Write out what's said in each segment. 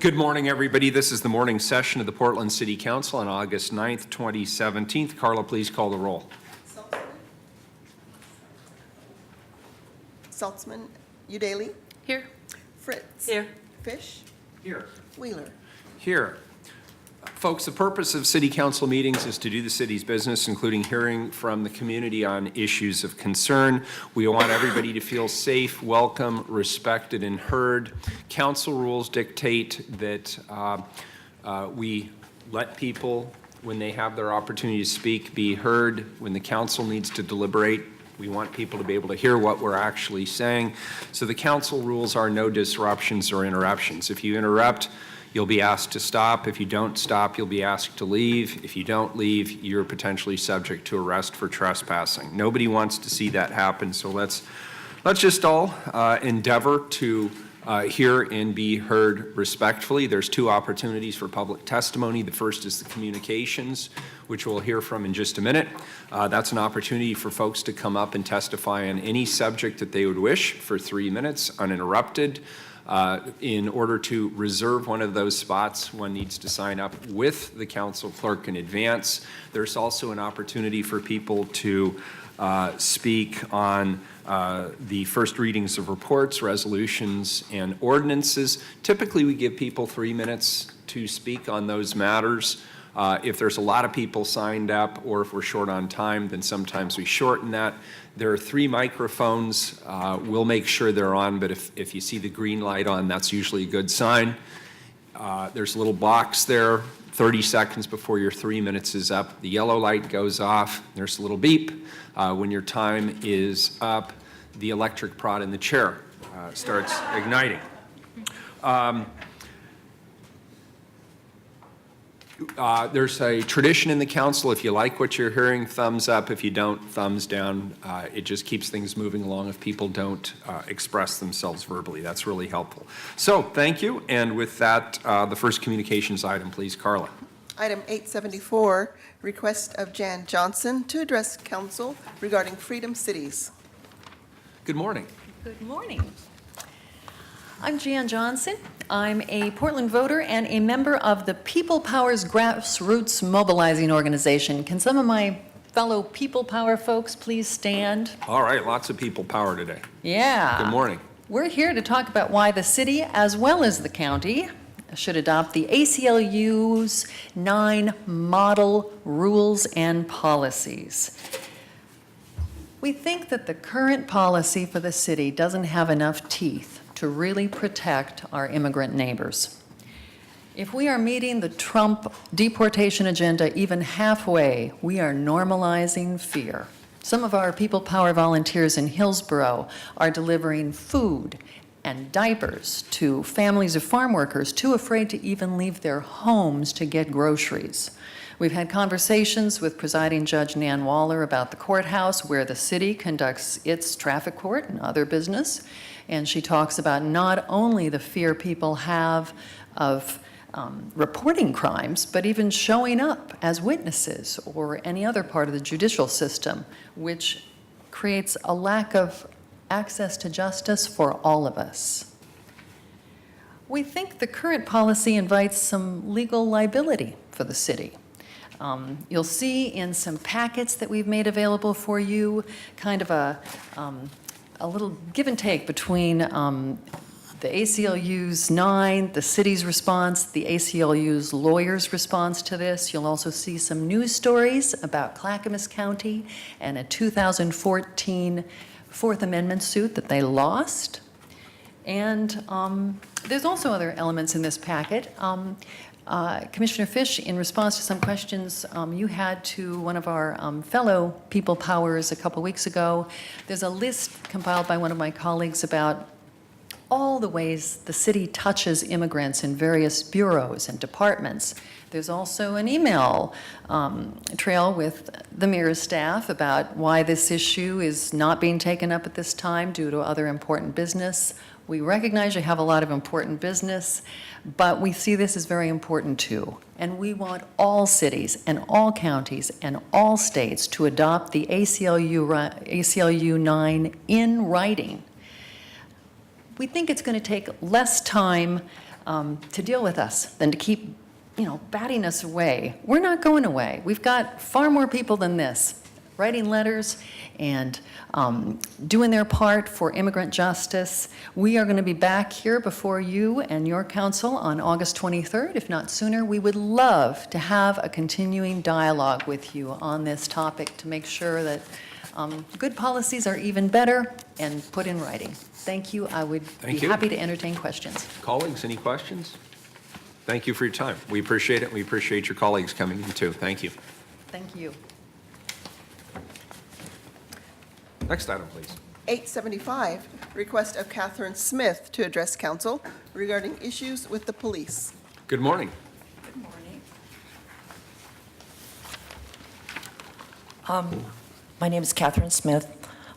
Good morning, everybody. This is the morning session of the Portland City Council on August 9th, 2017. Carla, please call the roll. Saltzman, Udaley, Here. Fritz, Here. Fish, Here. Wheeler. Here. Folks, the purpose of city council meetings is to do the city's business, including hearing from the community on issues of concern. We want everybody to feel safe, welcome, respected, and heard. Council rules dictate that we let people, when they have their opportunity to speak, be heard. When the council needs to deliberate, we want people to be able to hear what we're actually saying. So the council rules are no disruptions or interruptions. If you interrupt, you'll be asked to stop. If you don't stop, you'll be asked to leave. If you don't leave, you're potentially subject to arrest for trespassing. Nobody wants to see that happen, so let's just all endeavor to hear and be heard respectfully. There's two opportunities for public testimony. The first is the communications, which we'll hear from in just a minute. That's an opportunity for folks to come up and testify on any subject that they would wish for 3 minutes, uninterrupted. In order to reserve one of those spots, one needs to sign up with the council clerk in advance. There's also an opportunity for people to speak on the first readings of reports, resolutions, and ordinances. Typically, we give people 3 minutes to speak on those matters. If there's a lot of people signed up, or if we're short on time, then sometimes we shorten that. There are 3 microphones. We'll make sure they're on, but if you see the green light on, that's usually a good sign. There's a little box there, 30 seconds before your 3 minutes is up. The yellow light goes off. There's a little beep. When your time is up, the electric prod in the chair starts igniting. There's a tradition in the council. If you like what you're hearing, thumbs up. If you don't, thumbs down. It just keeps things moving along if people don't express themselves verbally. That's really helpful. So thank you. And with that, the first communications item, please, Carla. Item 874, request of Jan Johnson to address council regarding Freedom Cities. Good morning. Good morning. I'm Jan Johnson. I'm a Portland voter and a member of the People Powers Grassroots Mobilizing Organization. Can some of my fellow People Power folks please stand? All right, lots of people power today. Yeah. Good morning. We're here to talk about why the city, as well as the county, should adopt the ACLU's 9 model rules and policies. We think that the current policy for the city doesn't have enough teeth to really protect our immigrant neighbors. If we are meeting the Trump deportation agenda even halfway, we are normalizing fear. Some of our People Power volunteers in Hillsborough are delivering food and diapers to families of farm workers too afraid to even leave their homes to get groceries. We've had conversations with Presiding Judge Nan Waller about the courthouse where the city conducts its traffic court and other business. And she talks about not only the fear people have of reporting crimes, but even showing up as witnesses or any other part of the judicial system, which creates a lack of access to justice for all of us. We think the current policy invites some legal liability for the city. You'll see in some packets that we've made available for you kind of a little give and take between the ACLU's 9, the city's response, the ACLU's lawyers' response to this. You'll also see some news stories about Clackamas County and a 2014 Fourth Amendment suit that they lost. And there's also other elements in this packet. Commissioner Fish, in response to some questions you had to one of our fellow People Powers a couple weeks ago, there's a list compiled by one of my colleagues about all the ways the city touches immigrants in various bureaus and departments. There's also an email trail with the mayor's staff about why this issue is not being taken up at this time due to other important business. We recognize you have a lot of important business, but we see this as very important too. And we want all cities and all counties and all states to adopt the ACLU 9 in writing. We think it's going to take less time to deal with us than to keep, batting us away. We're not going away. We've got far more people than this writing letters and doing their part for immigrant justice. We are going to be back here before you and your council on August 23rd, if not sooner. We would love to have a continuing dialogue with you on this topic to make sure that good policies are even better and put in writing. Thank you. I would be Thank you. happy to entertain questions. Colleagues, any questions? Thank you for your time. We appreciate it. We appreciate your colleagues coming in too. Thank you. Thank you. Next item, please. 875, request of Catherine Smith to address council regarding issues with the police. Good morning. Good morning. My name is Catherine Smith.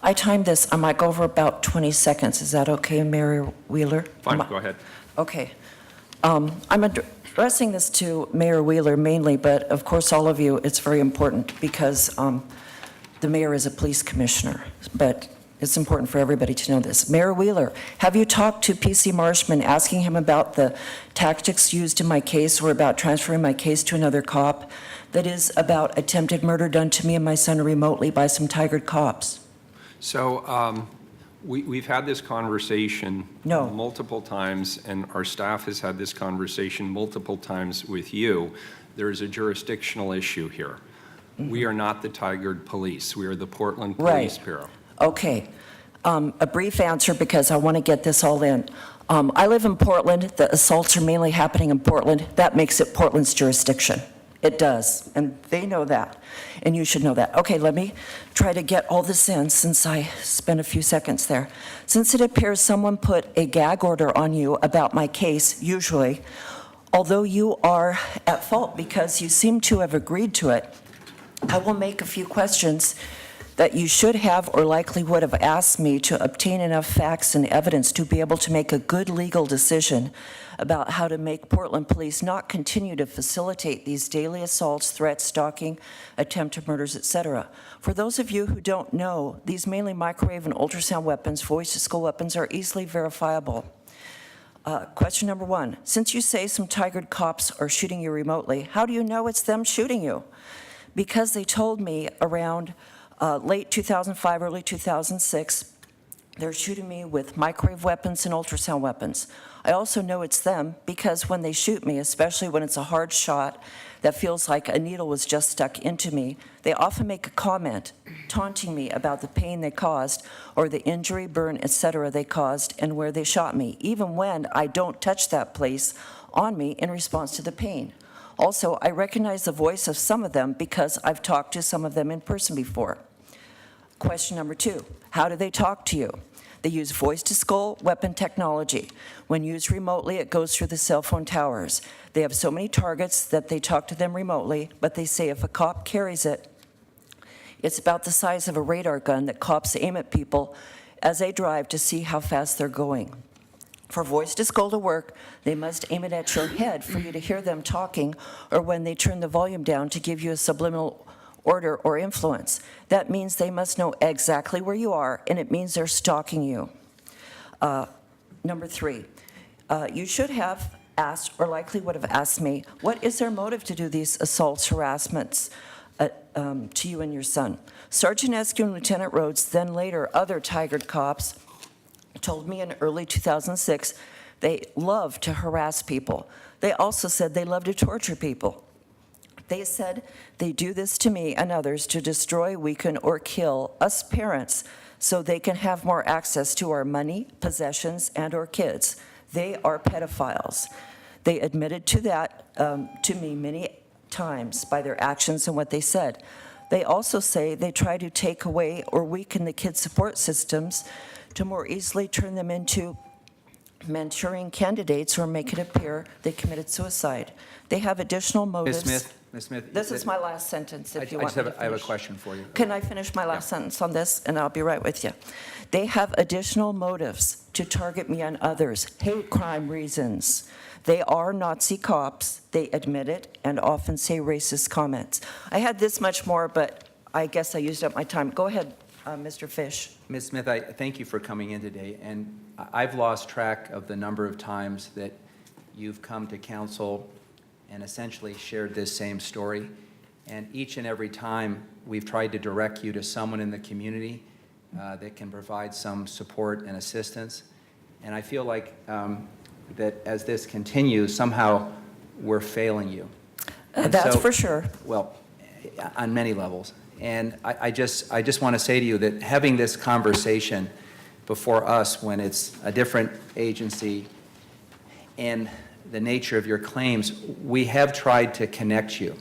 I timed this, I might go over about 20 seconds. Is that okay, Mayor Wheeler? Fine, go ahead. Okay. I'm addressing this to Mayor Wheeler mainly, but of course, all of you, it's very important because the mayor is a police commissioner, but it's important for everybody to know this. Mayor Wheeler, have you talked to PC Marshman asking him about the tactics used in my case or about transferring my case to another cop? That is about attempted murder done to me and my son remotely by some tigered cops. So we've had this conversation No. multiple times, and our staff has had this conversation multiple times with you. There is a jurisdictional issue here. We are not the Tigard Police. We are the Portland Police Right. Bureau. Okay. A brief answer because I want to get this all in. I live in Portland. The assaults are mainly happening in Portland. That makes it Portland's jurisdiction. It does, and they know that, and you should know that. Okay, let me try to get all this in since I spent a few seconds there. Since it appears someone put a gag order on you about my case, usually, although you are at fault because you seem to have agreed to it, I will make a few questions that you should have or likely would have asked me to obtain enough facts and evidence to be able to make a good legal decision about how to make Portland Police not continue to facilitate these daily assaults, threats, stalking, attempted murders, etc. For those of you who don't know, these mainly microwave and ultrasound weapons, voice-to-skull weapons, are easily verifiable. Question number one, since you say some tigered cops are shooting you remotely, how do you know it's them shooting you? Because they told me around late 2005, early 2006, they're shooting me with microwave weapons and ultrasound weapons. I also know it's them because when they shoot me, especially when it's a hard shot that feels like a needle was just stuck into me, they often make a comment taunting me about the pain they caused or the injury, burn, etc. they caused and where they shot me, even when I don't touch that place on me in response to the pain. Also, I recognize the voice of some of them because I've talked to some of them in person before. Question number two, how do they talk to you? They use voice-to-skull weapon technology. When used remotely, it goes through the cell phone towers. They have so many targets that they talk to them remotely, but they say if a cop carries it, it's about the size of a radar gun that cops aim at people as they drive to see how fast they're going. For voice-to-skull to work, they must aim it at your head for you to hear them talking, or when they turn the volume down to give you a subliminal order or influence. That means they must know exactly where you are, and it means they're stalking you. Number three, you should have asked, or likely would have asked me, what is their motive to do these assaults, harassments to you and your son? Sergeant Eskew and Lieutenant Rhodes, then later other Tigard cops, told me in early 2006 they love to harass people. They also said they love to torture people. They said they do this to me and others to destroy, weaken, or kill us parents so they can have more access to our money, possessions, and our kids. They are pedophiles. They admitted to that to me many times by their actions and what they said. They also say they try to take away or weaken the kids' support systems to more easily turn them into Manchurian candidates or make it appear they committed suicide. They have additional motives. Ms. Smith. This is my last sentence, if you want me to finish. I have a question for you. Can I finish my last sentence on this, and I'll be right with you? They have additional motives to target me and others, hate crime reasons. They are Nazi cops. They admit it and often say racist comments. I had this much more, but I guess I used up my time. Go ahead, Mr. Fish. Ms. Smith, I thank you for coming in today, and I've lost track of the number of times that you've come to council and essentially shared this same story. And each and every time, we've tried to direct you to someone in the community that can provide some support and assistance. And I feel like that as this continues, somehow we're failing you. And That's so- for sure. Well, on many levels. And I just want to say to you that having this conversation before us when it's a different agency and the nature of your claims, we have tried to connect you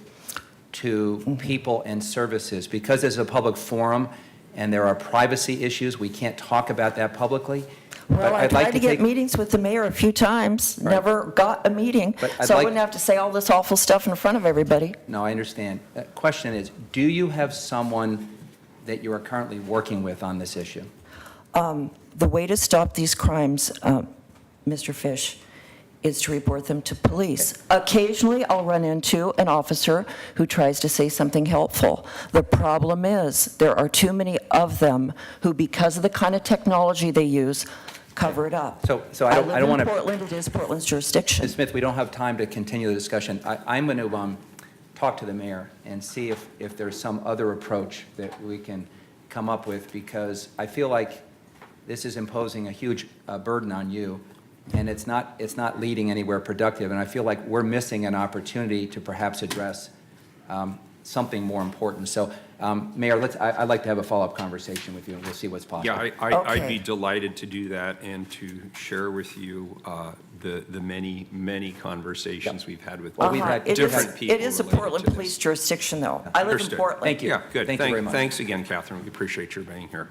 to people and services. Because it's a public forum and there are privacy issues, we can't talk about that publicly. But Well, I I'd like tried to get take- meetings with the mayor a few times, Right. never got a meeting, But I'd so I like- wouldn't have to say all this awful stuff in front of everybody. No, I understand. The question is, do you have someone that you are currently working with on this issue? The way to stop these crimes, Mr. Fish, is to report them to police. Occasionally, I'll run into an officer who tries to say something helpful. The problem is, there are too many of them who, because of the kind of technology they use, cover it up. So I don't want live in to... Portland, it is Portland's jurisdiction. Ms. Smith, we don't have time to continue the discussion. I'm going to talk to the mayor and see if there's some other approach that we can come up with, because I feel like this is imposing a huge burden on you, and it's not leading anywhere productive, and I feel like we're missing an opportunity to perhaps address something more important. So, Mayor, I'd like to have a follow-up conversation with you, and we'll see what's possible. Yeah, I'd Okay. be delighted to do that and to share with you the many, many conversations we've had with Well, we've had It is- different people It is a related Portland to this. police jurisdiction, though. I live in Understood. Portland. Thank you. Yeah, good. Thank you very much. Thanks again, Catherine. We appreciate your being here.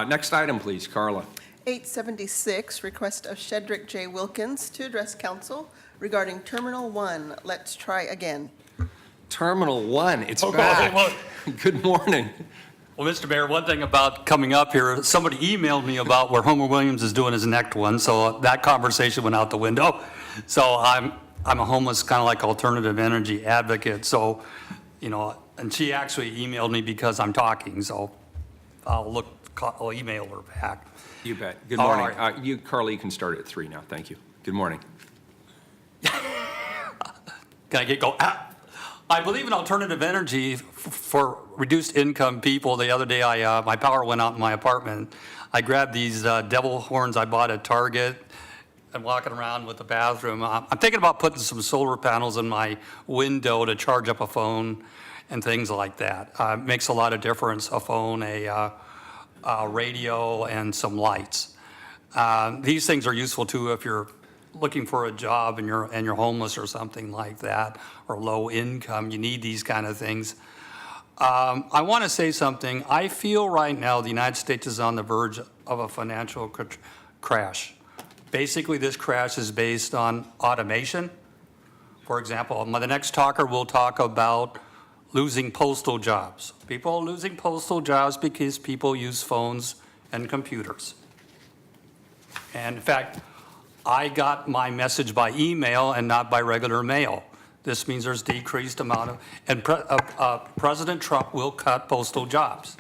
Next item, please, Carla. 876, request of Shedrick J. Wilkins to address council regarding Terminal 1, Let's Try Again. Terminal 1, it's Oh, back. well- Good morning. Well, Mr. Mayor, one thing about coming up here, somebody emailed me about where Homer Williams is doing his next one, so that conversation went out the window. So I'm a homeless, kind of like alternative energy advocate, so, and she actually emailed me because I'm talking, so I'll email her back. You bet. Good All morning. right. Carla, you can start at 3 now. Thank you. Good morning. Can I get going? I believe in alternative energy for reduced income people. The other day, my power went out in my apartment. I grabbed these devil horns I bought at Target and walking around with the bathroom. I'm thinking about putting some solar panels in my window to charge up a phone and things like that. It makes a lot of difference, a phone, a radio, and some lights. These things are useful too if you're looking for a job and you're homeless or something like that, or low income. You need these kind of things. I want to say something. I feel right now the United States is on the verge of a financial crash. Basically, this crash is based on automation. For example, the next talker will talk about losing postal jobs. People are losing postal jobs because people use phones and computers. And in fact, I got my message by email and not by regular mail. This means there's decreased amount of, and President Trump will cut postal jobs.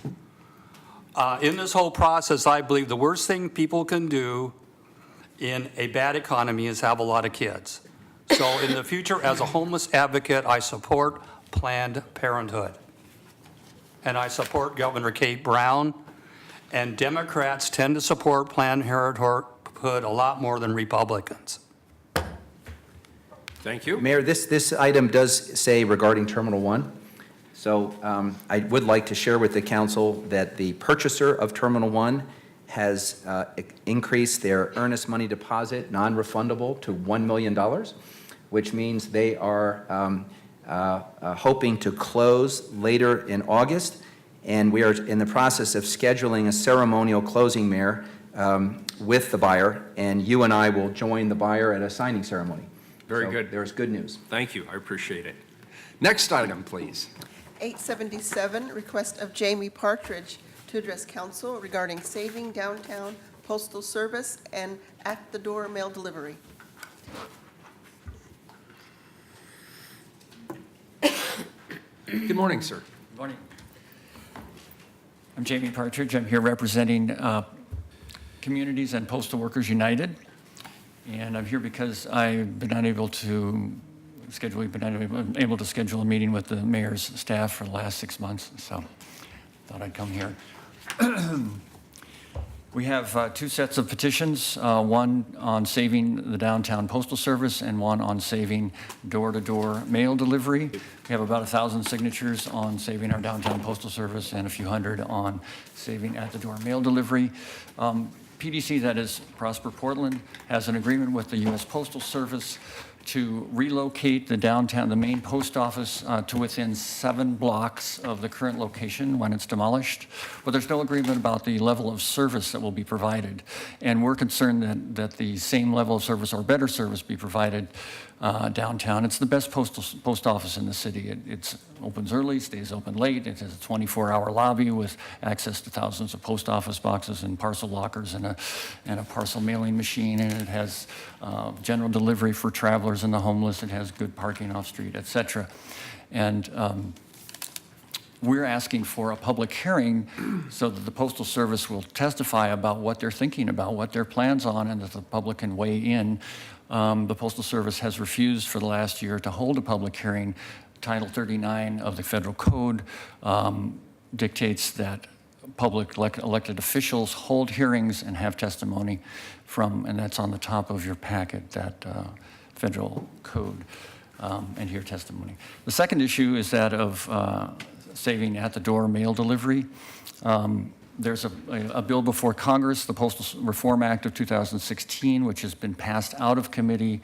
In this whole process, I believe the worst thing people can do in a bad economy is have a lot of kids. So in the future, as a homeless advocate, I support Planned Parenthood. And I support Governor Kate Brown. And Democrats tend to support Planned Parenthood a lot more than Republicans. Thank you. Mayor, this item does say regarding Terminal 1. So I would like to share with the council that the purchaser of Terminal 1 has increased their earnest money deposit, non-refundable, to $1 million, which means they are hoping to close later in August. And we are in the process of scheduling a ceremonial closing, Mayor, with the buyer, and you and I will join the buyer at a signing ceremony. Very So good. There's good news. Thank you. I appreciate it. Next item, please. 877, request of Jamie Partridge to address council regarding saving downtown postal service and at-the-door mail delivery. Good morning, sir. Good morning. I'm Jamie Partridge. I'm here representing Communities and Postal Workers United. And I'm here because I've been unable to schedule, we've been unable to schedule a meeting with the mayor's staff for the last 6 months, so thought I'd come here. We have two sets of petitions, one on saving the downtown postal service and one on saving door-to-door mail delivery. We have about 1,000 signatures on saving our downtown postal service and a few hundred on saving at-the-door mail delivery. PDC, that is Prosper Portland, has an agreement with the U.S. Postal Service to relocate the downtown, the main post office to within 7 blocks of the current location when it's demolished. But there's no agreement about the level of service that will be provided. And we're concerned that the same level of service or better service be provided downtown. It's the best post office in the city. It opens early, stays open late. It has a 24-hour lobby with access to thousands of post office boxes and parcel lockers and a parcel mailing machine. And it has general delivery for travelers and the homeless. It has good parking off street, et cetera. And we're asking for a public hearing so that the Postal Service will testify about what they're thinking about, what their plans on, and that the public can weigh in. The Postal Service has refused for the last year to hold a public hearing. Title 39 of the Federal Code dictates that public elected officials hold hearings and have testimony from, and that's on the top of your packet, that Federal Code, and hear testimony. The second issue is that of saving at-the-door mail delivery. There's a bill before Congress, the Postal Reform Act of 2016, which has been passed out of committee,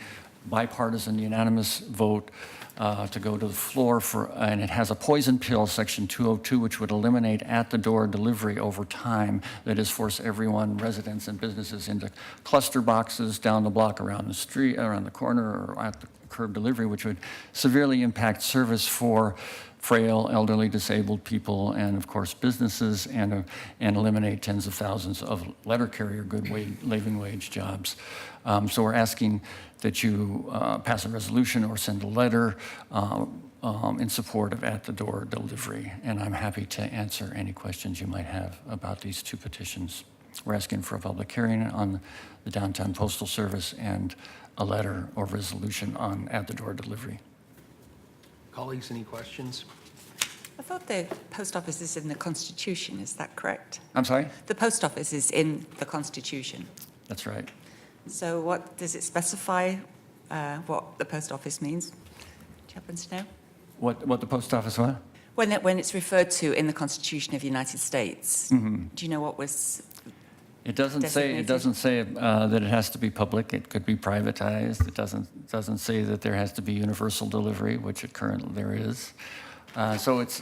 bipartisan, unanimous vote to go to the floor and it has a poison pill, Section 202, which would eliminate at-the-door delivery over time. That is, force everyone, residents and businesses, into cluster boxes down the block, around the street, around the corner, or at the curb delivery, which would severely impact service for frail, elderly, disabled people, and of course businesses, and eliminate tens of thousands of letter carrier good living wage jobs. So we're asking that you pass a resolution or send a letter in support of at-the-door delivery. And I'm happy to answer any questions you might have about these two petitions. We're asking for a public hearing on the downtown postal service and a letter or resolution on at-the-door delivery. Colleagues, any questions? I thought the post office is in the Constitution, is that correct? I'm sorry? The post office is in the Constitution. That's right. So what, does it specify what the post office means? Do you happen to know? What the post office what? When it's referred to in the Constitution of the United States, do you know what was? It doesn't say that it has to be public. It could be privatized. It doesn't say that there has to be universal delivery, which it currently there is. So it's,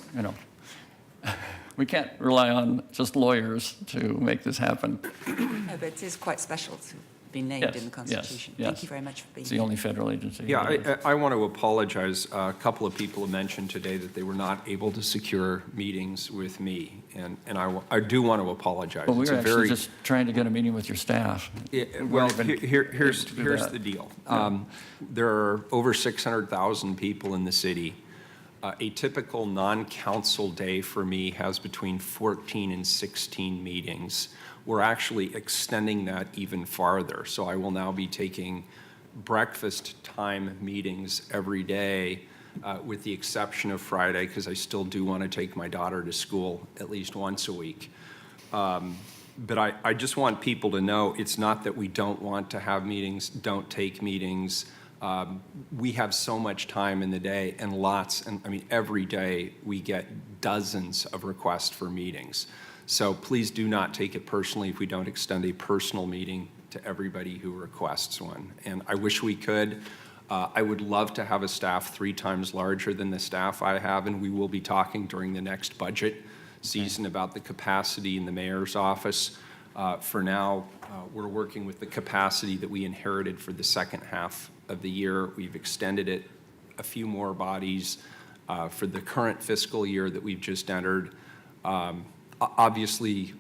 we can't rely on just lawyers to make this happen. No, but it is quite special to be named Yes, in the Constitution. yes. Thank you very much for being It's the here. only federal agency. Yeah, I want to apologize. A couple of people have mentioned today that they were not able to secure meetings with me, and I do want to apologize. But we It's were a actually very- just trying to get a meeting with your staff. Yeah, We well, weren't even here's able to do that. the deal. There are over 600,000 people in the city. A typical non-council day for me has between 14 and 16 meetings. We're actually extending that even farther. So I will now be taking breakfast time meetings every day, with the exception of Friday, because I still do want to take my daughter to school at least once a week. But I just want people to know it's not that we don't want to have meetings, don't take meetings. We have so much time in the day and every day we get dozens of requests for meetings. So please do not take it personally if we don't extend a personal meeting to everybody who requests one. And I wish we could. I would love to have a staff 3 times larger than the staff I have, and we will be talking during the next budget season about the capacity in the mayor's office. For now, we're working with the capacity that we inherited for the second half of the year. We've extended it a few more bodies for the current fiscal year that we've just entered. Obviously,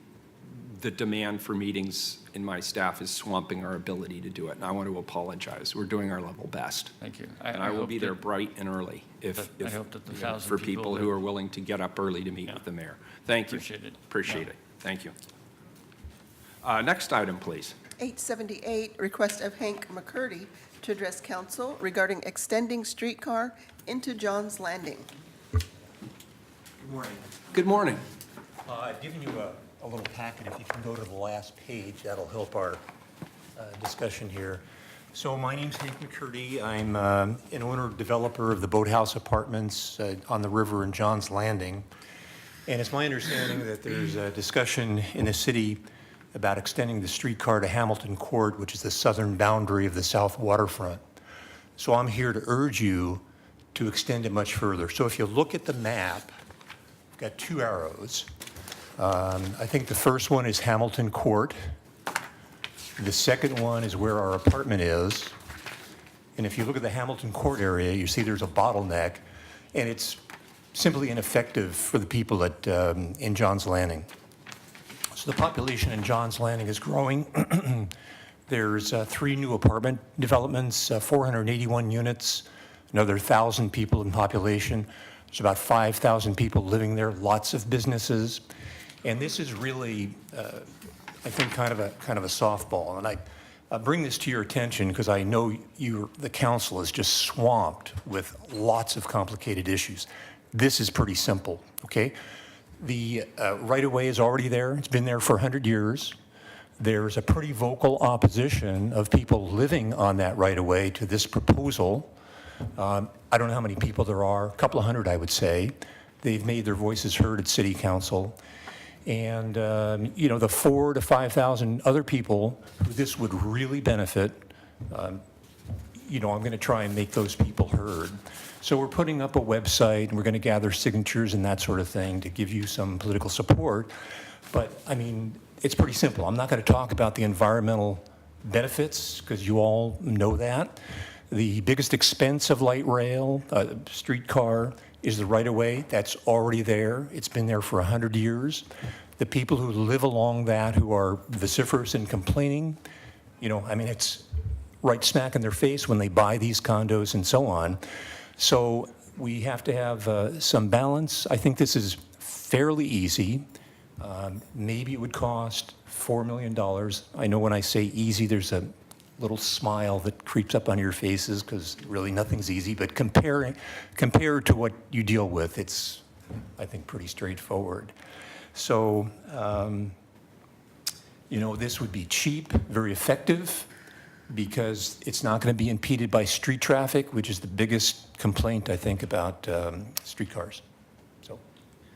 the demand for meetings in my staff is swamping our ability to do it, and I want to apologize. We're doing our level best. Thank you. And I will hope be there that- bright and early I hope that the 1,000 for people who that- are willing to get up early to meet Yeah. with the mayor. Thank you. Appreciate it. Appreciate Yeah. it. Thank you. Next item, please. 878, request of Hank McCurdy to address council regarding extending streetcar into John's Landing. Good morning. I've given you a little packet. If you can go to the last page, that'll help our discussion here. So my name's Hank McCurdy. I'm an owner-developer of the Boathouse Apartments on the river in John's Landing. And it's my understanding that there's a discussion in the city about extending the streetcar to Hamilton Court, which is the southern boundary of the south waterfront. So I'm here to urge you to extend it much further. So if you look at the map, I've got two arrows. I think the first one is Hamilton Court. The second one is where our apartment is. And if you look at the Hamilton Court area, you see there's a bottleneck, and it's simply ineffective for the people at, in John's Landing. So the population in John's Landing is growing. There's 3 new apartment developments, 481 units, another 1,000 people in population. There's about 5,000 people living there, lots of businesses. And this is really, I think, kind of a softball. And I bring this to your attention because I know the council is just swamped with lots of complicated issues. This is pretty simple, okay? The right-of-way is already there. It's been there for 100 years. There's a pretty vocal opposition of people living on that right-of-way to this proposal. I don't know how many people there are, a couple of hundred, I would say. They've made their voices heard at City Council. And, you know, the 4,000 to 5,000 other people who this would really benefit, you know, I'm going to try and make those people heard. So we're putting up a website, and we're going to gather signatures and that sort of thing to give you some political support. But, I mean, it's pretty simple. I'm not going to talk about the environmental benefits, because you all know that. The biggest expense of light rail, streetcar, is the right-of-way. That's already there. It's been there for 100 years. The people who live along that, who are vociferous and complaining, you know, I mean, it's right smack in their face when they buy these condos and so on. So we have to have some balance. I think this is fairly easy. Maybe it would cost $4 million. I know when I say easy, there's a little smile that creeps up on your faces because really nothing's easy. But compared to what you deal with, it's, I think, pretty straightforward. So, you know, this would be cheap, very effective, because it's not going to be impeded by street traffic, which is the biggest complaint, I think, about streetcars. So,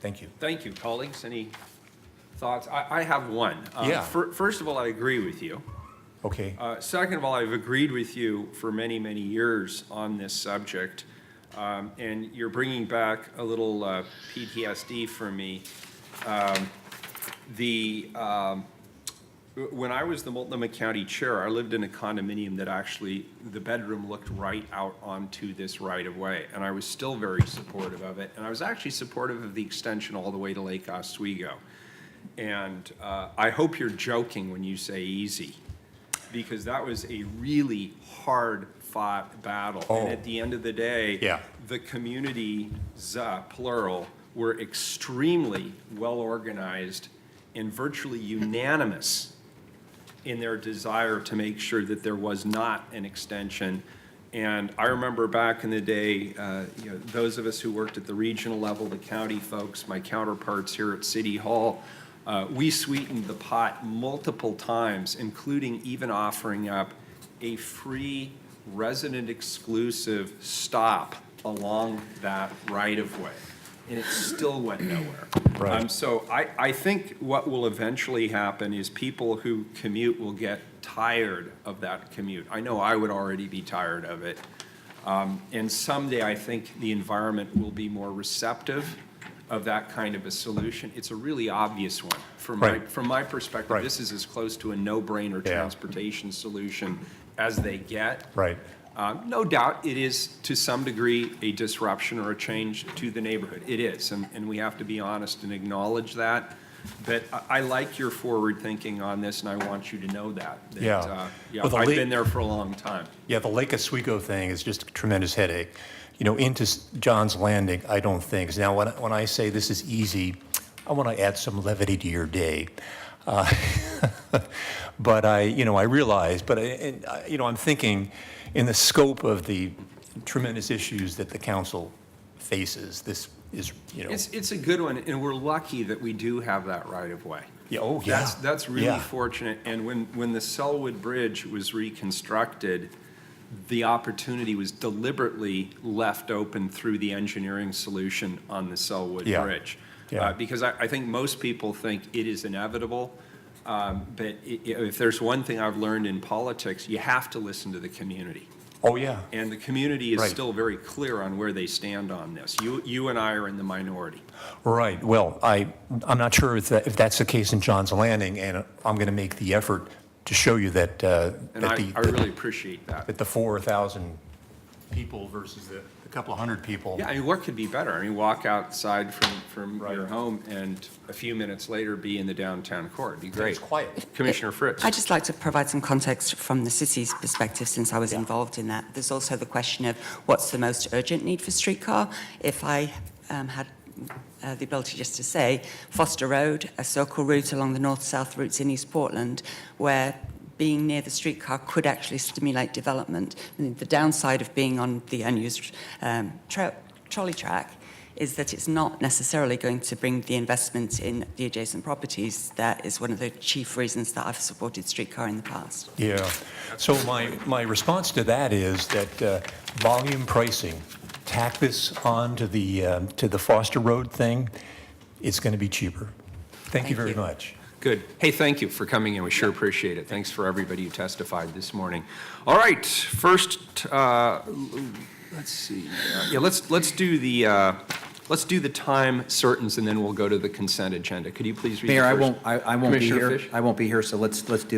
thank you. Thank you, colleagues. Any thoughts? I have one. Yeah. First of all, I agree with you. Okay. Second of all, I've agreed with you for many, many years on this subject, and you're bringing back a little PTSD for me. When I was the Multnomah County Chair, I lived in a condominium that actually, the bedroom looked right out onto this right-of-way, and I was still very supportive of it, and I was actually supportive of the extension all the way to Lake Oswego. And I hope you're joking when you say easy, because that was a really hard-fought battle. Oh. And at the end of the day, Yeah. the communities, plural, were extremely well-organized and virtually unanimous in their desire to make sure that there was not an extension. And I remember back in the day, you know, those of us who worked at the regional level, the county folks, my counterparts here at City Hall, we sweetened the pot multiple times, including even offering up a free resident-exclusive stop along that right-of-way. And it still went nowhere. Right. So I think what will eventually happen is people who commute will get tired of that commute. I know I would already be tired of it. And someday I think the environment will be more receptive of that kind of a solution. It's a really obvious one. Right. From my perspective, Right. this is as close to a no-brainer Yeah. transportation solution as they get. Right. No doubt it is, to some degree, a disruption or a change to the neighborhood. It is, and we have to be honest and acknowledge that. But I like your forward thinking on this, and I want you to know that. Yeah. Yeah, Well, the I've late- been there for a long time. Yeah, the Lake Oswego thing is just a tremendous headache. You know, into John's Landing, I don't think. Now, when I say this is easy, I want to add some levity to your day. But I realize, I'm thinking in the scope of the tremendous issues that the council faces, this is, It's a good one, and we're lucky that we do have that right-of-way. yeah, oh, yeah. That's really Yeah. fortunate, and when the Selwood Bridge was reconstructed, the opportunity was deliberately left open through the engineering solution on the Selwood Yeah. Bridge. Yeah. Because I think most people think it is inevitable, but if there's one thing I've learned in politics, you have to listen to the community. Oh, yeah. And the community is Right. still very clear on where they stand on this. You and I are in the minority. Right. Well, I'm not sure if that's the case in John's Landing, and I'm going to make the effort to show you that, And I really appreciate that. that the 4,000 people versus the couple of hundred people. Yeah, I mean, what could be better? I mean, walk outside from your Right. home and a few minutes later be in the downtown core. It'd be great. It's quiet. Commissioner Fritz. I'd just like to provide some context from the city's perspective, since I was involved in that. There's also the question of what's the most urgent need for streetcar. If I had the ability just to say, Foster Road, a circle route along the north-south routes in East Portland, where being near the streetcar could actually stimulate development. And the downside of being on the unused trolley track is that it's not necessarily going to bring the investment in the adjacent properties. That is one of the chief reasons that I've supported streetcar in the past. Yeah. So my response to that is that volume pricing, tack this on to the Foster Road thing, it's going to be cheaper. Thank you very much. Good. Hey, thank you for coming in. We sure appreciate it. Thanks for everybody who testified this morning. All right, first, let's see. Yeah, let's do the time certains, and then we'll go to the consent agenda. Could you please read the Mayor, first? I won't be Commissioner here. Fish? I won't be here, so let's at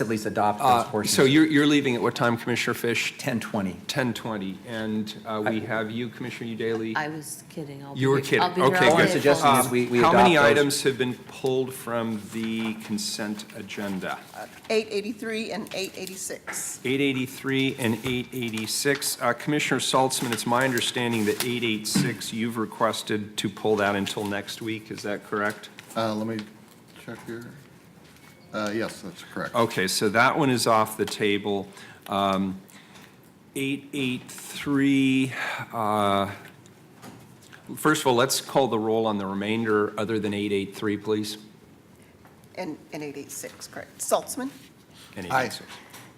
least adopt those portions. So you're leaving at what time, Commissioner Fish? 10:20. 10:20, and we have you, Commissioner Udaly? I was kidding. I'll be You were here- kidding. I'll be here Okay, all good. day. Suggestion is we How many adopt those. items have been pulled from the consent agenda? 883 and 886. 883 and 886. Commissioner Saltzman, it's my understanding that 886, you've requested to pull that until next week, is that correct? Let me check here. Yes, that's correct. Okay, so that one is off the table. 883, first of all, let's call the roll on the remainder other than 883, please. And 886, correct. Saltzman, And Aye. 886.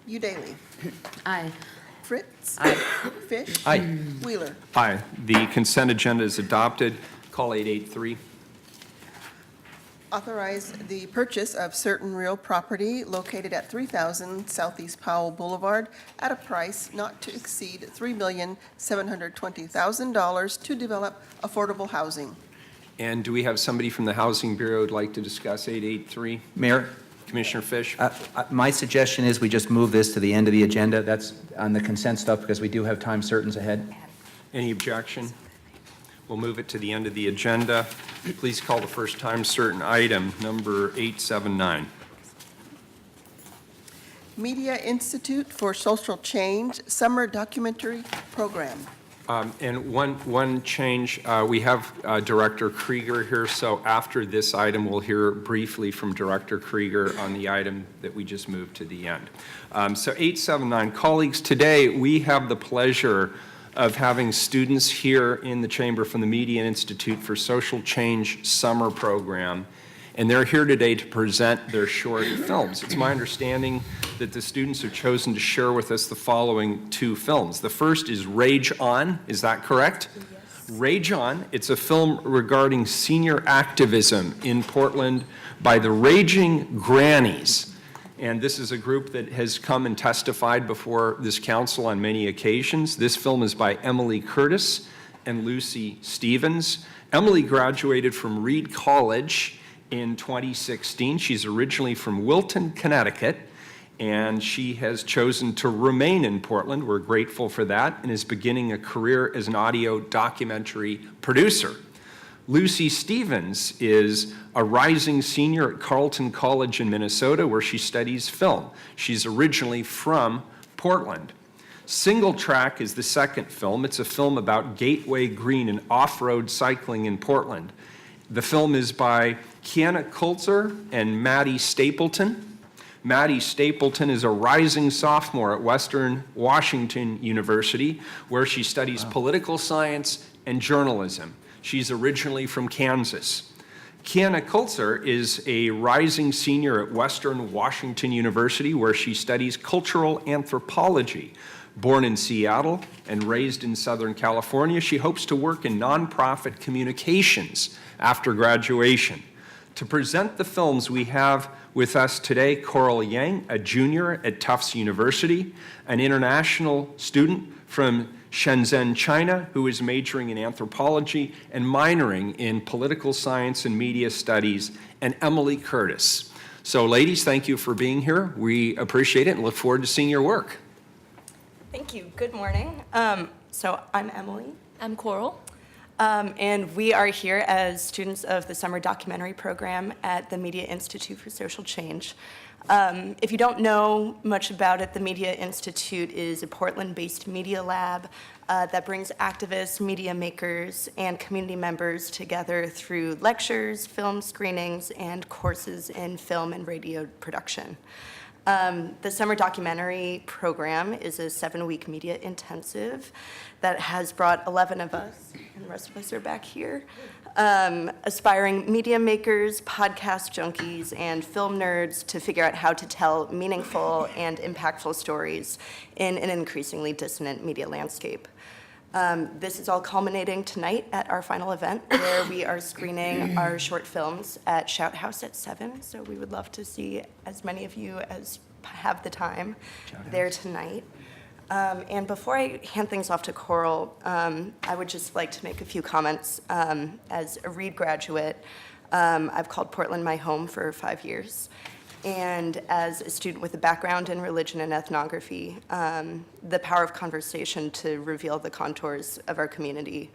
Udaly, Aye. Fritz. Fish. Aye. Wheeler. Aye, the consent agenda is adopted. Call 883. Authorize the purchase of certain real property located at 3,000 Southeast Powell Boulevard at a price not to exceed $3,720,000 to develop affordable housing. And do we have somebody from the Housing Bureau who'd like to discuss 883? Mayor, Commissioner Fish? my suggestion is we just move this to the end of the agenda. That's on the consent stuff because we do have time certains ahead. Any objection? We'll move it to the end of the agenda. Please call the first time certain item, number 879. Media Institute for Social Change Summer Documentary Program. And one change, we have Director Krieger here, so after this item, we'll hear briefly from Director Krieger on the item that we just moved to the end. So 879, colleagues, today we have the pleasure of having students here in the chamber from the Media Institute for Social Change Summer Program, and they're here today to present their short films. It's my understanding that the students have chosen to share with us the following two films. The first is Rage On, is that correct? Yes. Rage On, it's a film regarding senior activism in Portland by the Raging Grannies. And this is a group that has come and testified before this council on many occasions. This film is by Emily Curtis and Lucy Stevens. Emily graduated from Reed College in 2016. She's originally from Wilton, Connecticut, and she has chosen to remain in Portland. We're grateful for that, and is beginning a career as an audio documentary producer. Lucy Stevens is a rising senior at Carleton College in Minnesota, where she studies film. She's originally from Portland. Single Track is the second film. It's a film about Gateway Green and off-road cycling in Portland. The film is by Kiana Kulzer and Maddie Stapleton. Maddie Stapleton is a rising sophomore at Western Washington University, where she studies political science and journalism. She's originally from Kansas. Kiana Kulzer is a rising senior at Western Washington University, where she studies cultural anthropology. Born in Seattle and raised in Southern California, she hopes to work in nonprofit communications after graduation. To present the films, we have with us today Coral Yang, a junior at Tufts University, an international student from Shenzhen, China, who is majoring in anthropology and minoring in political science and media studies, and Emily Curtis. So ladies, thank you for being here. We appreciate it and look forward to seeing your work. Thank you. Good morning. So I'm Emily. I'm Coral. And we are here as students of the summer documentary program at the Media Institute for Social Change. If you don't know much about it, the Media Institute is a Portland-based media lab that brings activists, media makers, and community members together through lectures, film screenings, and courses in film and radio production. The summer documentary program is a 7-week media intensive that has brought 11 of us, and the rest of us are back here, aspiring media makers, podcast junkies, and film nerds to figure out how to tell meaningful and impactful stories in an increasingly dissonant media landscape. This is all culminating tonight at our final event, where we are screening our short films at Shout House at 7. So we would love to see as many of you as have the time there tonight. And before I hand things off to Coral, I would just like to make a few comments. As a Reed graduate, I've called Portland my home for 5 years. And as a student with a background in religion and ethnography, the power of conversation to reveal the contours of our community,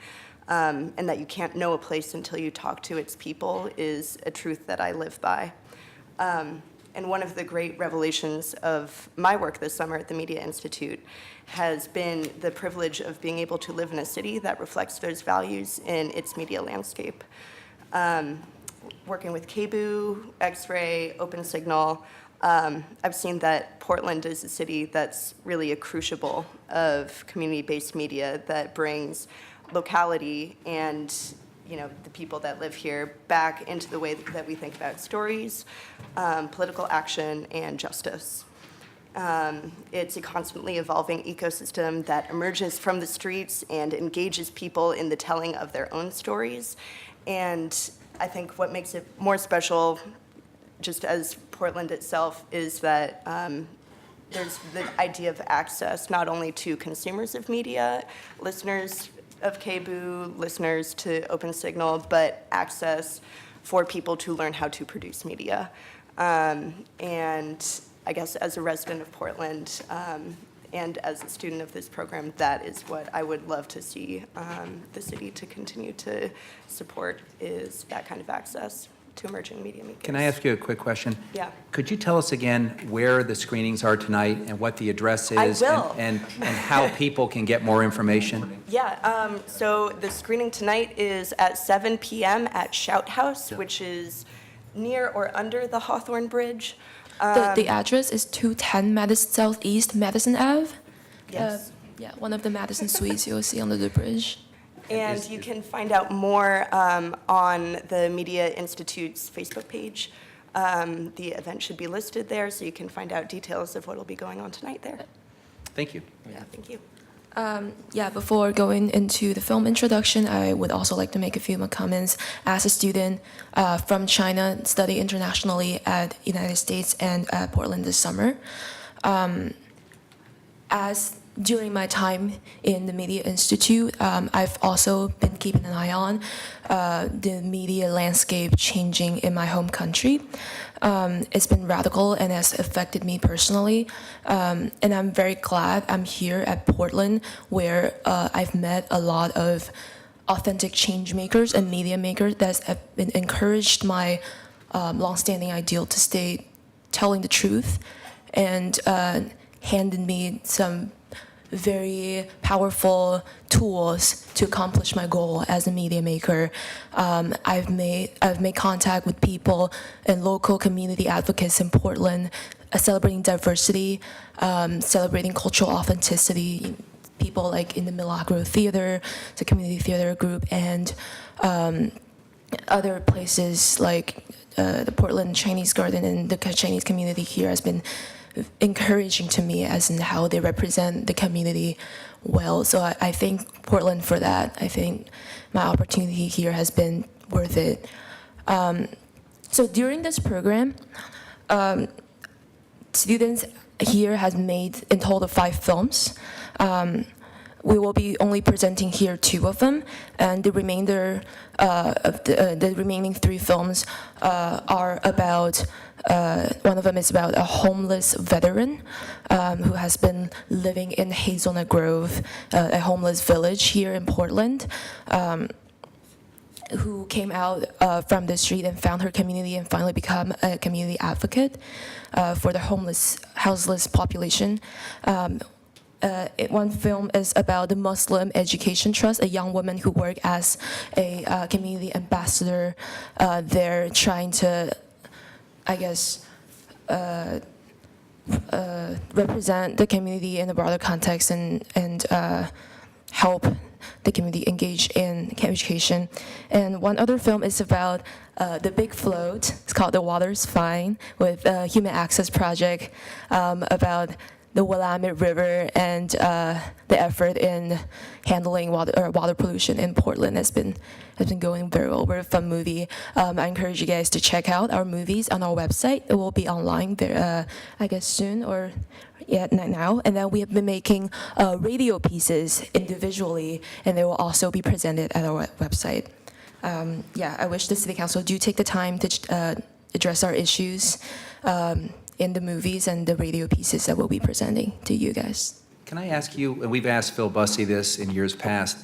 and that you can't know a place until you talk to its people, is a truth that I live by. And one of the great revelations of my work this summer at the Media Institute has been the privilege of being able to live in a city that reflects those values in its media landscape. Working with KBOO, X-Ray, Open Signal, I've seen that Portland is a city that's really a crucible of community-based media that brings locality and the people that live here back into the way that we think about stories, political action, and justice. It's a constantly evolving ecosystem that emerges from the streets and engages people in the telling of their own stories. And I think what makes it more special, just as Portland itself, is that there's the idea of access not only to consumers of media, listeners of KBOO, listeners to Open Signal, but access for people to learn how to produce media. And I guess as a resident of Portland and as a student of this program, that is what I would love to see the city to continue to support, is that kind of access to emerging media makers. Can I ask you a quick question? Yeah. Could you tell us again where the screenings are tonight and what the address is? I will. And how people can get more information? Yeah, so the screening tonight is at 7 p.m. at Shout House, which is near or under the Hawthorne Bridge. The address is 210 Madison Southeast Madison Ave. Yes. Yeah, one of the Madison suites you'll see under the bridge. And you can find out more on the Media Institute's Facebook page. The event should be listed there, so you can find out details of what will be going on tonight there. Thank you. Yeah, thank you. Before going into the film introduction, I would also like to make a few more comments. As a student from China, study internationally at United States and at Portland this summer. During my time in the Media Institute, I've also been keeping an eye on the media landscape changing in my home country. It's been radical and has affected me personally. And I'm very glad I'm here at Portland, where I've met a lot of authentic change makers and media makers that have been encouraged my longstanding ideal to stay telling the truth, and handed me some very powerful tools to accomplish my goal as a media maker. I've made contact with people and local community advocates in Portland, celebrating diversity, celebrating cultural authenticity. People like in the Milagro Theater, the community theater group, and other places like the Portland Chinese Garden and the Chinese community here has been encouraging to me as in how they represent the community well. So I thank Portland for that. I think my opportunity here has been worth it. So during this program, students here has made in total 5 films. We will be only presenting here 2 of them, and the remainder of the remaining 3 films are about. One of them is about a homeless veteran who has been living in Hazelnut Grove, a homeless village here in Portland, who came out from the street and found her community and finally become a community advocate for the houseless population. One film is about the Muslim Education Trust, a young woman who worked as a community ambassador there, trying to, I guess, represent the community in a broader context and help the community engage in education. And one other film is about the Big Float. It's called The Water's Fine, with Human Access Project, about the Willamette River and the effort in handling water pollution in Portland has been going very well. We're a fun movie. I encourage you guys to check out our movies on our website. It will be online there, I guess soon or now. And then we have been making radio pieces individually, and they will also be presented at our website. I wish the City Council do take the time to address our issues in the movies and the radio pieces that we'll be presenting to you guys. Can I ask you, and we've asked Phil Bussey this in years past,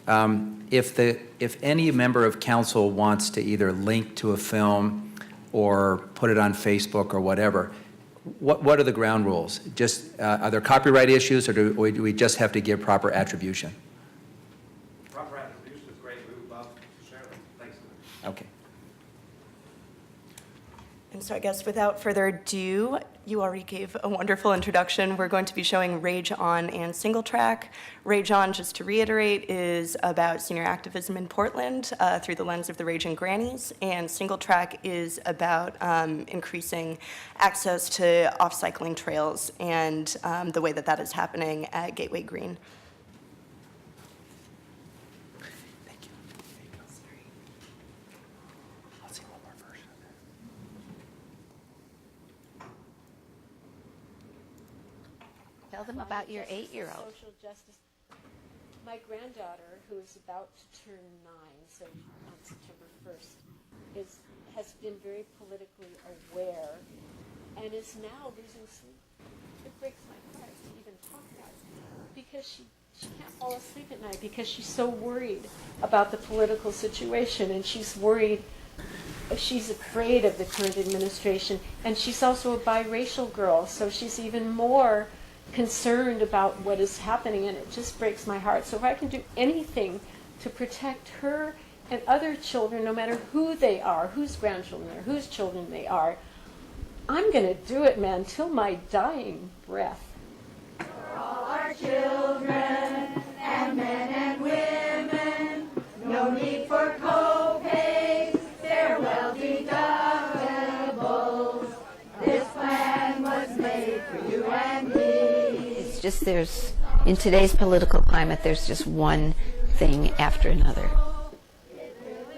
if any member of council wants to either link to a film or put it on Facebook or whatever, what are the ground rules? Just, are there copyright issues, or do we just have to give proper attribution? Proper attribution is great. We would love to share them. Thanks. Okay. And so I guess without further ado, you already gave a wonderful introduction. We're going to be showing Rage On and Single Track. Rage On, just to reiterate, is about senior activism in Portland through the lens of the Raging Grannies. And Single Track is about increasing access to off-cycling trails and the way that that is happening at Gateway Green. Tell them about your 8-year-old. Social justice. My granddaughter, who's about to turn 9, so on September 1st, has been very politically aware and is now losing sleep. It breaks my heart to even talk about it because she can't fall asleep at night because she's so worried about the political situation, and she's worried. She's afraid of the current administration, and she's also a biracial girl, so she's even more concerned about what is happening, and it just breaks my heart. So if I can do anything to protect her and other children, no matter who they are, whose grandchildren or whose children they are, I'm going to do it, man, till my dying breath. For all our children and men and women, no need for co-pays, farewell deductibles. This plan was made for you and me. It's just in today's political climate, there's just one thing after another.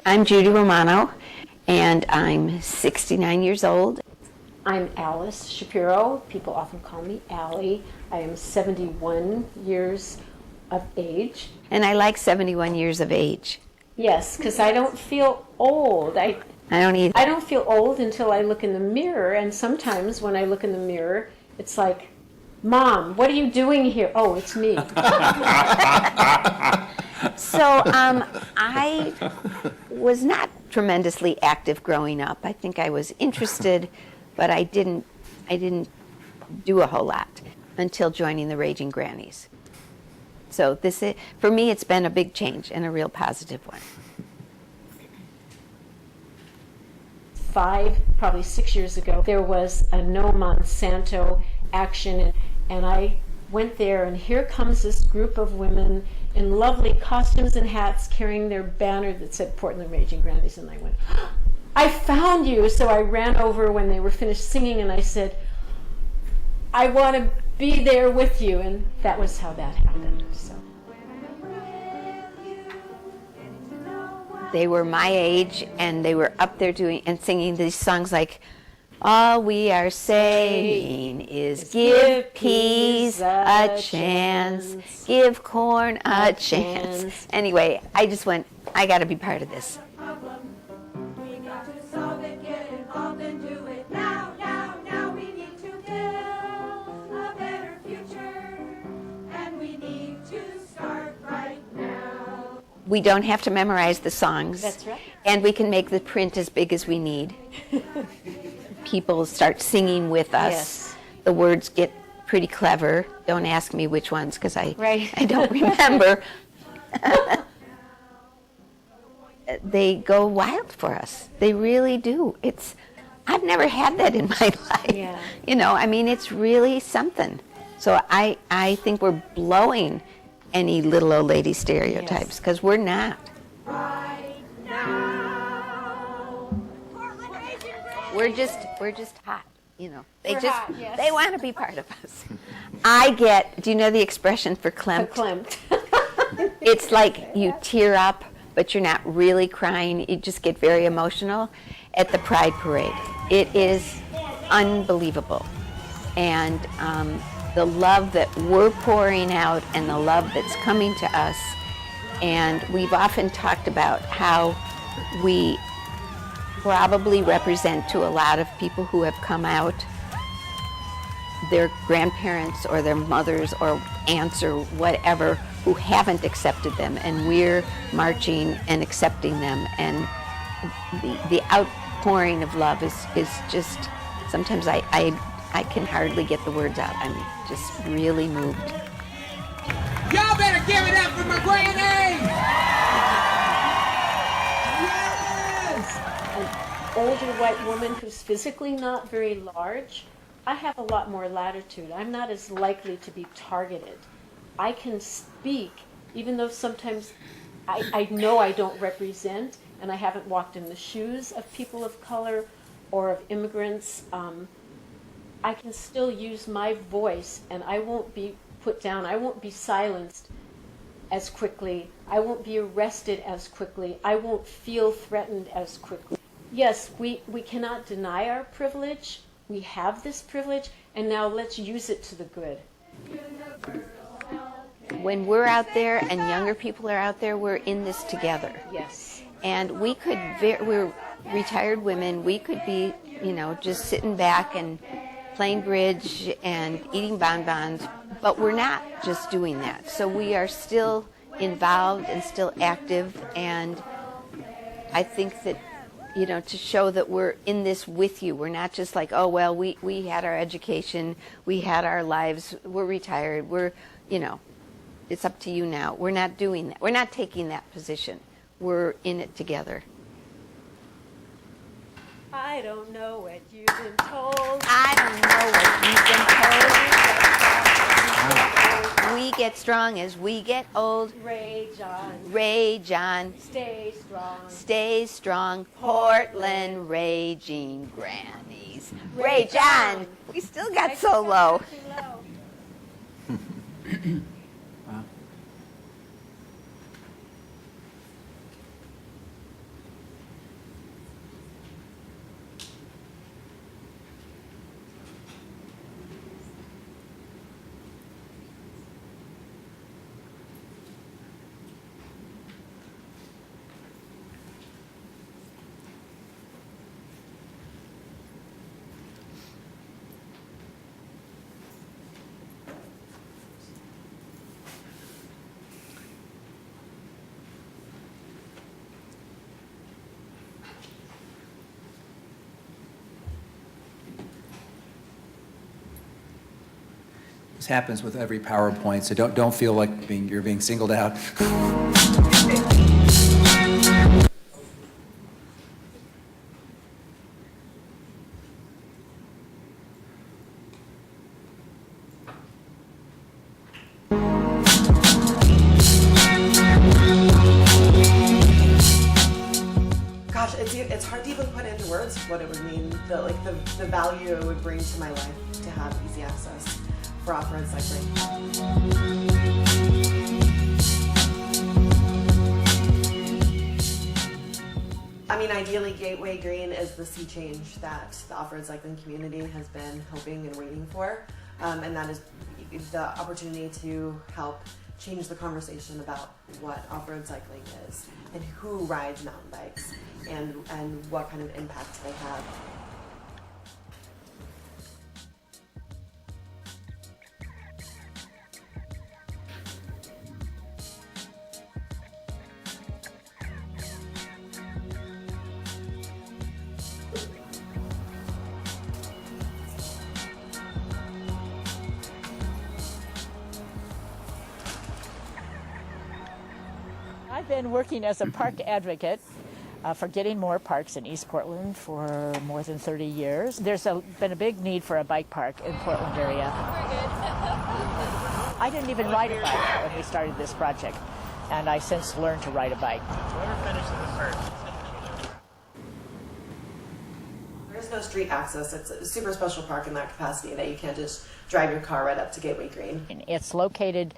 I'm Judy Romano, and I'm 69 years old. I'm Alice Shapiro. People often call me Allie. I am 71 years of age. And I like 71 years of age. Yes, because I don't feel old. I don't either. I don't feel old until I look in the mirror, and sometimes when I look in the mirror, it's like, Mom, what are you doing here? Oh, it's me. So I was not tremendously active growing up. I think I was interested, but I didn't do a whole lot until joining the Raging Grannies. So for me, it's been a big change and a real positive one. 5, probably 6 years ago, there was a no Monsanto action, and I went there, and here comes this group of women in lovely costumes and hats carrying their banner that said Portland Raging Grannies, and I went, I found you! So I ran over when they were finished singing, and I said, I want to be there with you, and that was how that happened. So. They were my age, and they were up there doing and singing these songs like, all we are saying is give peas a chance, give corn a chance. Anyway, I just went, I got to be part of this. We got to solve it, get involved and do it now, now, now. We need to build a better future, and we need to start right now. We don't have to memorize the songs. That's right. And we can make the print as big as we need. People start singing with us. Yes. The words get pretty clever. Don't ask me which ones because I Right. don't remember. They go wild for us. They really do. I've never had that in my life. Yeah. You know, I mean, it's really something. So I think we're blowing any little old lady stereotypes because we're not. Right now. We're just hot, you know. We're hot, yes. They want to be part of us. I get, do you know the expression for klimt? Verklempt. It's like you tear up, but you're not really crying. You just get very emotional at the Pride Parade. It is unbelievable. And the love that we're pouring out and the love that's coming to us. And we've often talked about how we probably represent to a lot of people who have come out, their grandparents or their mothers or aunts or whatever who haven't accepted them, and we're marching and accepting them. And the outpouring of love is just, sometimes I can hardly get the words out. I'm just really moved. Y'all better give it up for my granny! Older white woman who's physically not very large, I have a lot more latitude. I'm not as likely to be targeted. I can speak, even though sometimes I know I don't represent, and I haven't walked in the shoes of people of color or of immigrants. I can still use my voice, and I won't be put down. I won't be silenced as quickly. I won't be arrested as quickly. I won't feel threatened as quickly. Yes, we cannot deny our privilege. We have this privilege, and now let's use it to the good. When we're out there and younger people are out there, we're in this together. Yes. And we could, we're retired women, we could be, you know, just sitting back and playing bridge and eating bonbons, but we're not just doing that. So we are still involved and still active, and I think that, you know, to show that we're in this with you. We're not just like, oh, well, we had our education, we had our lives, we're retired, we're, you know, it's up to you now. We're not doing that. We're not taking that position. We're in it together. I don't know what you've been told. I don't know what you've been told. We get strong as we get old. Rage on. Rage on. Stay strong. Stay strong. Portland Raging Grannies. Rage on. We still got so low. This happens with every PowerPoint, so don't feel like you're being singled out. Gosh, it's hard to even put into words what it would mean, the value it would bring to my life to have easy access for off-road cycling. I mean, ideally, Gateway Green is the sea change that the off-road cycling community has been hoping and waiting for, and that is the opportunity to help change the conversation about what off-road cycling is and who rides mountain bikes and what kind of impact they have. I've been working as a park advocate for getting more parks in East Portland for more than 30 years. There's been a big need for a bike park in Portland area. I didn't even ride a bike when we started this project, and I since learned to ride a bike. There's no street access. It's a super special park in that capacity that you can't just drive your car right up to Gateway Green. It's located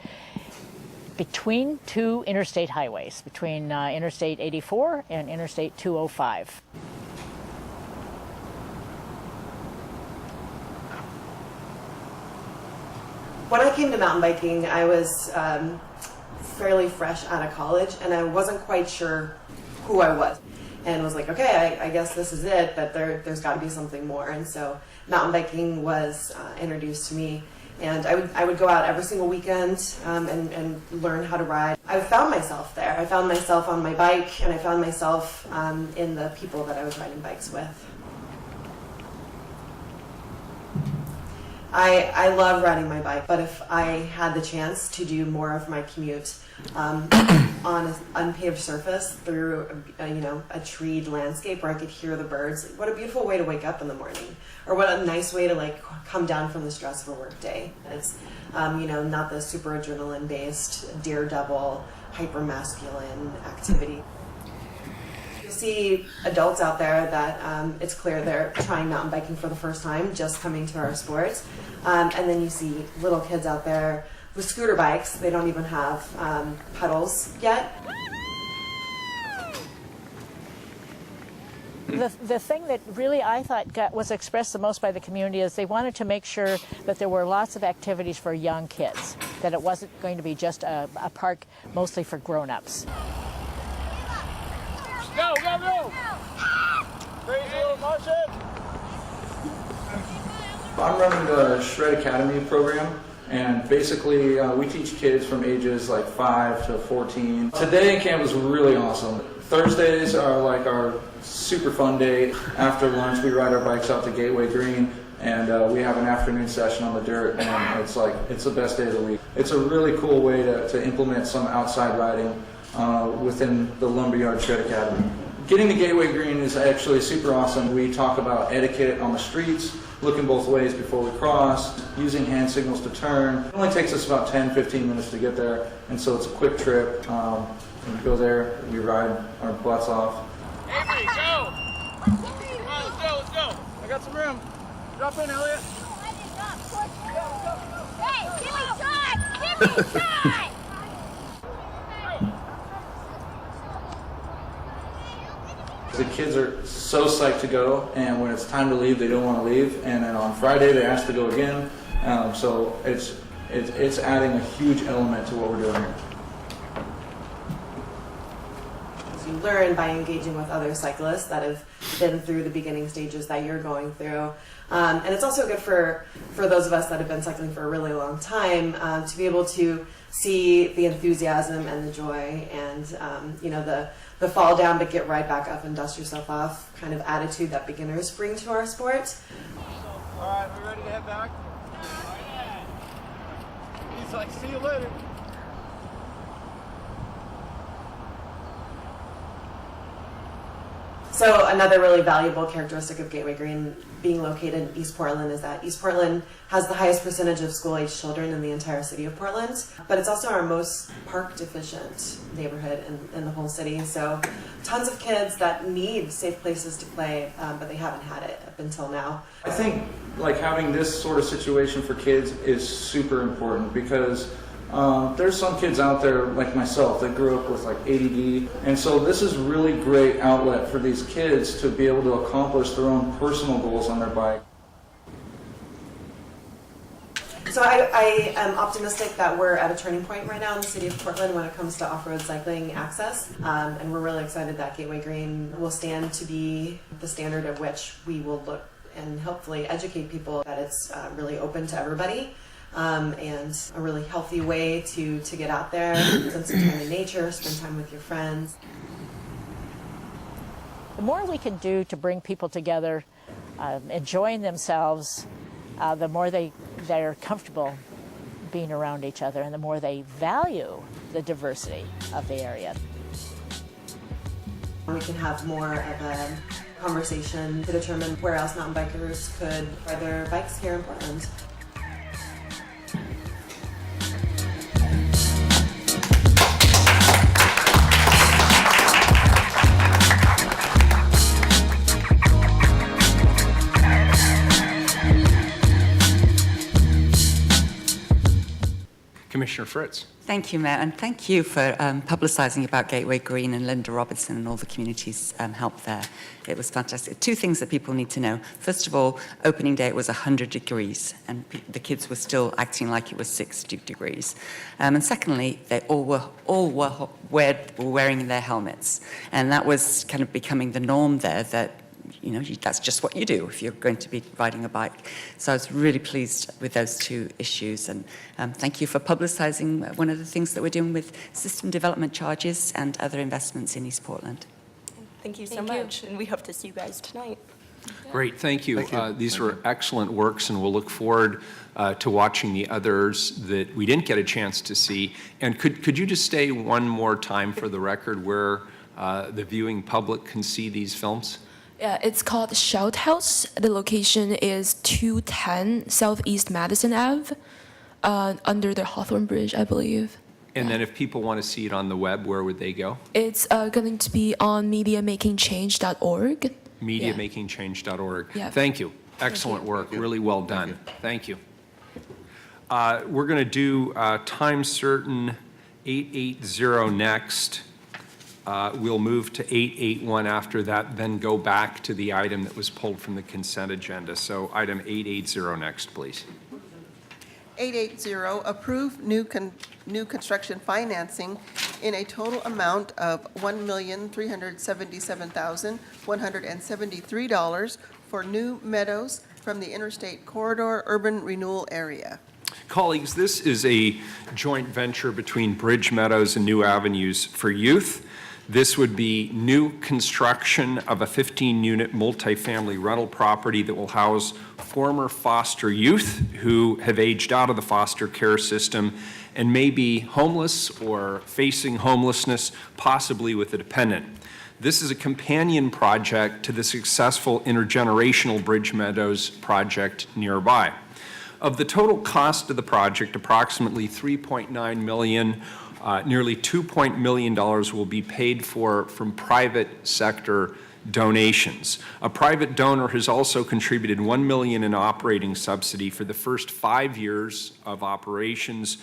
between two interstate highways, between Interstate 84 and Interstate 205. When I came to mountain biking, I was fairly fresh out of college, and I wasn't quite sure who I was. And was like, okay, I guess this is it, but there's got to be something more. And so mountain biking was introduced to me. And I would go out every single weekend and learn how to ride. I found myself there. I found myself on my bike, and I found myself in the people that I was riding bikes with. I love riding my bike, but if I had the chance to do more of my commute on an unpaved surface through a treed landscape where I could hear the birds, what a beautiful way to wake up in the morning, or what a nice way to come down from the stress of a work day. It's not the super adrenaline based daredevil hyper masculine activity. You see adults out there that it's clear they're trying mountain biking for the first time, just coming to our sport. And then you see little kids out there with scooter bikes. They don't even have pedals yet. The thing that really I thought was expressed the most by the community is they wanted to make sure that there were lots of activities for young kids, that it wasn't going to be just a park mostly for grown-ups. Go, go, go! Crazy little motion! I'm running the Shred Academy program, and basically we teach kids from ages like 5 to 14. Today in camp was really awesome. Thursdays are like our super fun day. After lunch we ride our bikes out to Gateway Green, and we have an afternoon session on the dirt, and it's the best day of the week. It's a really cool way to implement some outside riding within the Lumberyard Shred Academy. Getting to Gateway Green is actually super awesome. We talk about etiquette on the streets, looking both ways before we cross, using hand signals to turn. It only takes us about 10-15 minutes to get there, and so it's a quick trip. We go there, we ride our butts off. Avery, go! Come on, let's go! I got some room. Drop in, Elliot. Hey, give me time! Give me time! The kids are so psyched to go, and when it's time to leave, they don't want to leave. And then on Friday, they ask to go again. So it's adding a huge element to what we're doing here. You learn by engaging with other cyclists that have been through the beginning stages that you're going through. And it's also good for those of us that have been cycling for a really long time to be able to see the enthusiasm and the joy and the fall down but get right back up and dust yourself off kind of attitude that beginners bring to our sport. All right, we ready to head back? like, see you later. So another really valuable characteristic of Gateway Green being located in East Portland is that East Portland has the highest percentage of school-age children in the entire city of Portland, but it's also our most park-deficient neighborhood in the whole city. So tons of kids that need safe places to play, but they haven't had it up until now. I think like having this sort of situation for kids is super important because there's some kids out there like myself that grew up with like ADD, and so this is really great outlet for these kids to be able to accomplish their own personal goals on their bike. So I am optimistic that we're at a turning point right now in the city of Portland when it comes to off-road cycling access, and we're really excited that Gateway Green will stand to be the standard at which we will look and hopefully educate people that it's really open to everybody. And a really healthy way to get out there, spend some time in nature, spend time with your friends. The more we can do to bring people together, enjoying themselves, the more they're comfortable being around each other and the more they value the diversity of the area. We can have more of a conversation to determine where else mountain bikers could ride their bikes here in Portland. Commissioner Fritz. Thank you, Mayor, and thank you for publicising about Gateway Green and Linda Robertson and all the community's help there. It was fantastic. Two things that people need to know. First of all, opening day it was 100 degrees, and the kids were still acting like it was 60 degrees. And secondly, they all were wearing their helmets, and that was kind of becoming the norm there. That that's just what you do if you're going to be riding a bike. So I was really pleased with those two issues, and thank you for publicising one of the things that we're doing with system development charges and other investments in East Portland. Thank you so much, and we hope to see you guys tonight. Great, thank you. These were excellent works, and we'll look forward to watching the others that we didn't get a chance to see. And could you just say one more time for the record where the viewing public can see these films? Yeah, it's called Shout House. The location is 210 Southeast Madison Ave, under the Hawthorne Bridge, I believe. And then if people want to see it on the web, where would they go? It's going to be on MediaMakingChange.org. MediaMakingChange.org. Yeah. Thank you. Excellent work. Really well done. Thank you. We're going to do time certain 880 next. We'll move to 881 after that, then go back to the item that was pulled from the consent agenda. So item 880 next, please. 880, approve new construction financing in a total amount of $1,377,173 for new meadows from the Interstate Corridor Urban Renewal Area. Colleagues, this is a joint venture between Bridge Meadows and New Avenues for Youth. This would be new construction of a 15-unit multifamily rental property that will house former foster youth who have aged out of the foster care system and may be homeless or facing homelessness, possibly with a dependent. This is a companion project to the successful intergenerational Bridge Meadows project nearby. Of the total cost of the project, approximately $3.9 million, nearly $2 million will be paid for from private sector donations. A private donor has also contributed $1 million in operating subsidy for the first 5 years of operations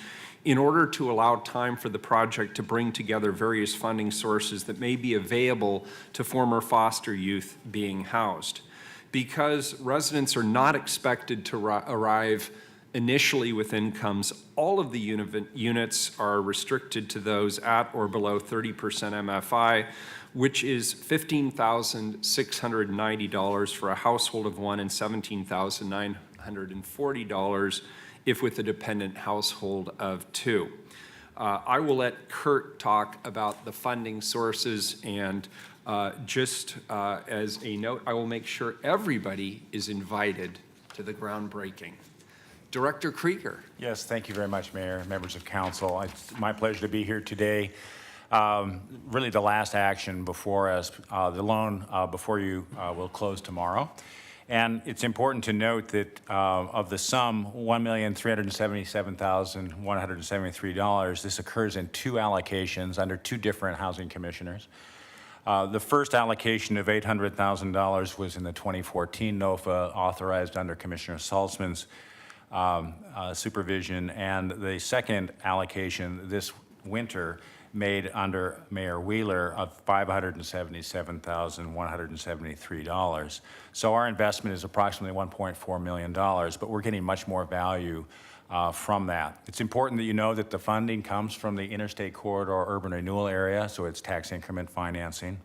in order to allow time for the project to bring together various funding sources that may be available to former foster youth being housed. Because residents are not expected to arrive initially with incomes, all of the units are restricted to those at or below 30% MFI, which is $15,690 for a household of one and $17,940 if with a dependent household of two. I will let Kurt talk about the funding sources, and just as a note, I will make sure everybody is invited to the groundbreaking. Director Krieger. Yes, thank you very much, Mayor, members of council. It's my pleasure to be here today. Really the last action before us, the loan before you will close tomorrow. And it's important to note that of the sum, $1,377,173, this occurs in two allocations under two different housing commissioners. The first allocation of $800,000 was in the 2014 NOFA, authorized under Commissioner Salzman's supervision, and the second allocation this winter made under Mayor Wheeler of $577,173. So our investment is approximately $1.4 million, but we're getting much more value from that. It's important that you know that the funding comes from the Interstate Corridor Urban Renewal Area, so it's tax increment financing.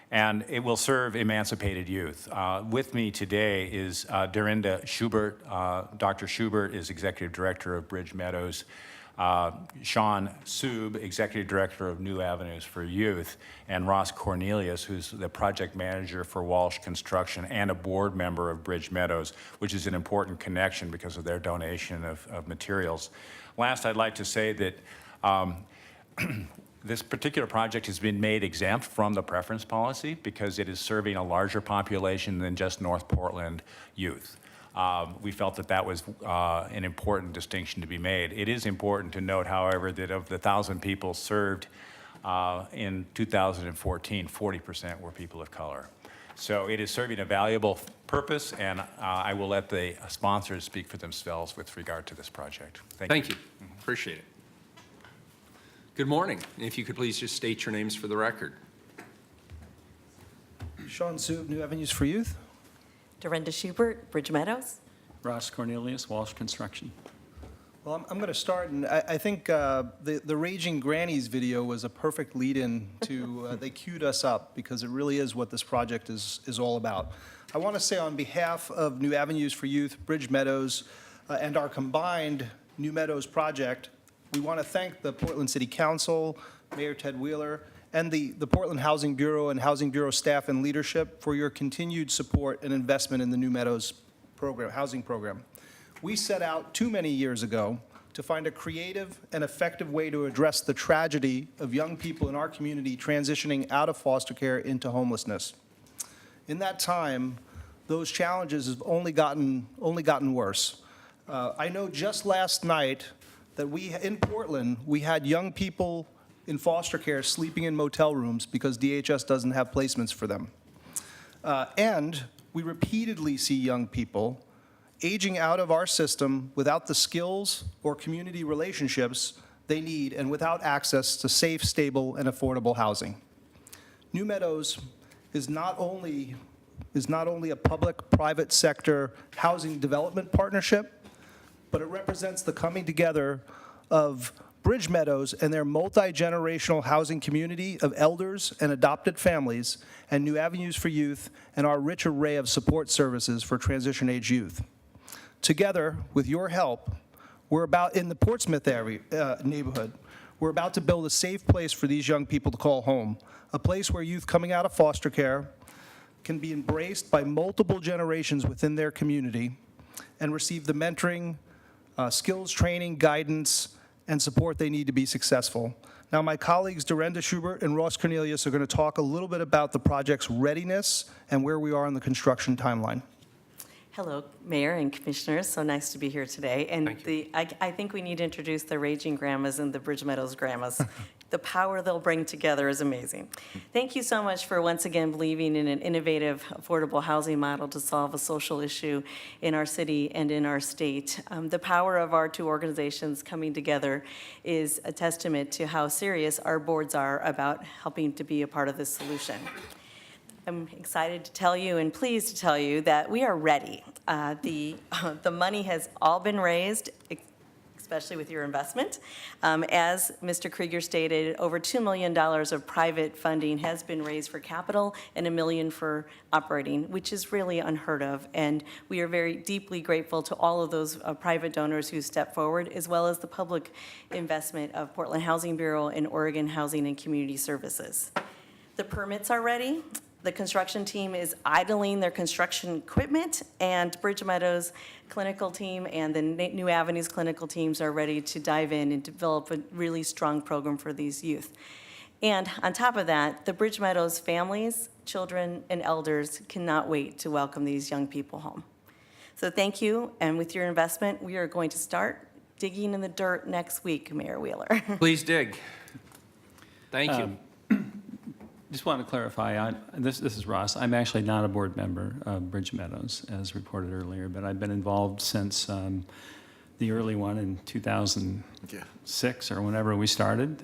And it will serve emancipated youth. With me today is Dorinda Schubert. Dr. Schubert is Executive Director of Bridge Meadows. Sean Sub, Executive Director of New Avenues for Youth, and Ross Cornelius, who's the Project Manager for Walsh Construction and a board member of Bridge Meadows, which is an important connection because of their donation of materials. Last, I'd like to say that this particular project has been made exempt from the preference policy because it is serving a larger population than just North Portland youth. We felt that that was an important distinction to be made. It is important to note, however, that of the 1,000 people served in 2014, 40% were people of color. So it is serving a valuable purpose, and I will let the sponsors speak for themselves with regard to this project. Thank you. Appreciate it. Good morning. If you could please just state your names for the record. Sean Sub, New Avenues for Youth. Dorinda Schubert, Bridge Meadows. Ross Cornelius, Walsh Construction. Well, I'm going to start, and I think the Raging Grannies video was a perfect lead-in to, they queued us up because it really is what this project is all about. I want to say on behalf of New Avenues for Youth, Bridge Meadows, and our combined New Meadows project, we want to thank the Portland City Council, Mayor Ted Wheeler, and the Portland Housing Bureau and Housing Bureau staff and leadership for your continued support and investment in the New Meadows program, housing program. We set out too many years ago to find a creative and effective way to address the tragedy of young people in our community transitioning out of foster care into homelessness. In that time, those challenges have only gotten worse. I know just last night that in Portland, we had young people in foster care sleeping in motel rooms because DHS doesn't have placements for them. And we repeatedly see young people aging out of our system without the skills or community relationships they need and without access to safe, stable, and affordable housing. New Meadows is not only a public-private sector housing development partnership, but it represents the coming together of Bridge Meadows and their multi-generational housing community of elders and adopted families, and New Avenues for Youth, and our rich array of support services for transition-age youth. Together, with your help, we're about, in the Portsmouth area, neighborhood, we're about to build a safe place for these young people to call home, a place where youth coming out of foster care can be embraced by multiple generations within their community and receive the mentoring, skills training, guidance, and support they need to be successful. Now, my colleagues Dorinda Schubert and Ross Cornelius are going to talk a little bit about the project's readiness and where we are on the construction timeline. Hello, Mayor and Commissioners. So nice to be here today. And I think we need to introduce the Raging Grandmas and the Bridge Meadows Grandmas. The power they'll bring together is amazing. Thank you so much for once again believing in an innovative, affordable housing model to solve a social issue in our city and in our state. The power of our two organizations coming together is a testament to how serious our boards are about helping to be a part of this solution. I'm excited to tell you and pleased to tell you that we are ready. The money has all been raised, especially with your investment. As Mr. Krieger stated, over $2 million of private funding has been raised for capital and $1 million for operating, which is really unheard of. And we are very deeply grateful to all of those private donors who stepped forward, as well as the public investment of Portland Housing Bureau and Oregon Housing and Community Services. The permits are ready. The construction team is idling their construction equipment, and Bridge Meadows clinical team and the New Avenues clinical teams are ready to dive in and develop a really strong program for these youth. And on top of that, the Bridge Meadows families, children, and elders cannot wait to welcome these young people home. So thank you, and with your investment, we are going to start digging in the dirt next week, Mayor Wheeler. Please dig. Thank you. Just want to clarify, this is Ross. I'm actually not a board member of Bridge Meadows, as reported earlier, but I've been involved since the early one in 2006 or whenever we started.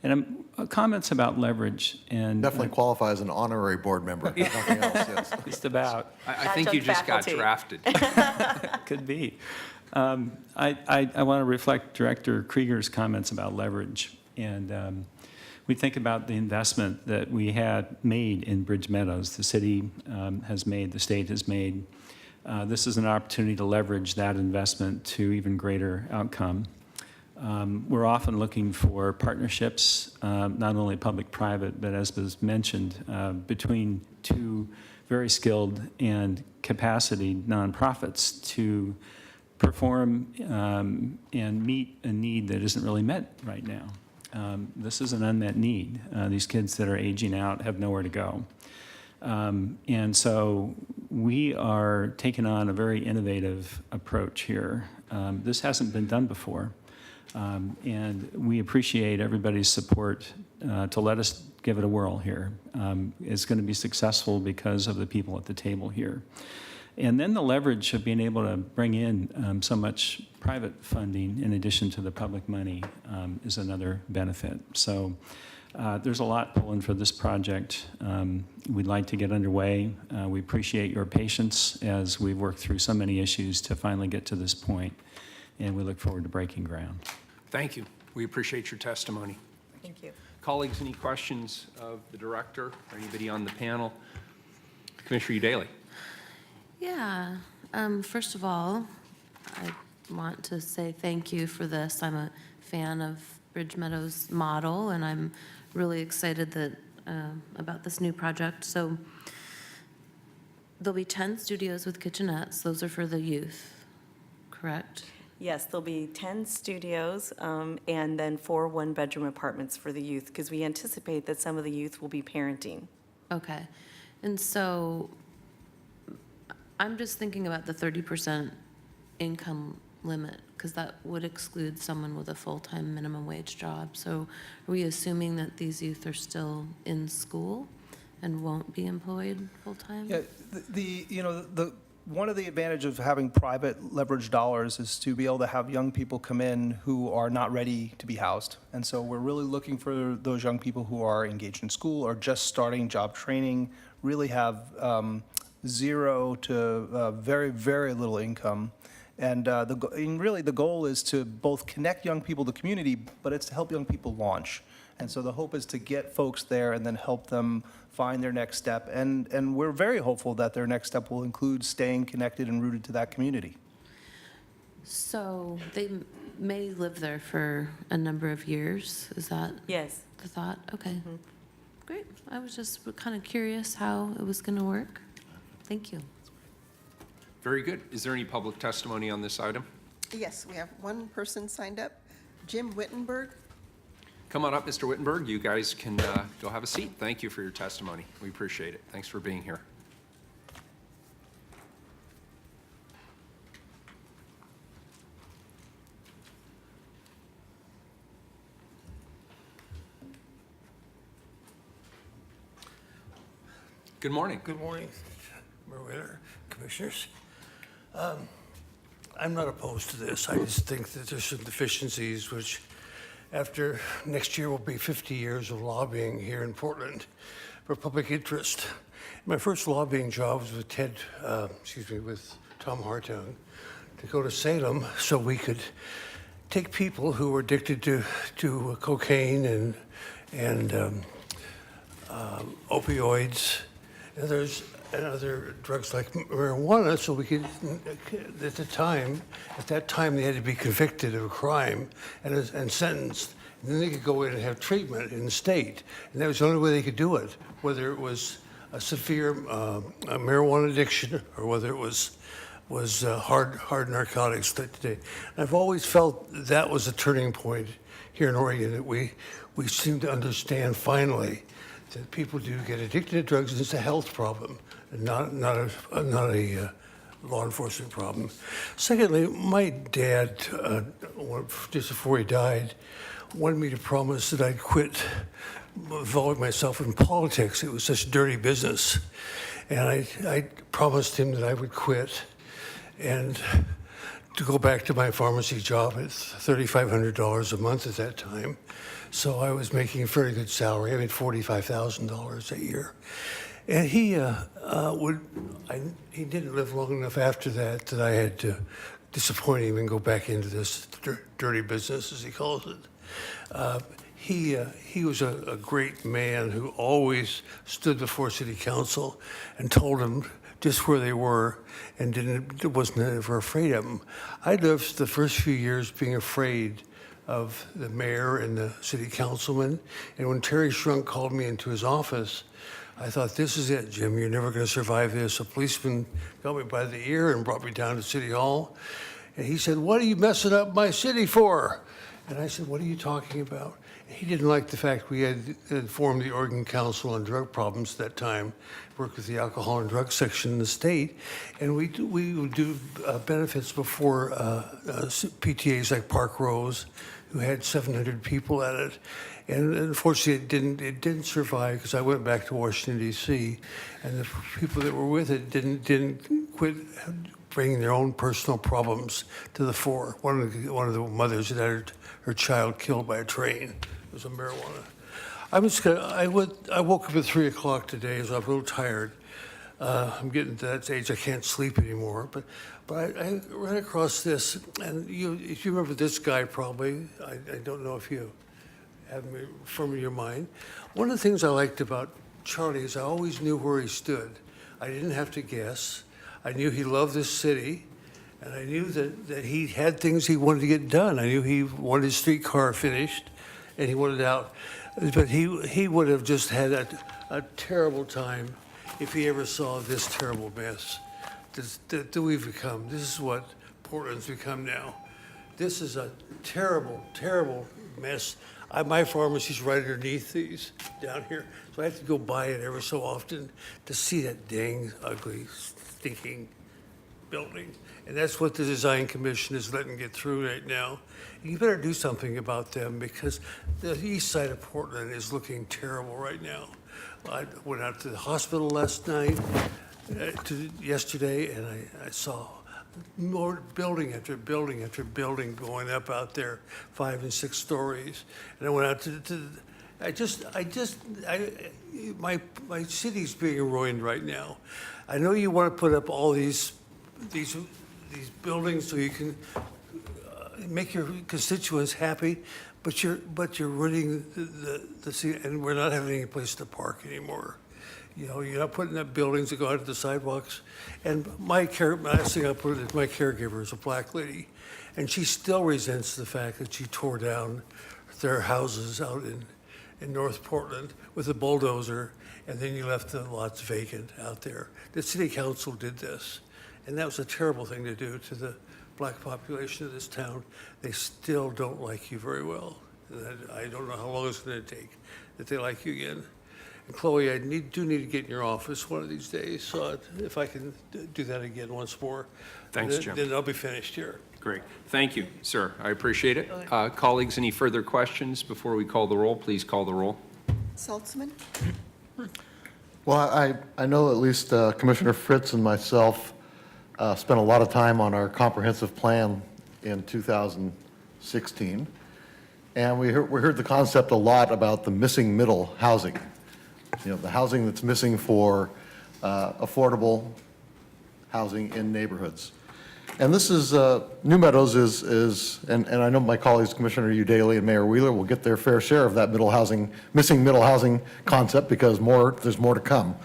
And comments about leverage and... Definitely qualify as an honorary board member, if nothing else, yes. Just about. I think you just got drafted. Could be. I want to reflect Director Krieger's comments about leverage. And we think about the investment that we had made in Bridge Meadows. The city has made, the state has made. This is an opportunity to leverage that investment to even greater outcome. We're often looking for partnerships, not only public-private, but as was mentioned, between two very skilled and capacity nonprofits to perform and meet a need that isn't really met right now. This is an unmet need. These kids that are aging out have nowhere to go. And so we are taking on a very innovative approach here. This hasn't been done before. And we appreciate everybody's support to let us give it a whirl here. It's going to be successful because of the people at the table here. And then the leverage of being able to bring in so much private funding in addition to the public money is another benefit. So there's a lot pulling for this project. We'd like to get underway. We appreciate your patience as we've worked through so many issues to finally get to this point, and we look forward to breaking ground. Thank you. We appreciate your testimony. Thank you. Colleagues, any questions of the director or anybody on the panel? Commissioner Daly. Yeah. First of all, I want to say thank you for this. I'm a fan of Bridge Meadows' model, and I'm really excited that about this new project. So there'll be 10 studios with kitchenettes. Those are for the youth, correct? Yes, there'll be 10 studios and then 4 one-bedroom apartments for the youth, because we anticipate that some of the youth will be parenting. Okay. And so I'm just thinking about the 30% income limit, because that would exclude someone with a full-time minimum wage job. So are we assuming that these youth are still in school and won't be employed full-time? Yeah, one of the advantages of having private leveraged dollars is to be able to have young people come in who are not ready to be housed. And so we're really looking for those young people who are engaged in school or just starting job training, really have zero to very, very little income. And really the goal is to both connect young people to the community, but it's to help young people launch. And so the hope is to get folks there and then help them find their next step. And we're very hopeful that their next step will include staying connected and rooted to that community. So they may live there for a number of years, is that? Yes. The thought? Okay. Great. I was just kind of curious how it was going to work. Thank you. Very good. Is there any public testimony on this item? Yes, we have one person signed up, Jim Wittenberg. Come on up, Mr. Wittenberg. You guys can go have a seat. Thank you for your testimony. We appreciate it. Thanks for being here. Good morning. Good morning, Mayor Wheeler, Commissioners. I'm not opposed to this. I just think that there's some deficiencies which, after next year, will be 50 years of lobbying here in Portland for public interest. My first lobbying job was with with Tom Hartung, to go to Salem so we could take people who were addicted to cocaine and opioids and other drugs like marijuana, so we could, at that time they had to be convicted of a crime and sentenced. And then they could go in and have treatment in the state. And that was the only way they could do it, whether it was a severe marijuana addiction or whether it was hard narcotics today. I've always felt that was a turning point here in Oregon, that we seem to understand finally that people do get addicted to drugs, and it's a health problem, and not a law enforcement problem. Secondly, my dad, just before he died, wanted me to promise that I'd quit involving myself in politics. It was such dirty business. And I promised him that I would quit and to go back to my pharmacy job at $3,500 a month at that time. So I was making a very good salary. I made $45,000 a year. And he didn't live long enough after that I had to disappoint him and go back into this dirty business, as he calls it. He was a great man who always stood before city council and told them just where they were and wasn't ever afraid of them. I lived the first few years being afraid of the mayor and the city councilman. And when Terry Shrunk called me into his office, I thought, this is it, Jim. You're never going to survive this. A policeman got me by the ear and brought me down to City Hall. And he said, what are you messing up my city for? And I said, what are you talking about? And he didn't like the fact we had formed the Oregon Council on Drug Problems at that time, worked with the alcohol and drug section in the state. And we would do benefits before PTAs like Park Rose, who had 700 people at it. And unfortunately, it didn't survive because I went back to Washington, D.C., and the people that were with it didn't quit bringing their own personal problems to the fore. One of the mothers had her child killed by a train. It was a marijuana. I woke up at 3 o'clock today, so I'm a little tired. I'm getting to that age I can't sleep anymore. But I ran across this, and if you remember this guy, probably I don't know if you have me from your mind. One of the things I liked about Charlie is I always knew where he stood. I didn't have to guess. I knew he loved this city, and I knew that he had things he wanted to get done. I knew he wanted his streetcar finished, and he wanted out. But he would have just had a terrible time if he ever saw this terrible mess that we've become. This is what Portland's become now. This is a terrible, terrible mess. My pharmacy's right underneath these down here, so I have to go by it ever so often to see that dang, ugly, stinking building. And that's what the Design Commission is letting get through right now. And you better do something about them because the east side of Portland is looking terrible right now. I went out to the hospital last night, yesterday, and I saw more building after building after building going up out there, 5 and 6 stories. And I went out my city's being ruined right now. I know you want to put up all these buildings so you can make your constituents happy, but you're ruining the city, and we're not having any place to park anymore. You know, you're not putting up buildings that go out to the sidewalks. And last thing I put is my caregiver is a black lady, and she still resents the fact that she tore down their houses out in North Portland with a bulldozer, and then you left the lots vacant out there. The city council did this, and that was a terrible thing to do to the black population of this town. They still don't like you very well. I don't know how long it's going to take that they like you again. And Chloe, I do need to get in your office one of these days, so if I can do that again once more. Thanks, Jim. Then I'll be finished here. Great. Thank you, sir. I appreciate it. Colleagues, any further questions before we call the roll? Please call the roll. Saltzman? Well, I know at least Commissioner Fritz and myself spent a lot of time on our comprehensive plan in 2016. And we heard the concept a lot about the missing middle housing. You know, the housing that's missing for affordable housing in neighborhoods. And this is, New Meadows is and I know my colleagues, Commissioner Udaly and Mayor Wheeler, will get their fair share of that missing middle housing concept because there's more to come.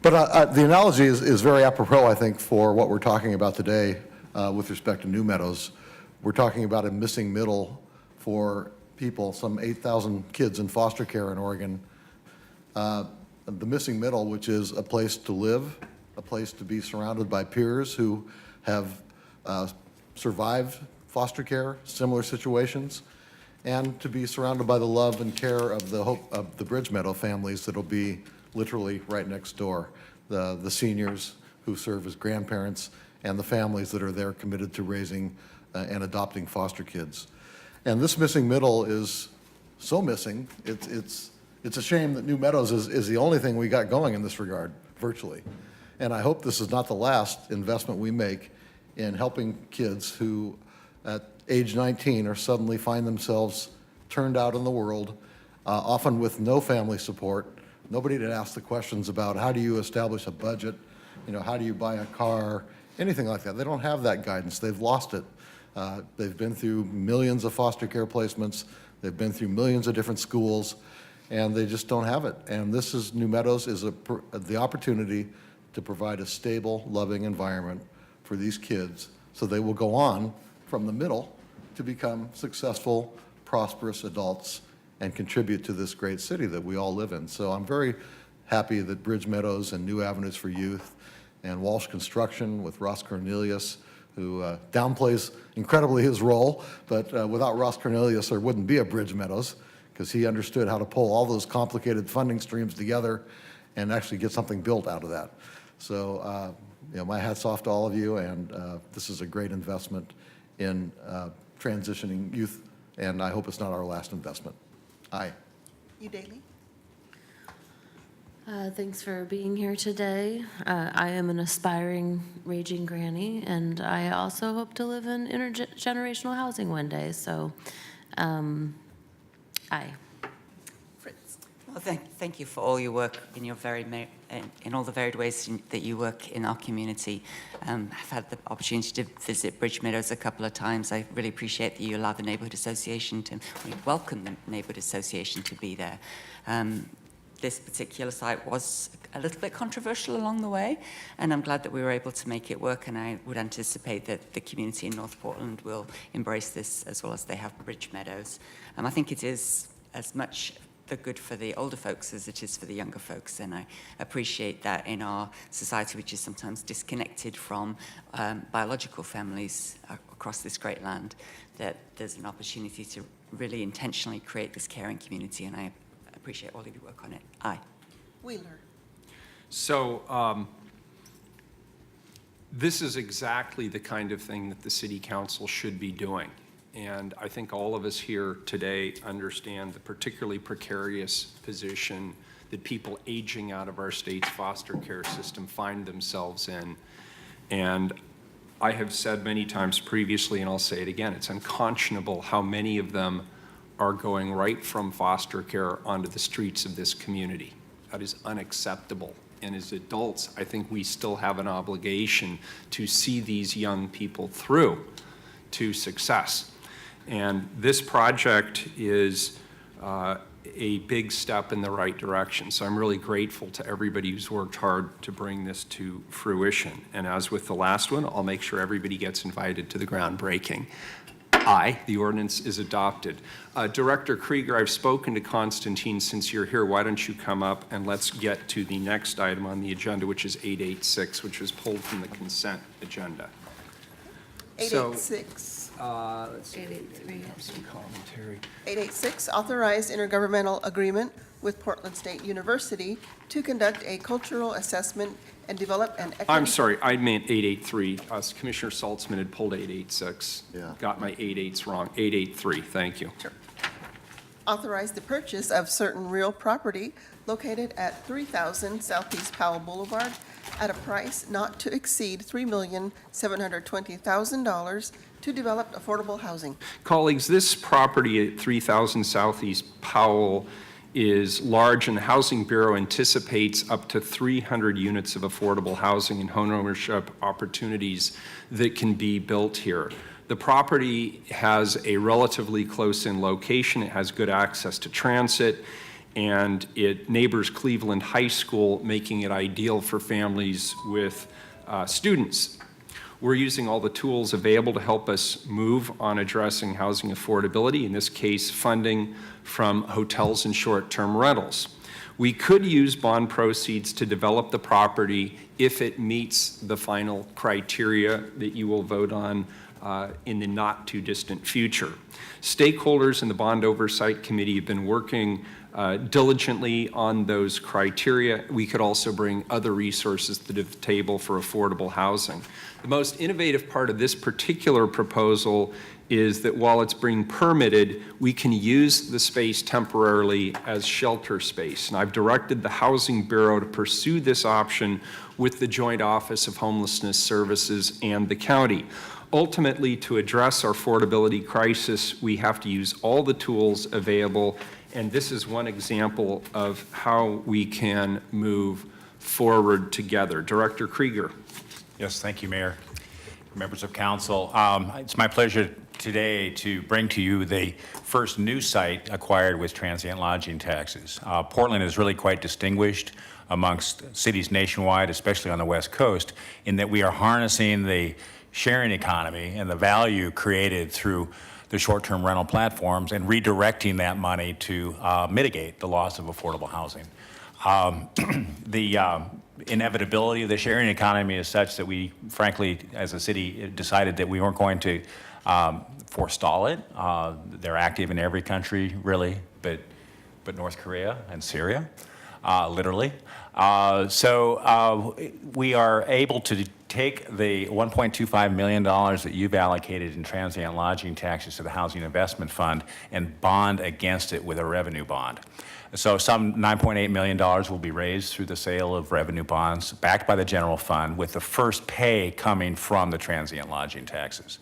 But the analogy is very apropos, I think, for what we're talking about today with respect to New Meadows. We're talking about a missing middle for people, some 8,000 kids in foster care in Oregon. the missing middle, which is a place to live, a place to be surrounded by peers who have survived foster care, similar situations, and to be surrounded by the love and care of the Bridge Meadow families that'll be literally right next door. The seniors who serve as grandparents and the families that are there committed to raising and adopting foster kids. And this missing middle is so missing, it's a shame that New Meadows is the only thing we got going in this regard, virtually. And I hope this is not the last investment we make in helping kids who, at age 19, or suddenly find themselves turned out in the world, often with no family support, nobody to ask the questions about how do you establish a budget, how do you buy a car, anything like that. They don't have that guidance. They've lost it. They've been through millions of foster care placements. They've been through millions of different schools, and they just don't have it. And this is, New Meadows is the opportunity to provide a stable, loving environment for these kids so they will go on from the middle to become successful, prosperous adults and contribute to this great city that we all live in. So I'm very happy that Bridge Meadows and New Avenues for Youth and Walsh Construction with Ross Cornelius, who downplays incredibly his role, but without Ross Cornelius, there wouldn't be a Bridge Meadows, because he understood how to pull all those complicated funding streams together and actually get something built out of that. So, my hat's off to all of you, and this is a great investment in transitioning youth, and I hope it's not our last investment. Aye. You, Daley? Thanks for being here today. I am an aspiring raging granny, and I also hope to live in intergenerational housing one day, so aye. Fritz? Well, thank you for all your work in your in all the varied ways that you work in our community. I've had the opportunity to visit Bridge Meadows a couple of times. I really appreciate that you allow the Neighborhood Association we welcome the Neighborhood Association to be there. This particular site was a little bit controversial along the way, and I'm glad that we were able to make it work, and I would anticipate that the community in North Portland will embrace this as well as they have Bridge Meadows. I think it is as much the good for the older folks as it is for the younger folks, and I appreciate that in our society, which is sometimes disconnected from biological families across this great land, that there's an opportunity to really intentionally create this caring community, and I appreciate all of your work on it. Aye. Wheeler? So this is exactly the kind of thing that the City Council should be doing. And I think all of us here today understand the particularly precarious position that people aging out of our state's foster care system find themselves in. And I have said many times previously, and I'll say it again, it's unconscionable how many of them are going right from foster care onto the streets of this community. That is unacceptable. And as adults, I think we still have an obligation to see these young people through to success. And this project is a big step in the right direction. So I'm really grateful to everybody who's worked hard to bring this to fruition. And as with the last one, I'll make sure everybody gets invited to the groundbreaking. Aye, the ordinance is adopted. Director Krieger, I've spoken to Constantine. Since you're here, why don't you come up and let's get to the next item on the agenda, which is 886, which was pulled from the consent agenda. 886. Let's see. 883. Some commentary. 886, authorized intergovernmental agreement with Portland State University to conduct a cultural assessment and develop an equity. I'm sorry, I meant 883. Commissioner Saltzman had pulled 886. Yeah. Got my 88s wrong. 883, thank you. Sure. Authorize the purchase of certain real property located at 3000 Southeast Powell Boulevard at a price not to exceed $3,720,000 to develop affordable housing. Colleagues, this property at 3000 Southeast Powell is large, and the Housing Bureau anticipates up to 300 units of affordable housing and home ownership opportunities that can be built here. The property has a relatively close-in location. It has good access to transit, and it neighbors Cleveland High School, making it ideal for families with students. We're using all the tools available to help us move on addressing housing affordability, in this case, funding from hotels and short-term rentals. We could use bond proceeds to develop the property if it meets the final criteria that you will vote on in the not-too-distant future. Stakeholders in the Bond Oversight Committee have been working diligently on those criteria. We could also bring other resources to the table for affordable housing. The most innovative part of this particular proposal is that while it's being permitted, we can use the space temporarily as shelter space. And I've directed the Housing Bureau to pursue this option with the Joint Office of Homelessness Services and the county. Ultimately, to address our affordability crisis, we have to use all the tools available, and this is one example of how we can move forward together. Director Krieger. Yes, thank you, Mayor. Members of Council, it's my pleasure today to bring to you the first new site acquired with transient lodging taxes. Portland is really quite distinguished amongst cities nationwide, especially on the West Coast, in that we are harnessing the sharing economy and the value created through the short-term rental platforms and redirecting that money to mitigate the loss of affordable housing. The inevitability of the sharing economy is such that we, frankly, as a city, decided that we weren't going to forestall it. They're active in every country, really, but North Korea and Syria, literally. So we are able to take the $1.25 million that you've allocated in transient lodging taxes to the Housing Investment Fund and bond against it with a revenue bond. So some $9.8 million will be raised through the sale of revenue bonds backed by the general fund, with the first pay coming from the transient lodging taxes.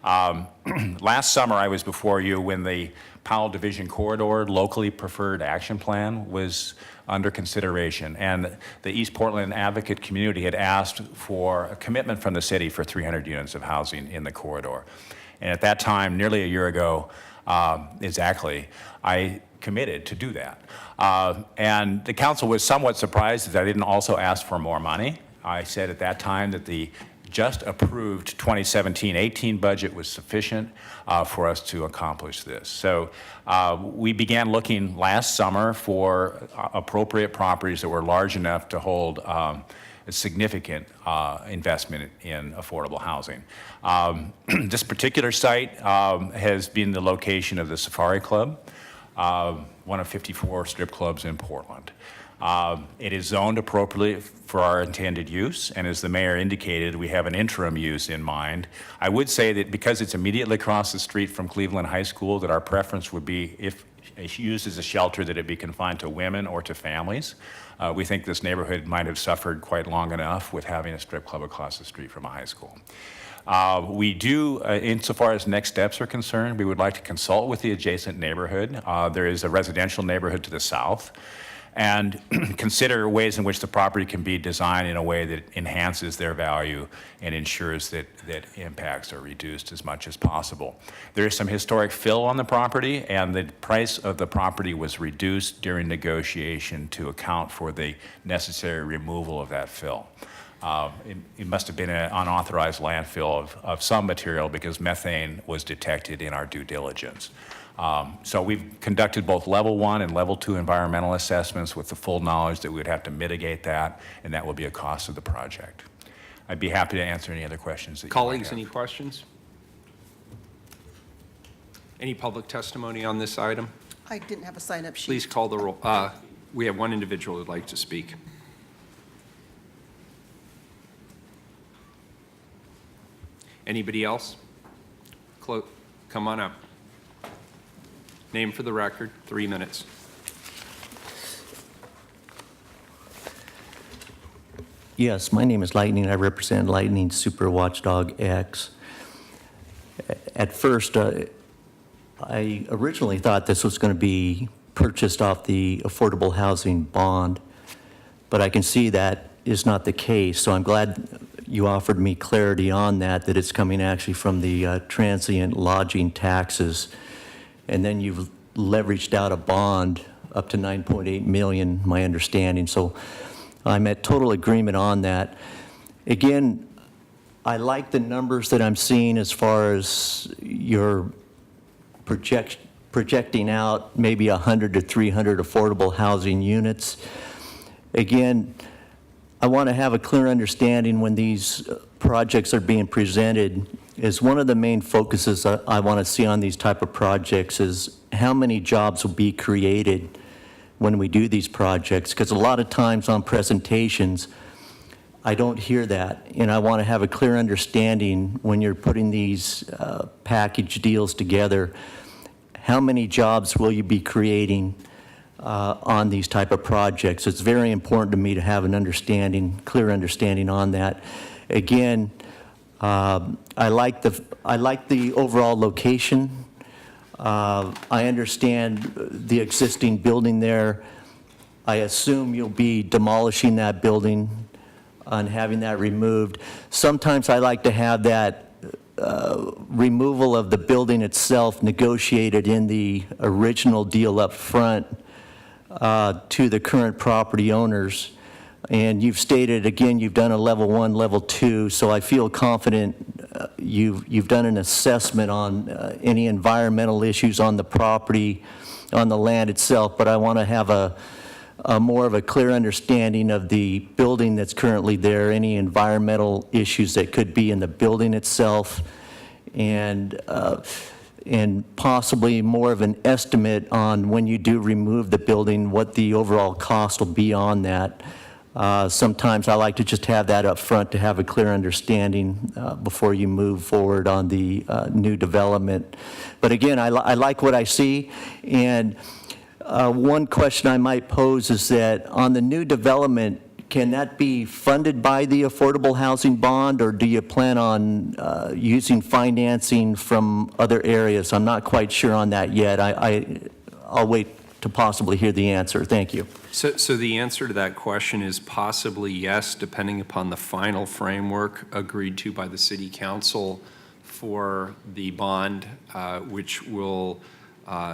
Last summer, I was before you when the Powell Division Corridor locally preferred action plan was under consideration, and the East Portland advocate community had asked for a commitment from the city for 300 units of housing in the corridor. And at that time, nearly a year ago, exactly, I committed to do that. And the council was somewhat surprised that I didn't also ask for more money. I said at that time that the just approved 2017-18 budget was sufficient for us to accomplish this. So we began looking last summer for appropriate properties that were large enough to hold a significant investment in affordable housing. This particular site has been the location of the Safari Club, one of 54 strip clubs in Portland. It is zoned appropriately for our intended use, and as the mayor indicated, we have an interim use in mind. I would say that because it's immediately across the street from Cleveland High School, that our preference would be, if used as a shelter, that it be confined to women or to families. We think this neighborhood might have suffered quite long enough with having a strip club across the street from a high school. We do, insofar as next steps are concerned, we would like to consult with the adjacent neighborhood. There is a residential neighborhood to the south, and consider ways in which the property can be designed in a way that enhances their value and ensures that impacts are reduced as much as possible. There is some historic fill on the property, and the price of the property was reduced during negotiation to account for the necessary removal of that fill. It must have been an unauthorized landfill of some material because methane was detected in our due diligence. So we've conducted both level 1 and level 2 environmental assessments with the full knowledge that we would have to mitigate that, and that will be a cost of the project. I'd be happy to answer any other questions that you might Colleagues, have. any questions? Any public testimony on this item? I didn't have a sign-up sheet. Please call the roll. We have one individual who'd like to speak. Anybody else? Come on up. Name for the record, 3 minutes. Yes, my name is Lightning. I represent Lightning Super Watchdog X. At first, I originally thought this was going to be purchased off the affordable housing bond, but I can see that is not the case. So I'm glad you offered me clarity on that it's coming actually from the transient lodging taxes. And then you've leveraged out a bond up to $9.8 million, my understanding. So I'm at total agreement on that. Again, I like the numbers that I'm seeing as far as your projecting out maybe 100 to 300 affordable housing units. Again, I want to have a clear understanding when these projects are being presented, is one of the main focuses I want to see on these type of projects is how many jobs will be created when we do these projects, because a lot of times on presentations, I don't hear that, and I want to have a clear understanding when you're putting these package deals together, how many jobs will you be creating on these type of projects? It's very important to me to have an understanding, clear understanding on that. Again, I like the overall location. I understand the existing building there. I assume you'll be demolishing that building and having that removed. Sometimes I like to have that removal of the building itself negotiated in the original deal up front to the current property owners. And you've stated, again, you've done a level 1, level 2, so I feel confident you've done an assessment on any environmental issues on the property, on the land itself, but I want to have a more of a clear understanding of the building that's currently there, any environmental issues that could be in the building itself, and possibly more of an estimate on when you do remove the building, what the overall cost will be on that. Sometimes I like to just have that up front to have a clear understanding before you move forward on the new development. But again, I like what I see, and one question I might pose is that on the new development, can that be funded by the affordable housing bond, or do you plan on using financing from other areas? I'm not quite sure on that yet. I'll wait to possibly hear the answer. Thank you. So the answer to that question is possibly yes, depending upon the final framework agreed to by the City Council for the bond, which will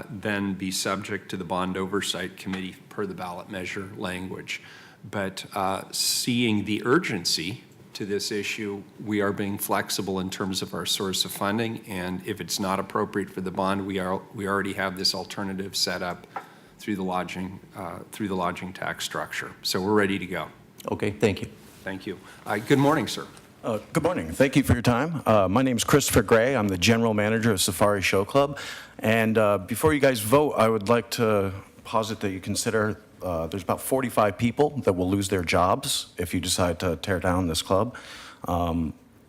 then be subject to the Bond Oversight Committee per the ballot measure language. But seeing the urgency to this issue, we are being flexible in terms of our source of funding, and if it's not appropriate for the bond, we already have this alternative set up through the lodging tax structure. So we're ready to go. Okay, thank you. Thank you. Good morning, sir. Good morning. Thank you for your time. My name is Christopher Gray. I'm the general manager of Safari Show Club. And before you guys vote, I would like to posit that you consider there's about 45 people that will lose their jobs if you decide to tear down this club.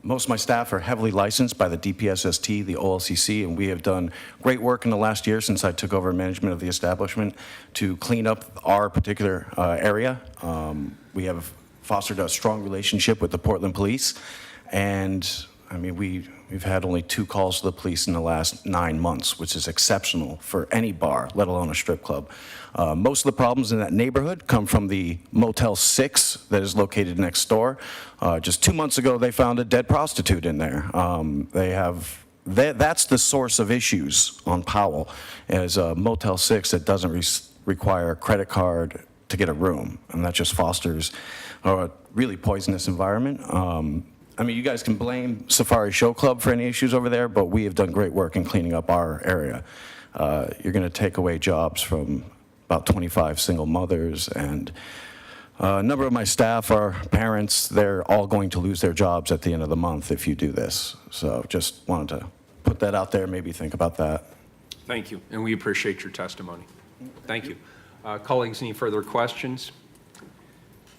Most of my staff are heavily licensed by the DPSST, the OLCC, and we have done great work in the last year since I took over management of the establishment to clean up our particular area. We have fostered a strong relationship with the Portland Police, and I mean, we've had only 2 calls to the police in the last 9 months, which is exceptional for any bar, let alone a strip club. Most of the problems in that neighborhood come from the Motel 6 that is located next door. Just 2 months ago, they found a dead prostitute in there. That's the source of issues on Powell, is a Motel 6 that doesn't require a credit card to get a room, and that just fosters a really poisonous environment. I mean, you guys can blame Safari Show Club for any issues over there, but we have done great work in cleaning up our area. You're going to take away jobs from about 25 single mothers, and a number of my staff are parents. They're all going to lose their jobs at the end of the month if you do this. So just wanted to put that out there, maybe think about that. Thank you, and we appreciate your testimony. Thank you. Colleagues, any further questions?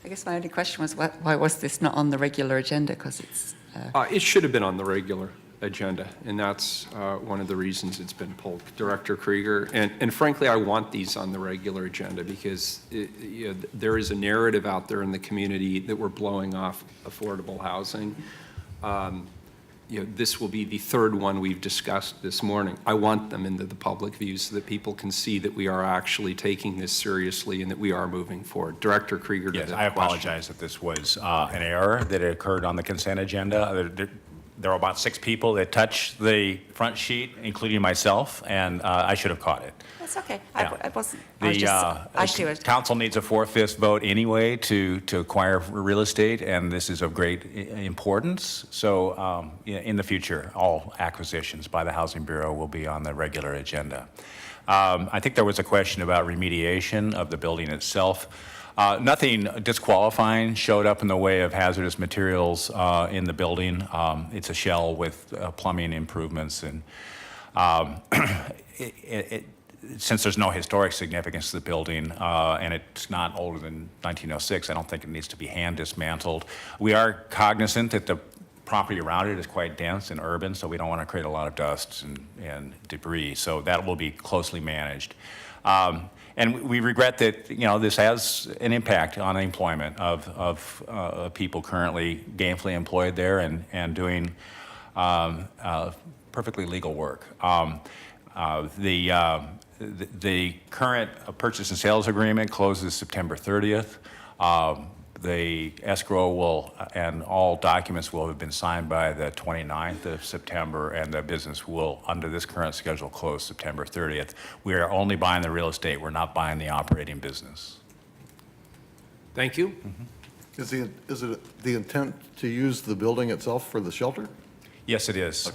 I guess my only question was, why was this not on the regular agenda? Because it's... It should have been on the regular agenda, and that's one of the reasons it's been pulled. Director Krieger, and frankly, I want these on the regular agenda because there is a narrative out there in the community that we're blowing off affordable housing. This will be the 3rd one we've discussed this morning. I want them into the public view so that people can see that we are actually taking this seriously and that we are moving forward. Director Krieger. Yes, I apologize that this was an error that occurred on the consent agenda. there are about 6 people that touch the front sheet, including myself, and I should have caught it. That's okay. Yeah. I wasn't, I was just, The council needs a 4/5 vote anyway to acquire real estate, and this is of great importance. So in the future, all acquisitions by the Housing Bureau will be on the regular agenda. I think there was a question about remediation of the building itself. Nothing disqualifying showed up in the way of hazardous materials in the building. It's a shell with plumbing improvements, and since there's no historic significance to the building and it's not older than 1906, I don't think it needs to be hand dismantled. We are cognizant that the property around it is quite dense and urban, so we don't want to create a lot of dust and debris. So that will be closely managed. And we regret that, this has an impact on the employment of people currently gainfully employed there and doing perfectly legal work. The current purchase and sales agreement closes September 30th. The escrow and all documents will have been signed by the 29th of September, and the business will, under this current schedule, close September 30th. We are only buying the real estate. We're not buying the operating business. Thank you. Is it the intent to use the building itself for the shelter? Yes, it is.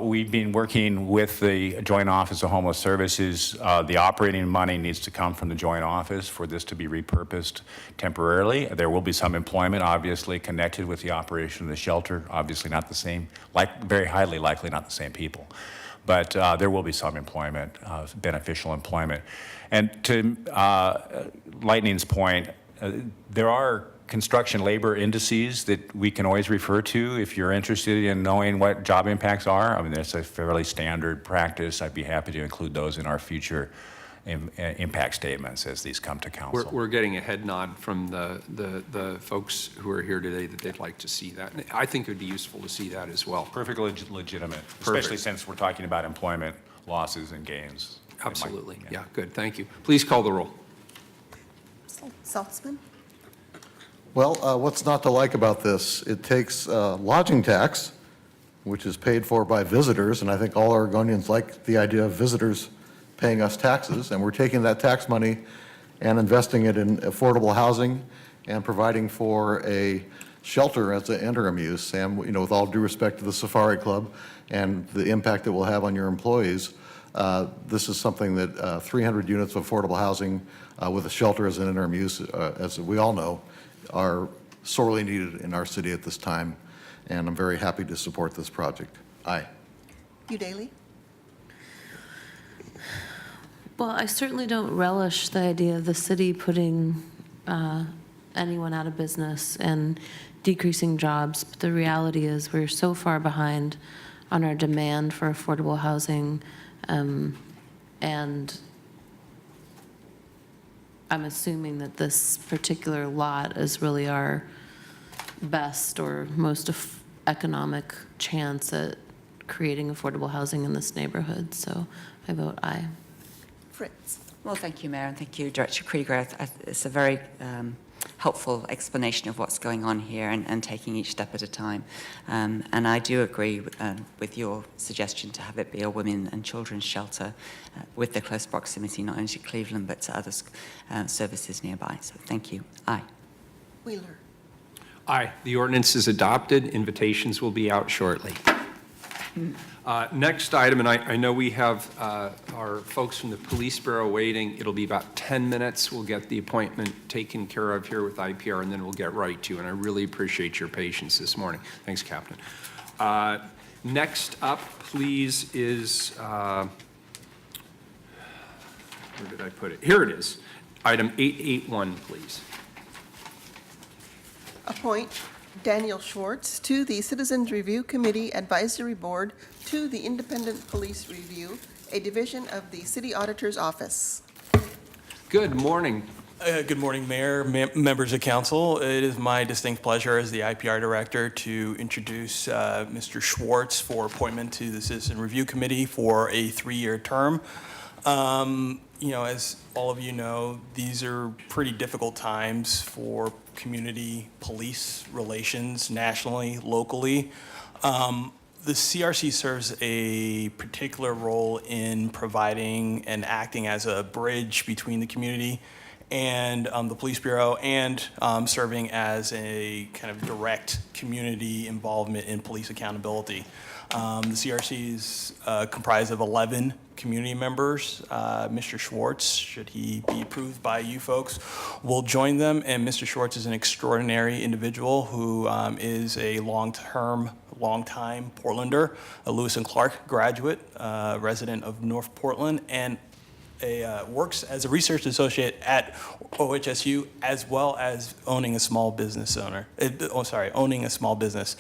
We've been working with the Joint Office of Homeless Services. The operating money needs to come from the Joint Office for this to be repurposed temporarily. There will be some employment, obviously, connected with the operation of the shelter. Obviously not the same, very highly likely not the same people. But there will be some employment, beneficial employment. And to Lightning's point, there are construction labor indices that we can always refer to if you're interested in knowing what job impacts are. I mean, that's a fairly standard practice. I'd be happy to include those in our future impact statements as these come to council. We're getting a head nod from the folks who are here today that they'd like to see that. And I think it would be useful to see that as well. Perfectly legitimate, especially since we're talking about employment losses and gains. Absolutely. Yeah, good. Thank you. Please call the roll. Saltzman? Well, what's not to like about this? It takes lodging tax, which is paid for by visitors, and I think all Oregonians like the idea of visitors paying us taxes, and we're taking that tax money and investing it in affordable housing and providing for a shelter as an interim use. And, with all due respect to the Safari Club and the impact it will have on your employees, this is something that 300 units of affordable housing with a shelter as an interim use, as we all know, are sorely needed in our city at this time, and I'm very happy to support this project. Aye. Hugh Daly? Well, I certainly don't relish the idea of the city putting anyone out of business and decreasing jobs, but the reality is we're so far behind on our demand for affordable housing, and I'm assuming that this particular lot is really our best or most economic chance at creating affordable housing in this neighborhood, so I vote aye. Fritz? Well, thank you, Mayor, and thank you, Director Krieger. It's a very helpful explanation of what's going on here and taking each step at a time. And I do agree with your suggestion to have it be a women and children's shelter with the close proximity not only to Cleveland but to other services nearby. So thank you. Aye. Wheeler? Aye. The ordinance is adopted. Invitations will be out shortly. Next item, and I know we have our folks from the Police Bureau waiting. It'll be about 10 minutes. We'll get the appointment taken care of here with IPR, and then we'll get right to you. And I really appreciate your patience this morning. Thanks, Captain. Next up, please, is, where did I put it? Here it is. Item 881, please. Appoint Daniel Schwartz to the Citizens Review Committee Advisory Board to the Independent Police Review, a division of the City Auditor's Office. Good morning. Good morning, Mayor, members of council. It is my distinct pleasure as the IPR director to introduce Mr. Schwartz for appointment to the Citizen Review Committee for a 3-year term. As all of you know, these are pretty difficult times for community police relations nationally, locally. The CRC serves a particular role in providing and acting as a bridge between the community and the Police Bureau, and serving as a kind of direct community involvement in police accountability. The CRC is comprised of 11 community members. Mr. Schwartz, should he be approved by you folks, will join them. And Mr. Schwartz is an extraordinary individual who is a long-time Portlander, a Lewis and Clark graduate, resident of North Portland, and works as a research associate at OHSU, as well as owning a small business owning a small business.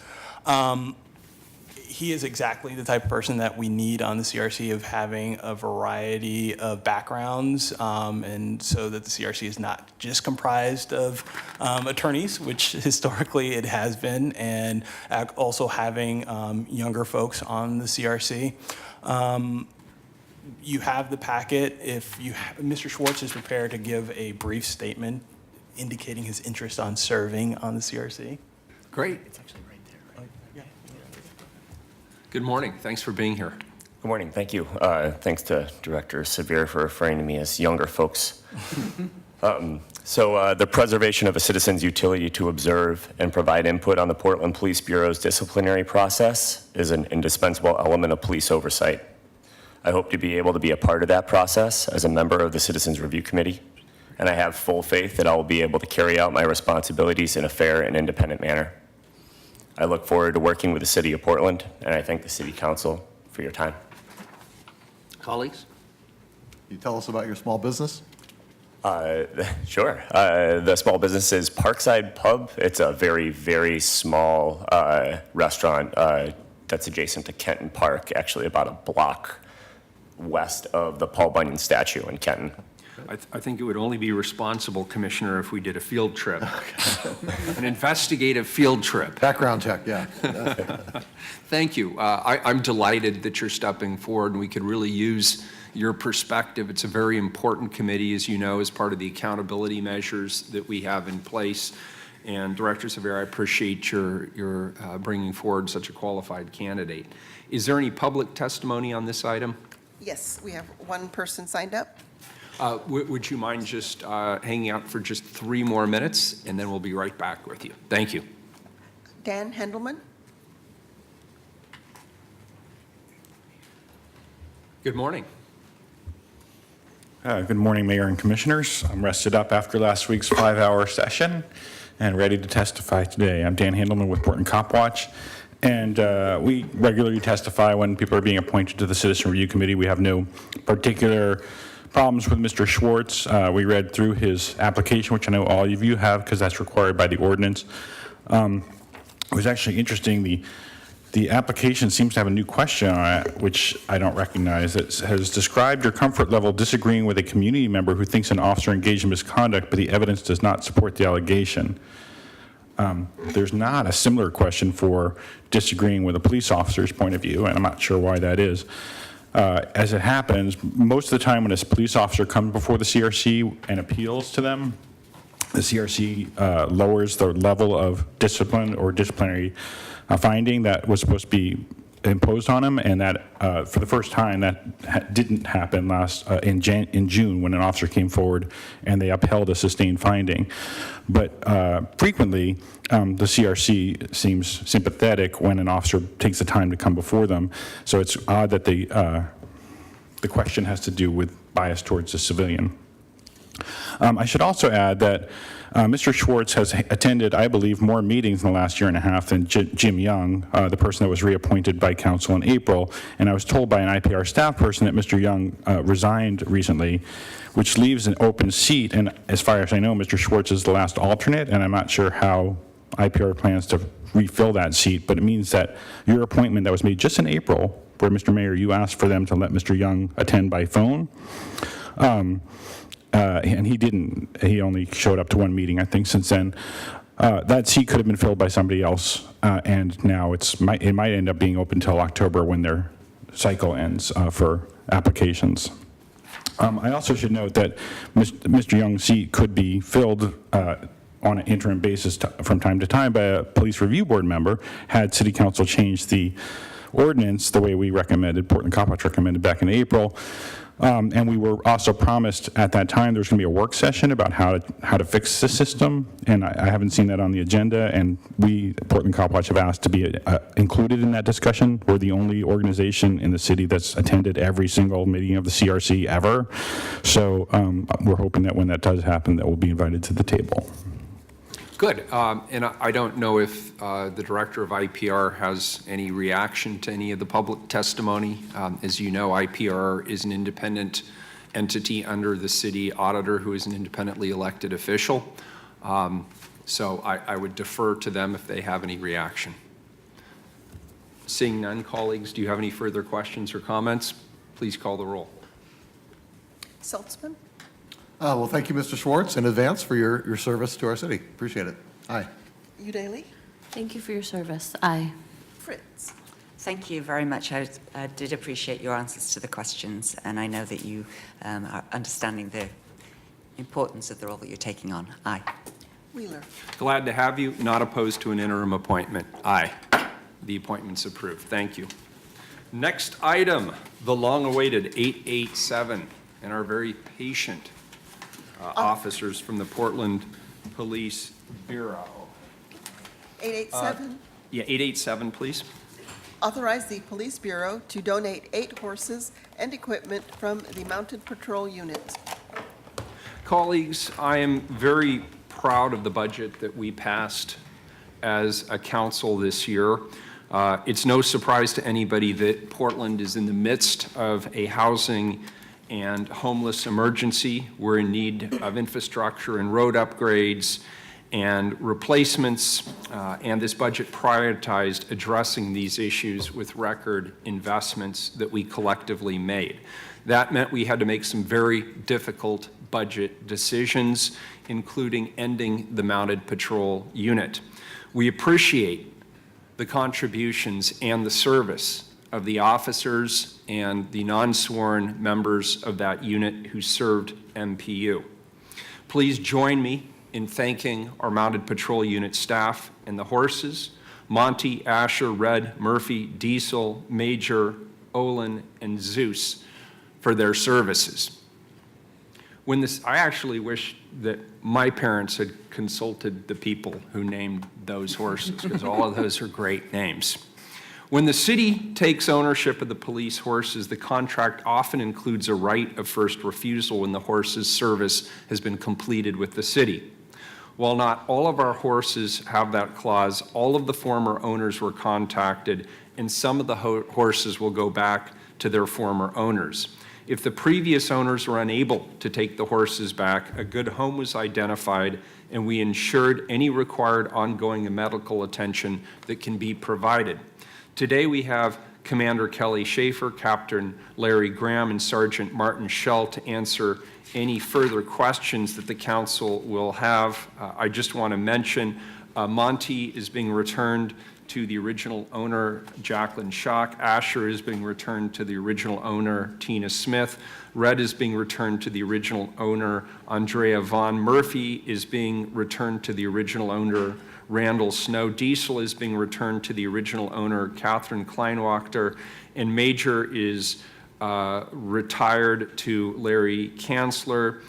He is exactly the type of person that we need on the CRC, of having a variety of backgrounds, and so that the CRC is not just comprised of attorneys, which historically it has been, and also having younger folks on the CRC. You have the packet. Mr. Schwartz is prepared to give a brief statement indicating his interest on serving on the CRC. Great. It's actually right there, right? Yeah. Good morning. Thanks for being here. Good morning. Thank you. Thanks to Director Sevier for referring to me as younger folks. The preservation of a citizen's utility to observe and provide input on the Portland Police Bureau's disciplinary process is an indispensable element of police oversight. I hope to be able to be a part of that process as a member of the Citizens Review Committee, and I have full faith that I will be able to carry out my responsibilities in a fair and independent manner. I look forward to working with the City of Portland, and I thank the City Council for your time. Colleagues? Can you tell us about your small business? Sure. The small business is Parkside Pub. It's a very, very small restaurant that's adjacent to Kenton Park, actually about a block west of the Paul Bunyan statue in Kenton. I think it would only be responsible, Commissioner, if we did a field trip. An investigative field trip. Background check, yeah. Thank you. I'm delighted that you're stepping forward, and we could really use your perspective. It's a very important committee, as you know, as part of the accountability measures that we have in place. And Director Sevier, I appreciate your bringing forward such a qualified candidate. Is there any public testimony on this item? Yes, we have one person signed up. Would you mind just hanging out for just 3 more minutes, and then we'll be right back with you. Thank you. Dan Hendelman. Good morning. Good morning, Mayor and Commissioners. I'm rested up after last week's 5-hour session and ready to testify today. I'm Dan Handelman with Portland Cop Watch, and we regularly testify when people are being appointed to the Citizen Review Committee. We have no particular problems with Mr. Schwartz. We read through his application, which I know all of you have because that's required by the ordinance. It was actually interesting. The application seems to have a new question on it, which I don't recognize. It has described your comfort level disagreeing with a community member who thinks an officer engaged in misconduct, but the evidence does not support the allegation. There's not a similar question for disagreeing with a police officer's point of view, and I'm not sure why that is. As it happens, most of the time when a police officer comes before the CRC and appeals to them, the CRC lowers the level of discipline or disciplinary finding that was supposed to be imposed on him, and that for the first time that didn't happen in June when an officer came forward and they upheld a sustained finding. But frequently, the CRC seems sympathetic when an officer takes the time to come before them. So it's odd that the question has to do with bias towards the civilian. I should also add that Mr. Schwartz has attended, I believe, more meetings in the last year and a half than Jim Young, the person that was reappointed by council in April. And I was told by an IPR staff person that Mr. Young resigned recently, which leaves an open seat. And as far as I know, Mr. Schwartz is the last alternate, and I'm not sure how IPR plans to refill that seat. But it means that your appointment that was made just in April, where Mr. Mayor, you asked for them to let Mr. Young attend by phone, and he didn't. He only showed up to one meeting, I think, since then. That seat could have been filled by somebody else, and now it might end up being open until October when their cycle ends for applications. I also should note that Mr. Young's seat could be filled on an interim basis from time to time by a police review board member had City Council changed the ordinance the way we recommended, Portland Cop Watch recommended back in April. And we were also promised at that time there's going to be a work session about how to fix the system, and I haven't seen that on the agenda, and we, Portland Cop Watch, have asked to be included in that discussion. We're the only organization in the city that's attended every single meeting of the CRC ever, so we're hoping that when that does happen, that we'll be invited to the table. Good. And I don't know if the Director of IPR has any reaction to any of the public testimony. As you know, IPR is an independent entity under the city auditor who is an independently elected official. So I would defer to them if they have any reaction. Seeing none, colleagues, do you have any further questions or comments? Please call the roll. Saltzman, Well, thank you, Mr. Schwartz, in advance for your service to our city. Appreciate it. Aye. Udaly, Thank you for your service. Aye. Fritz. Thank you very much. I did appreciate your answers to the questions, and I know that you are understanding the importance of the role that you're taking on. Aye. Wheeler. Glad to have you. Not opposed to an interim appointment. Aye. The appointment's approved. Thank you. Next item, the long-awaited 887, and our very patient officers from the Portland Police Bureau. 887, Yeah, 887, please. authorize the Police Bureau to donate 8 horses and equipment from the Mounted Patrol Unit. Colleagues, I am very proud of the budget that we passed as a council this year. It's no surprise to anybody that Portland is in the midst of a housing and homeless emergency. We're in need of infrastructure and road upgrades and replacements, and this budget prioritized addressing these issues with record investments that we collectively made. That meant we had to make some very difficult budget decisions, including ending the Mounted Patrol Unit. We appreciate the contributions and the service of the officers and the non-sworn members of that unit who served MPU. Please join me in thanking our Mounted Patrol Unit staff and the horses, Monty, Asher, Red, Murphy, Diesel, Major, Olin, and Zeus for their services. I actually wish that my parents had consulted the people who named those horses, because all of those are great names. When the city takes ownership of the police horses, the contract often includes a right of first refusal when the horse's service has been completed with the city. While not all of our horses have that clause, all of the former owners were contacted, and some of the horses will go back to their former owners. If the previous owners were unable to take the horses back, a good home was identified, and we ensured any required ongoing medical attention that can be provided. Today we have Commander Kelly Schaefer, Captain Larry Graham, and Sergeant Martin Schell to answer any further questions that the council will have. I just want to mention Monty is being returned to the original owner, Jacqueline Schock. Asher is being returned to the original owner, Tina Smith. Red is being returned to the original owner, Andrea Vaughn. Murphy is being returned to the original owner, Randall Snow. Diesel is being returned to the original owner, Catherine Kleinwachter. And Major is retired to Larry Kanzler.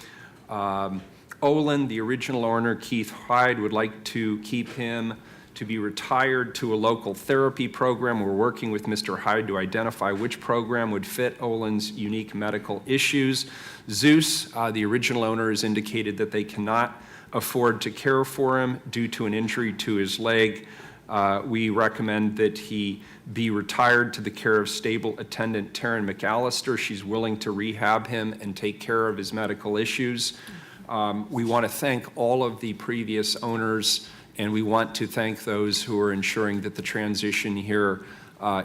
Olin, the original owner, Keith Hyde, would like to keep him to be retired to a local therapy program. We're working with Mr. Hyde to identify which program would fit Olin's unique medical issues. Zeus, the original owner, has indicated that they cannot afford to care for him due to an injury to his leg. We recommend that he be retired to the care of stable attendant Taryn McAllister. She's willing to rehab him and take care of his medical issues. We want to thank all of the previous owners, and we want to thank those who are ensuring that the transition here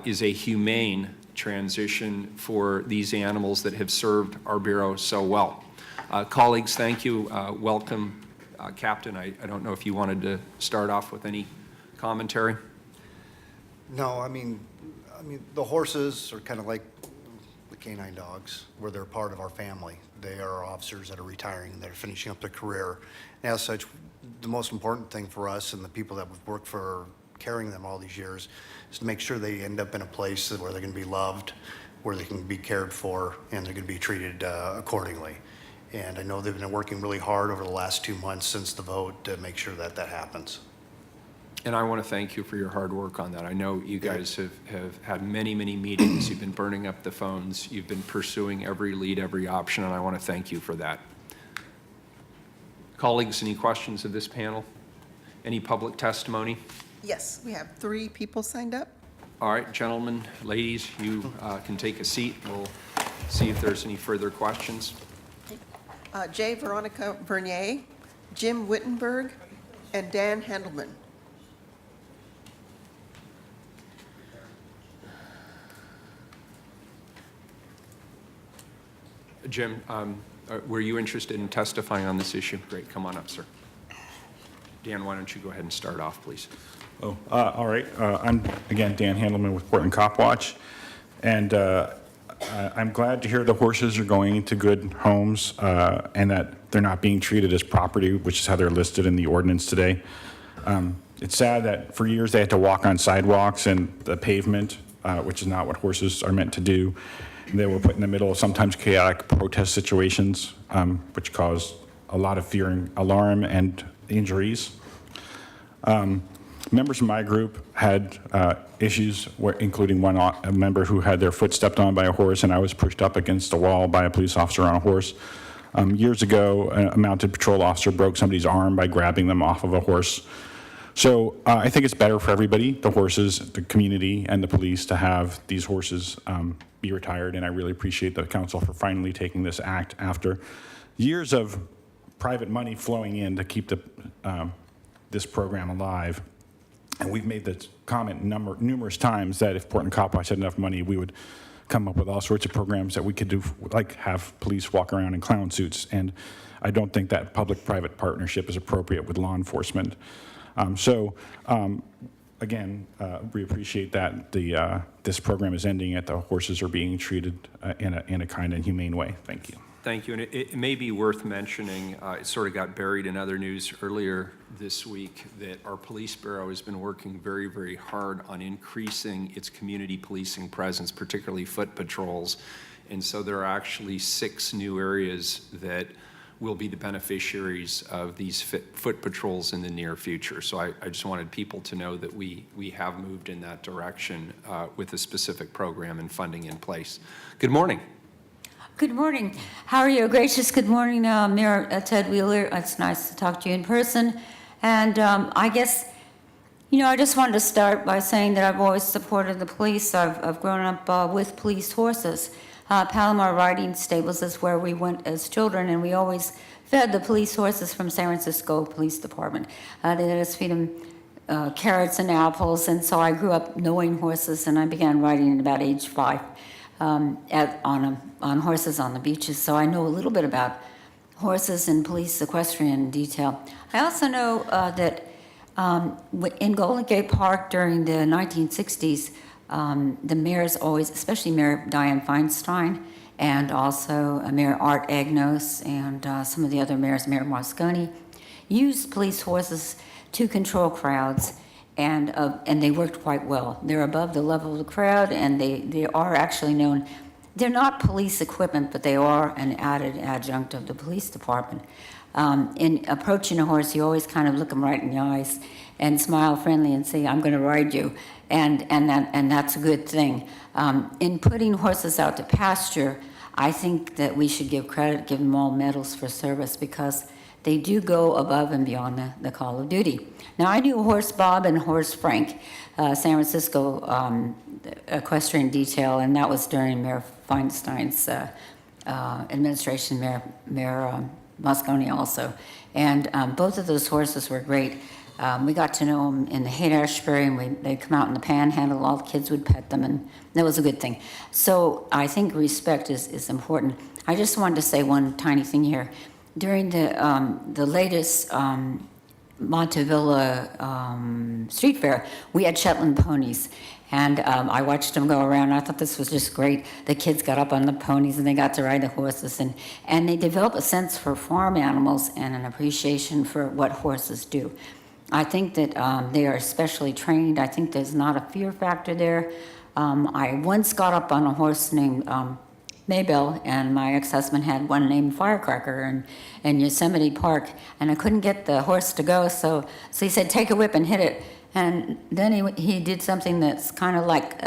is a humane transition for these animals that have served our Bureau so well. Colleagues, thank you. Welcome, Captain. I don't know if you wanted to start off with any commentary. No, I mean, the horses are kind of like the canine dogs, where they're part of our family. They are officers that are retiring, that are finishing up their career. And as such, the most important thing for us and the people that have worked for carrying them all these years, is to make sure they end up in a place where they're going to be loved, where they can be cared for, and they're going to be treated accordingly. And I know they've been working really hard over the last 2 months since the vote to make sure that that happens. And I want to thank you for your hard work on that. I know you guys have had many, many meetings. You've been burning up the phones. You've been pursuing every lead, every option, and I want to thank you for that. Colleagues, any questions of this panel? Any public testimony? Yes, we have 3 people signed up. All right, gentlemen, ladies, you can take a seat. We'll see if there's any further questions. J. Veronica Bernier, Jim Wittenberg, and Dan Handelman. Jim, were you interested in testifying on this issue? Great, come on up, sir. Dan, why don't you go ahead and start off, please? Oh, all right. I'm, again, Dan Handelman with Portland Cop Watch. And I'm glad to hear the horses are going to good homes and that they're not being treated as property, which is how they're listed in the ordinance today. It's sad that for years they had to walk on sidewalks and the pavement, which is not what horses are meant to do. They were put in the middle of sometimes chaotic protest situations, which caused a lot of fear and alarm and injuries. Members of my group had issues, including a member who had their foot stepped on by a horse, and I was pushed up against a wall by a police officer on a horse. Years ago, a mounted patrol officer broke somebody's arm by grabbing them off of a horse. So I think it's better for everybody, the horses, the community, and the police, to have these horses be retired, and I really appreciate the council for finally taking this act after years of private money flowing in to keep this program alive. And we've made the comment numerous times that if Portland Cop Watch had enough money, we would come up with all sorts of programs that we could do, like have police walk around in clown suits. And I don't think that public-private partnership is appropriate with law enforcement. Again, we appreciate that this program is ending and the horses are being treated in a kind and humane way. Thank you. Thank you. And it may be worth mentioning, it sort of got buried in other news earlier this week, that our police bureau has been working very, very hard on increasing its community policing presence, particularly foot patrols. And so there are actually 6 new areas that will be the beneficiaries of these foot patrols in the near future. So I just wanted people to know that we have moved in that direction with a specific program and funding in place. Good morning. Good morning. How are you? Gracious good morning, Mayor Ted Wheeler. It's nice to talk to you in person. And I guess, I just wanted to start by saying that I've always supported the police. I've grown up with police horses. Palomar Riding Stables is where we went as children, and we always fed the police horses from San Francisco Police Department. They let us feed them carrots and apples, and so I grew up knowing horses, and I began riding at about age 5 on horses on the beaches. So I know a little bit about horses and police equestrian detail. I also know that in Golden Gate Park during the 1960s, the mayors always, especially Mayor Dianne Feinstein, and also Mayor Art Agnos, and some of the other mayors, Mayor Moscone, used police horses to control crowds, and they worked quite well. They're above the level of the crowd, and they are actually known. They're not police equipment, but they are an added adjunct of the police department. In approaching a horse, you always kind of look them right in the eyes and smile friendly and say, "I'm going to ride you," and that's a good thing. In putting horses out to pasture, I think that we should give credit, give them all medals for service, because they do go above and beyond the call of duty. Now, I knew Horse Bob and Horse Frank, San Francisco equestrian detail, and that was during Mayor Feinstein's administration, Mayor Moscone also. And both of those horses were great. We got to know them in the Haight-Ashbury, and they'd come out in the Panhandle. All the kids would pet them, and that was a good thing. So I think respect is important. I just wanted to say one tiny thing here. During the latest Montevilla Street Fair, we had Shetland ponies, and I watched them go around. I thought this was just great. The kids got up on the ponies and they got to ride the horses, and they developed a sense for farm animals and an appreciation for what horses do. I think that they are especially trained. I think there's not a fear factor there. I once got up on a horse named Maybell, and my ex-husband had one named Firecracker in Yosemite Park, and I couldn't get the horse to go, so he said, take a whip and hit it. And then he did something that's kind of like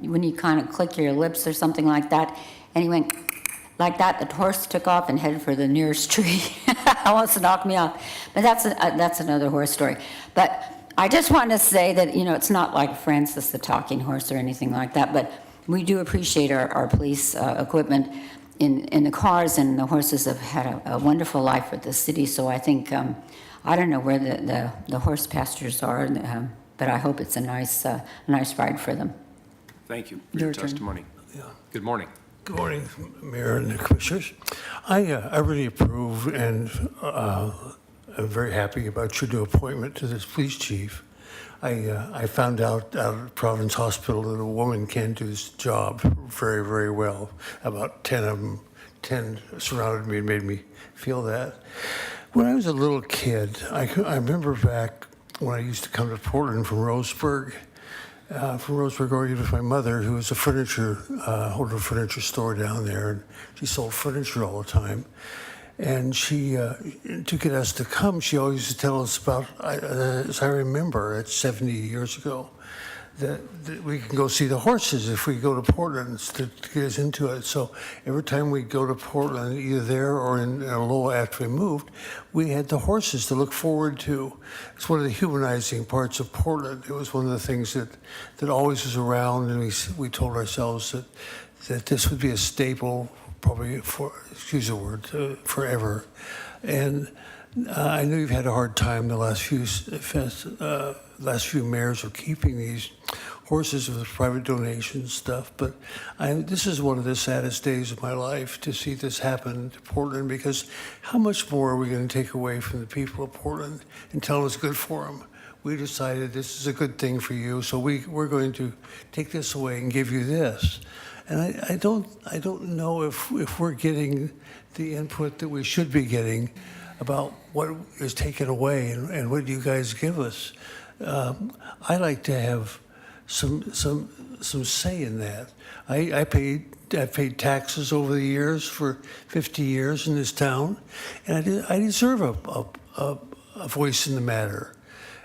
when you kind of click your lips or something like that, and he went like that. The horse took off and headed for the nearest tree. Almost knocked me off. But that's another horse story. But I just want to say that, you know, it's not like Francis the Talking Horse or anything like that, but we do appreciate our police equipment in the cars, and the horses have had a wonderful life with the city. So I think, I don't know where the horse pastures are, but I hope it's a nice ride for them. Thank you for your testimony. Good morning. Good morning, Mayor and the Commissioners. I really approve and I'm very happy about your new appointment to this police chief. I found out at Providence Hospital that a woman can do this job very, very well. About 10 of them, 10 surrounded me and made me feel that. When I was a little kid, I remember back when I used to come to Portland from Roseburg, Oregon, with my mother, who was a owned a furniture store down there, and she sold furniture all the time. And she, to get us to come, she always used to tell us about, as I remember, it's 70 years ago, that we can go see the horses if we go to Portland to get us into it. So every time we go to Portland, either there or in Aloha after we moved, we had the horses to look forward to. It's one of the humanizing parts of Portland. It was one of the things that always was around, and we told ourselves that this would be a staple probably excuse the word, forever. And I know you've had a hard time the last few mayors of keeping these horses with private donation stuff, but this is one of the saddest days of my life to see this happen to Portland, because how much more are we going to take away from the people of Portland and tell them it's good for them? We decided this is a good thing for you, so we're going to take this away and give you this. And I don't know if we're getting the input that we should be getting about what is taken away and what you guys give us. I like to have some say in that. I've paid taxes over the years for 50 years in this town, and I deserve a voice in the matter.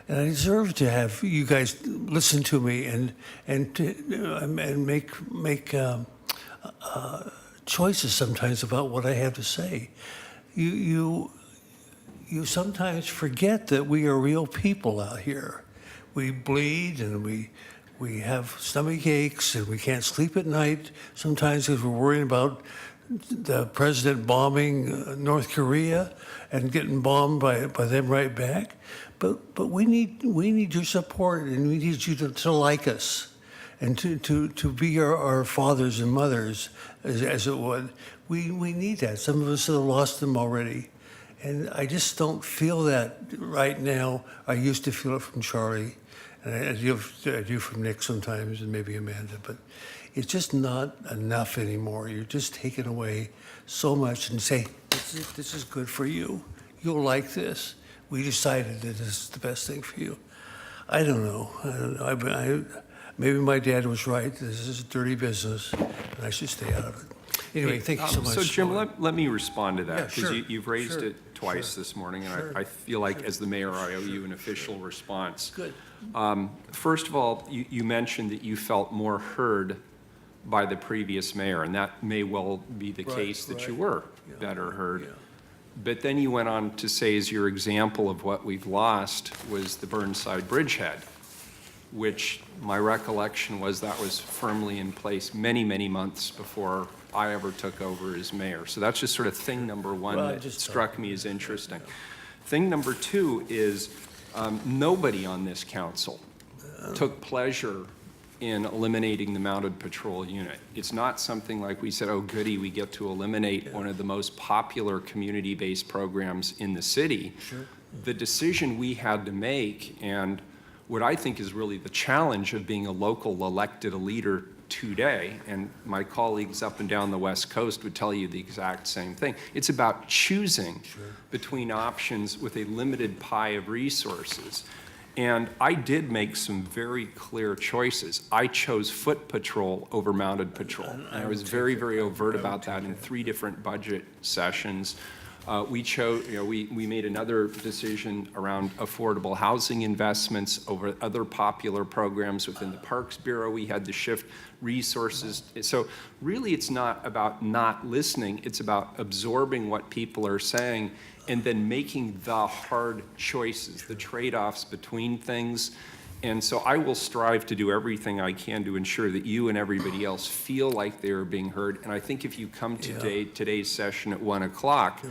And I deserve to have you guys listen to me and make choices sometimes about what I have to say. You sometimes forget that we are real people out here. We bleed and we have stomach aches and we can't sleep at night sometimes because we're worrying about the president bombing North Korea and getting bombed by them right back. But we need your support, and we need you to like us and to be our fathers and mothers, as it would. We need that. Some of us have lost them already. And I just don't feel that right now. I used to feel it from Charlie, and I do from Nick sometimes, and maybe Amanda, but it's just not enough anymore. You're just taking away so much and say, this is good for you. You'll like this. We decided that this is the best thing for you. I don't know. Maybe my dad was right. This is a dirty business, and I should stay out of it. Anyway, thank you so much. So Jim, let me respond to that, Yeah, because sure, you've raised sure, it twice sure, this morning, and sure, I feel like as the mayor, I owe you an official response. Good. First of all, you mentioned that you felt more heard by the previous mayor, and that may well be the case that you were better heard. Yeah. But then you went on to say, as your example of what we've lost was the Burnside Bridgehead, which my recollection was that was firmly in place many, many months before I ever took over as mayor. So that's just sort of thing number one that struck me as interesting. Thing number two is nobody on this council took pleasure in eliminating the mounted patrol unit. It's not something like we said, oh goody, we get to eliminate one of the most popular community-based programs in the city. Sure. The decision we had to make, and what I think is really the challenge of being a local elected leader today, and my colleagues up and down the West Coast would tell you the exact same thing. It's about choosing between options with a limited pie of resources. And I did make some very clear choices. I chose foot patrol over mounted patrol. And I was very, very overt about that in 3 different budget sessions. We chose, we made another decision around affordable housing investments over other popular programs within the Parks Bureau. We had to shift resources. So really, it's not about not listening. It's about absorbing what people are saying and then making the hard choices, the trade-offs between things. And so I will strive to do everything I can to ensure that you and everybody else feel like they are being heard. And I think if you come to today's session at 1 o'clock,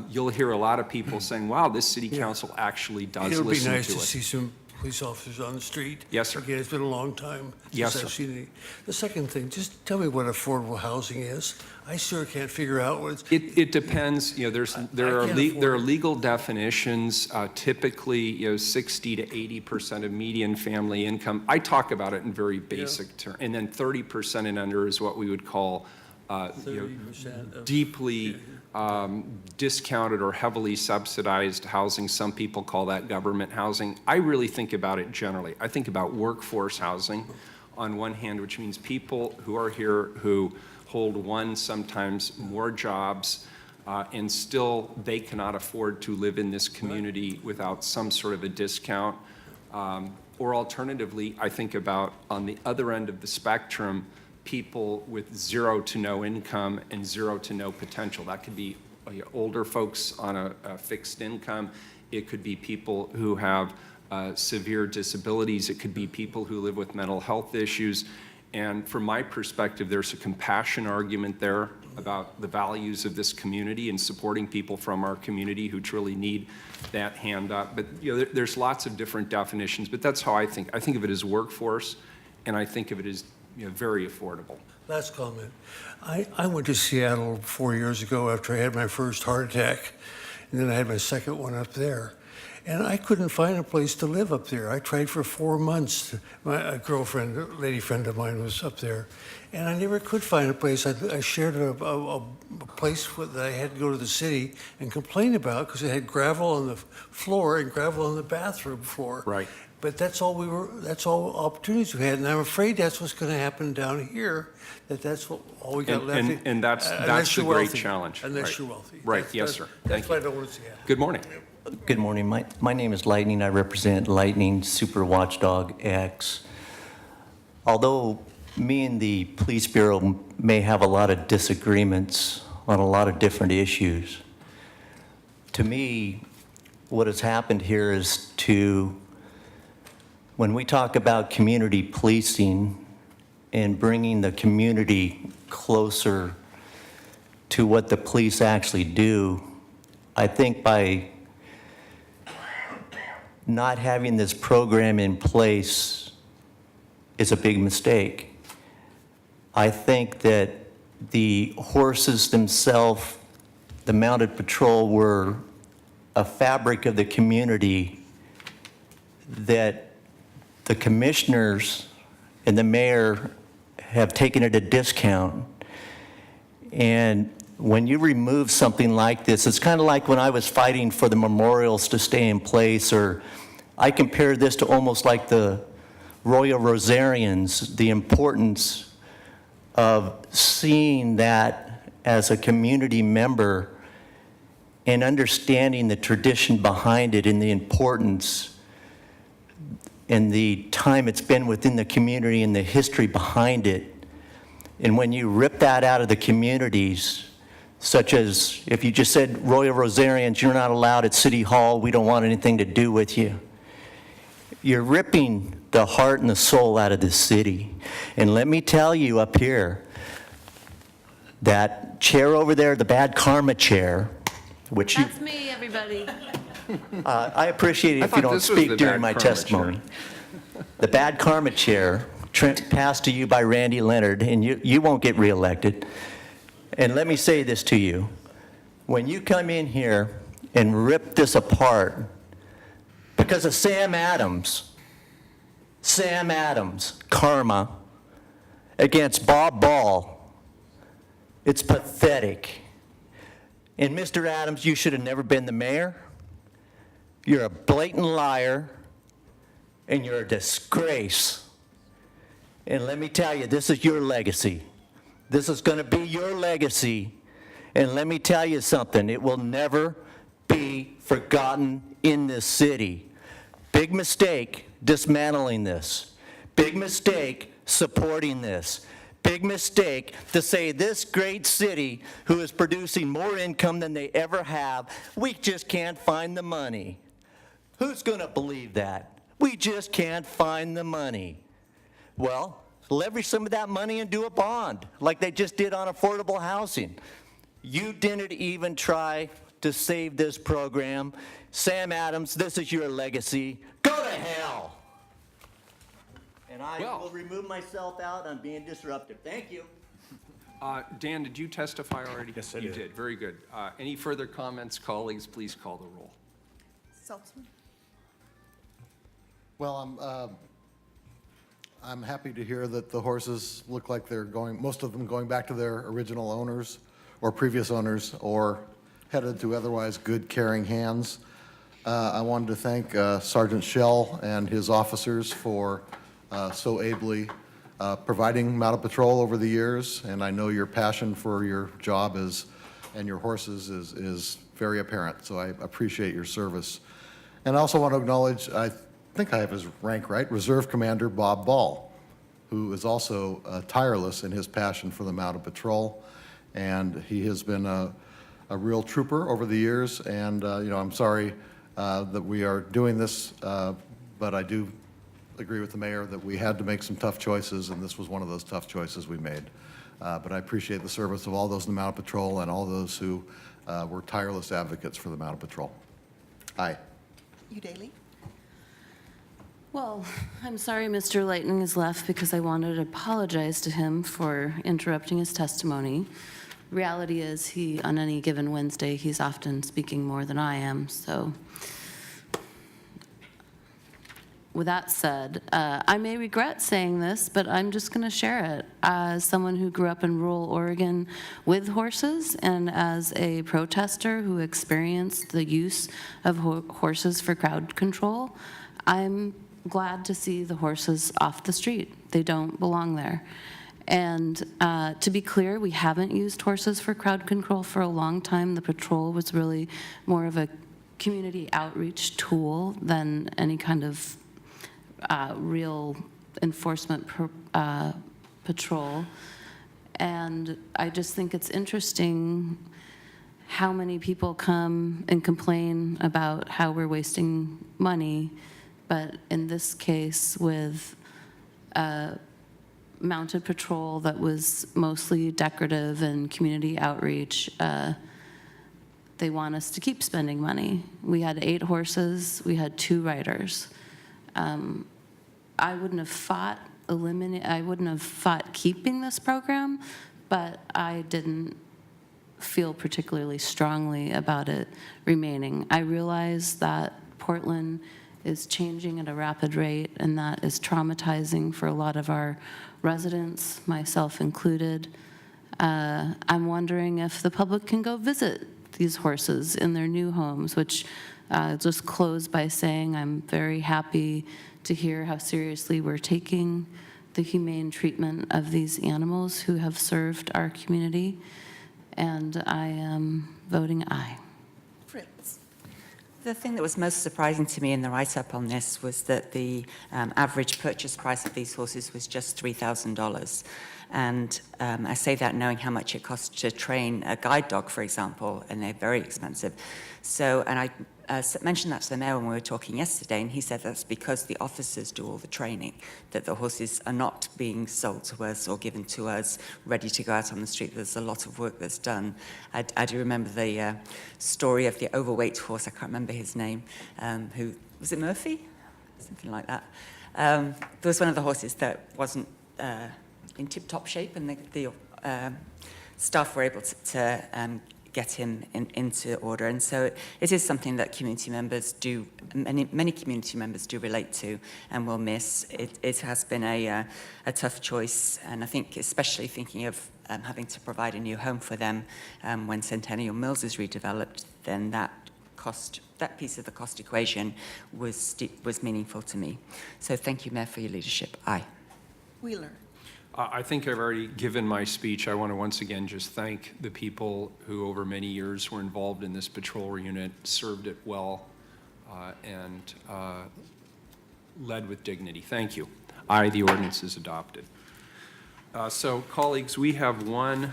you'll hear a lot of people saying, wow, this city council actually does listen to us. It'll be nice to see some police officers on the street. Yes, sir. Again, it's been a long time Yes, since I've sir. seen any. The second thing, just tell me what affordable housing is. I sure can't figure out what it's. It depends, there are legal definitions, typically, 60 to 80% of median family income. I talk about it in very basic terms. And then 30% and under is what we would call, 30% of- deeply discounted or heavily subsidized housing. Some people call that government housing. I really think about it generally. I think about workforce housing on one hand, which means people who are here who hold one, sometimes more jobs, and still they cannot afford to live in this community without some sort of a discount. Or alternatively, I think about on the other end of the spectrum, people with 0 to no income and 0 to no potential. That could be older folks on a fixed income. It could be people who have severe disabilities. It could be people who live with mental health issues. And from my perspective, there's a compassion argument there about the values of this community and supporting people from our community who truly need that hand up. But there's lots of different definitions, but that's how I think. I think of it as workforce, and I think of it as very affordable. Last comment. I went to Seattle 4 years ago after I had my first heart attack, and then I had my second one up there. And I couldn't find a place to live up there. I tried for 4 months. A girlfriend, a lady friend of mine was up there, and I never could find a place. I shared a place that I had to go to the city and complain about because it had gravel on the floor and gravel on the bathroom floor. Right. But that's all opportunities we had, and I'm afraid that's what's going to happen down here. That's all we got left. And that's the great challenge. Unless you're wealthy. Right, yes, sir. That's what I don't want to see happen. Good morning. Good morning. My name is Lightning. I represent Lightning Super Watchdog X. Although me and the Police Bureau may have a lot of disagreements on a lot of different issues, to me, what has happened here is when we talk about community policing and bringing the community closer to what the police actually do, I think by not having this program in place is a big mistake. I think that the horses themselves, the mounted patrol, were a fabric of the community that the commissioners and the mayor have taken at a discount. And when you remove something like this, it's kind of like when I was fighting for the memorials to stay in place, or I compare this to almost like the Royal Rosarians, the importance of seeing that as a community member and understanding the tradition behind it and the importance and the time it's been within the community and the history behind it. And when you rip that out of the communities, such as if you just said, Royal Rosarians, you're not allowed at City Hall, we don't want anything to do with you. You're ripping the heart and the soul out of this city. And let me tell you up here, that chair over there, the bad karma chair, which you... That's me, everybody. I appreciate it if you don't speak during my testimony. The bad karma chair passed to you by Randy Leonard, and you won't get reelected. And let me say this to you. When you come in here and rip this apart, because of Sam Adams, Sam Adams, karma, against Bob Ball. It's pathetic. And Mr. Adams, you should have never been the mayor. You're a blatant liar, and you're a disgrace. And let me tell you, this is your legacy. This is going to be your legacy. And let me tell you something, it will never be forgotten in this city. Big mistake dismantling this. Big mistake supporting this. Big mistake to say this great city, who is producing more income than they ever have, we just can't find the money. Who's going to believe that? We just can't find the money. Well, leverage some of that money and do a bond, like they just did on affordable housing. You didn't even try to save this program. Sam Adams, this is your legacy. Go to hell! And I will remove myself out on being disruptive. Thank you. Dan, did you testify already? Yes, I You did. did, very good. Any further comments, colleagues, please call the roll. Saltzman? Well, I'm happy to hear that the horses look like they're going, most of them going back to their original owners or previous owners, or headed to otherwise good, caring hands. I wanted to thank Sergeant Shell and his officers for so ably providing Mounted Patrol over the years, and I know your passion for your job and your horses is very apparent, so I appreciate your service. And I also want to acknowledge, I think I have his rank right, Reserve Commander Bob Ball, who is also tireless in his passion for the Mounted Patrol, and he has been a real trooper over the years, and I'm sorry that we are doing this, but I do agree with the mayor that we had to make some tough choices, and this was one of those tough choices we made. But I appreciate the service of all those in the Mounted Patrol and all those who were tireless advocates for the Mounted Patrol. Aye. Udaley? Well, I'm sorry Mr. Lightning has left because I wanted to apologize to him for interrupting his testimony. Reality is on any given Wednesday, he's often speaking more than I am, so. With that said, I may regret saying this, but I'm just going to share it. As someone who grew up in rural Oregon with horses and as a protester who experienced the use of horses for crowd control, I'm glad to see the horses off the street. They don't belong there. And to be clear, we haven't used horses for crowd control for a long time. The patrol was really more of a community outreach tool than any kind of real enforcement patrol. And I just think it's interesting how many people come and complain about how we're wasting money, but in this case with mounted patrol that was mostly decorative and community outreach, they want us to keep spending money. We had 8 horses, we had 2 riders. I wouldn't have fought keeping this program, but I didn't feel particularly strongly about it remaining. I realize that Portland is changing at a rapid rate, and that is traumatizing for a lot of our residents, myself included. I'm wondering if the public can go visit these horses in their new homes, which I'll just close by saying I'm very happy to hear how seriously we're taking the humane treatment of these animals who have served our community, and I am voting aye. Fritz? The thing that was most surprising to me in the write-up on this was that the average purchase price of these horses was just $3,000. And I say that knowing how much it costs to train a guide dog, for example, and they're very expensive. So, and I mentioned that to the mayor when we were talking yesterday, and he said that's because the officers do all the training, that the horses are not being sold to us or given to us ready to go out on the street. There's a lot of work that's done. I do remember the story of the overweight horse, I can't remember his name, who, was it Murphy? Something like that. There was one of the horses that wasn't in tip-top shape, and the staff were able to get him into order. And so it is something that community members do, many community members do relate to and will miss. It has been a tough choice, and I think especially thinking of having to provide a new home for them when Centennial Mills is redeveloped, then that piece of the cost equation was meaningful to me. So thank you, Mayor, for your leadership. Aye. Wheeler. I think I've already given my speech. I want to once again just thank the people who over many years were involved in this patrol unit, served it well, and led with dignity. Thank you. Aye, the ordinance is adopted. So colleagues, we have 1,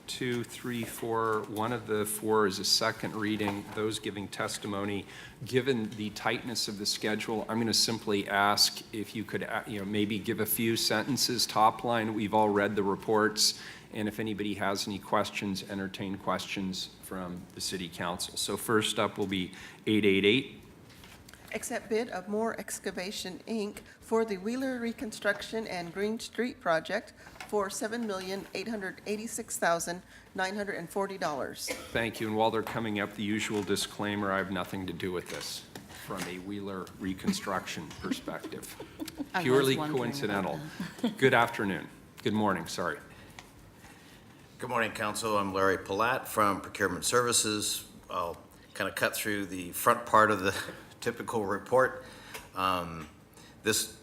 2, 3, 4. One of the 4 is a second reading. Those giving testimony, given the tightness of the schedule, I'm going to simply ask if you could, maybe give a few sentences. Top line, we've all read the reports, and if anybody has any questions, entertain questions from the City Council. So first up will be 888. Accept bid of Moore Excavation, Inc. for the Wheeler Reconstruction and Green Street Project for $7,886,940. Thank you. And while they're coming up, the usual disclaimer, I have nothing to do with this from a Wheeler reconstruction perspective. I was Purely wondering about coincidental. Good afternoon. Good morning, sorry. Good morning, Council. I'm Larry Palat from Procurement Services. I'll kind of cut through the front part of the typical report. This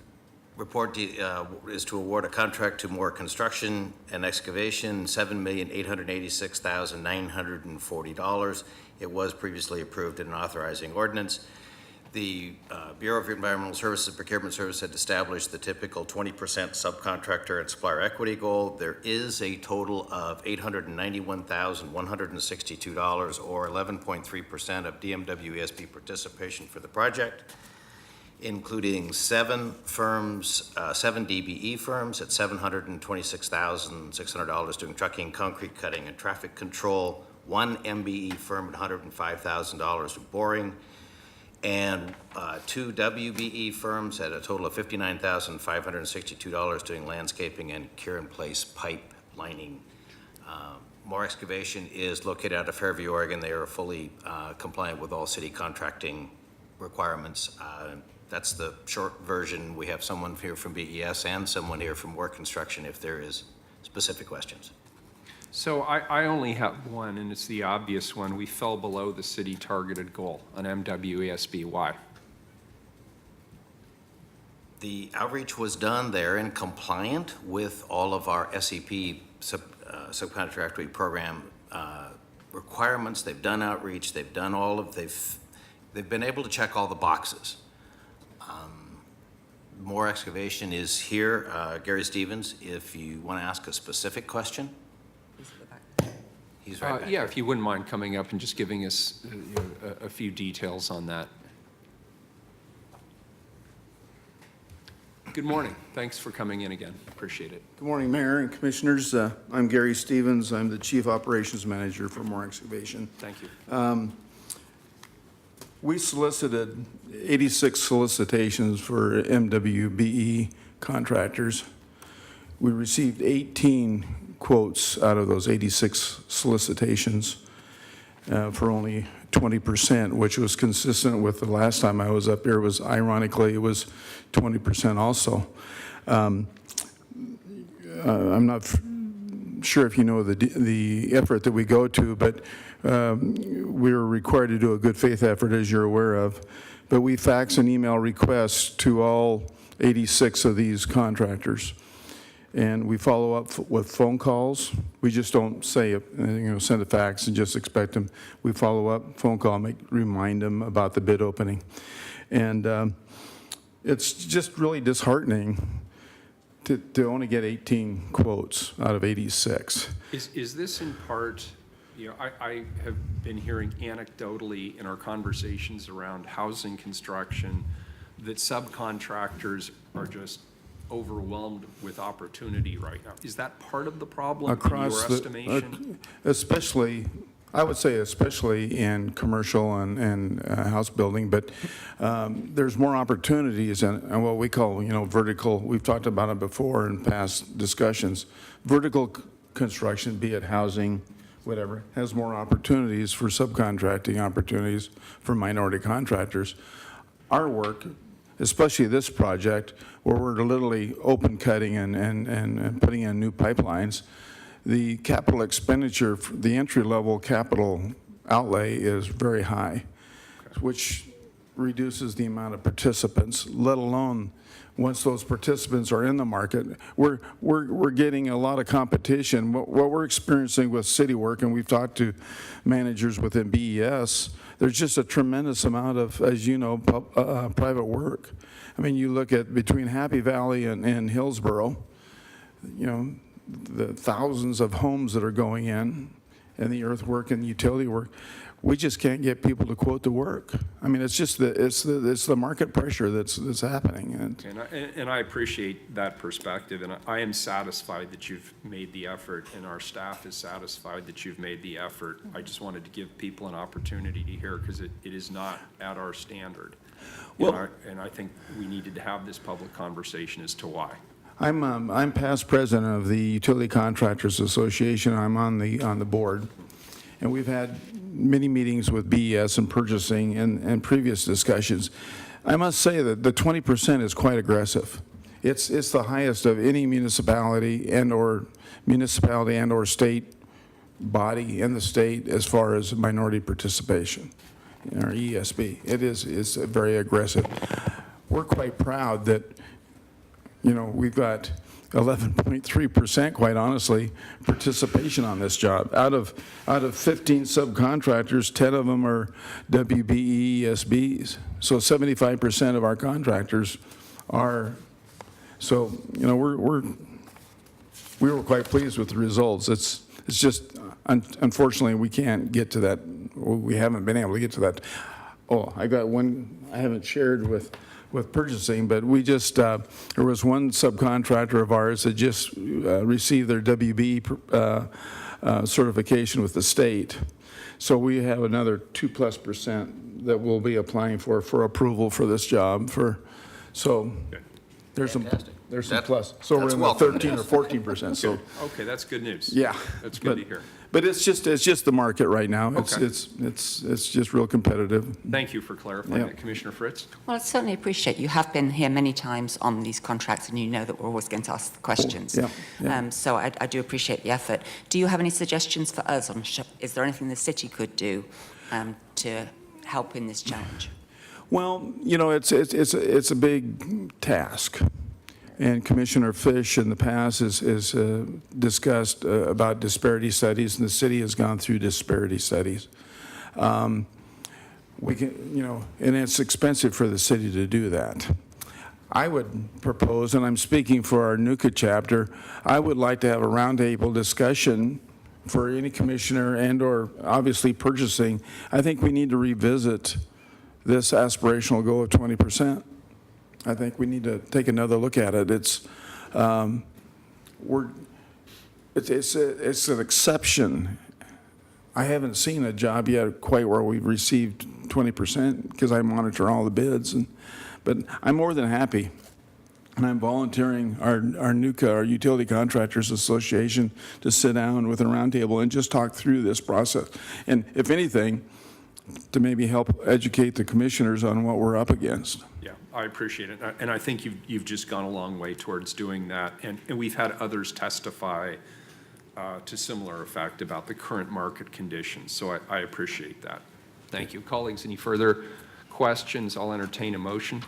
report is to award a contract to Moore Construction and Excavation, $7,886,940. It was previously approved in an authorizing ordinance. The Bureau of Environmental Services Procurement Service had established the typical 20% subcontractor and supplier equity goal. There is a total of $891,162, or 11.3% of DMW ESP participation for the project, including 7 firms, 7 DBE firms at $726,600 doing trucking, concrete cutting, and traffic control, 1 MBE firm at $105,000 with boring, and 2 WBE firms at a total of $59,562 doing landscaping and cure-in-place pipe lining. Moore Excavation is located out of Fairview, Oregon. They are fully compliant with all city contracting requirements. That's the short version. We have someone here from BES and someone here from Moore Construction if there is specific questions. So I only have one, and it's the obvious one. We fell below the city targeted goal on MWESB. Why? The outreach was done there in compliant with all of our SEP subcontractor program requirements. They've done outreach. They've done all of, they've been able to check all the boxes. Moore Excavation is here. Gary Stevens, if you want to ask a specific question. He's right back. Yeah, if you wouldn't mind coming up and just giving us a few details on that. Good morning. Thanks for coming in again. Appreciate it. Good morning, Mayor and Commissioners. I'm Gary Stevens. I'm the Chief Operations Manager for Moore Excavation. Thank you. We solicited 86 solicitations for MWBE contractors. We received 18 quotes out of those 86 solicitations for only 20%, which was consistent with the last time I was up there. Was ironically, it was 20% also. I'm not sure if you know the effort that we go to, but we're required to do a good faith effort, as you're aware of. But we fax and email requests to all 86 of these contractors. And we follow up with phone calls. We just don't say, send a fax and just expect them. We follow up, phone call, remind them about the bid opening. And it's just really disheartening to only get 18 quotes out of 86. Is this in part, I have been hearing anecdotally in our conversations around housing construction that subcontractors are just overwhelmed with opportunity right now. Is that part of the problem in your estimation? Especially, I would say especially in commercial and house building, but there's more opportunities in what we call, vertical. We've talked about it before in past discussions. Vertical construction, be it housing whatever, has more opportunities for subcontracting opportunities for minority contractors. Our work, especially this project, where we're literally open cutting and putting in new pipelines, the capital expenditure, the entry-level capital outlay is very high, which reduces the amount of participants, let alone once those participants are in the market. We're getting a lot of competition. What we're experiencing with city work, and we've talked to managers within BES, there's just a tremendous amount of, as you know, private work. I mean, you look at between Happy Valley and Hillsborough, you know, the thousands of homes that are going in, and the earthwork and utility work. We just can't get people to quote the work. I mean, it's just it's the market pressure that's happening. And I appreciate that perspective, and I am satisfied that you've made the effort, and our staff is satisfied that you've made the effort. I just wanted to give people an opportunity to hear, because it is not at our standard. Well, and I think we needed to have this public conversation as to why. I'm past president of the Utility Contractors Association. I'm on the board, and we've had many meetings with BES and purchasing and previous discussions. I must say that the 20% is quite aggressive. It's the highest of any municipality or state body in the state as far as minority participation, or ESB. It's very aggressive. We're quite proud that, you know, we've got 11.3%, quite honestly, participation on this job. Out of 15 subcontractors, 10 of them are WBE ESBs. So 75% of our contractors are. So, you know, we were quite pleased with the results. It's just, unfortunately, we can't get to that. We haven't been able to get to that. Oh, I got one I haven't shared with purchasing, but we just, there was one subcontractor of ours that just received their WB certification with the state. So we have another 2+% that we'll be applying for approval for this job. So there's some plus. So we're in the 13 or 14%. So Okay, that's good news. yeah, That's good to hear. But it's just the market right now. Okay. It's just real competitive. Thank you for clarifying Yeah. that, Commissioner Fritz. Well, I certainly appreciate you have been here many times on these contracts, and you know that we're always going to ask the questions. Yeah. So I do appreciate the effort. Do you have any suggestions for us? Is there anything the city could do to help in this challenge? Well, you know, it's a big task. And Commissioner Fish in the past has discussed about disparity studies, and the city has gone through disparity studies. We can, you know, and it's expensive for the city to do that. I would propose, and I'm speaking for our NUCA chapter, I would like to have a roundtable discussion for any commissioner and/or obviously purchasing. I think we need to revisit this aspirational goal of 20%. I think we need to take another look at it. It's an exception. I haven't seen a job yet quite where we've received 20% because I monitor all the bids. But I'm more than happy, and I'm volunteering our NUCA, our Utility Contractors Association, to sit down with a roundtable and just talk through this process. And if anything, to maybe help educate the commissioners on what we're up against. Yeah, I appreciate it. And I think you've just gone a long way towards doing that. And we've had others testify to similar effect about the current market conditions. So I appreciate that. Thank you. Colleagues, any further questions? I'll entertain a motion.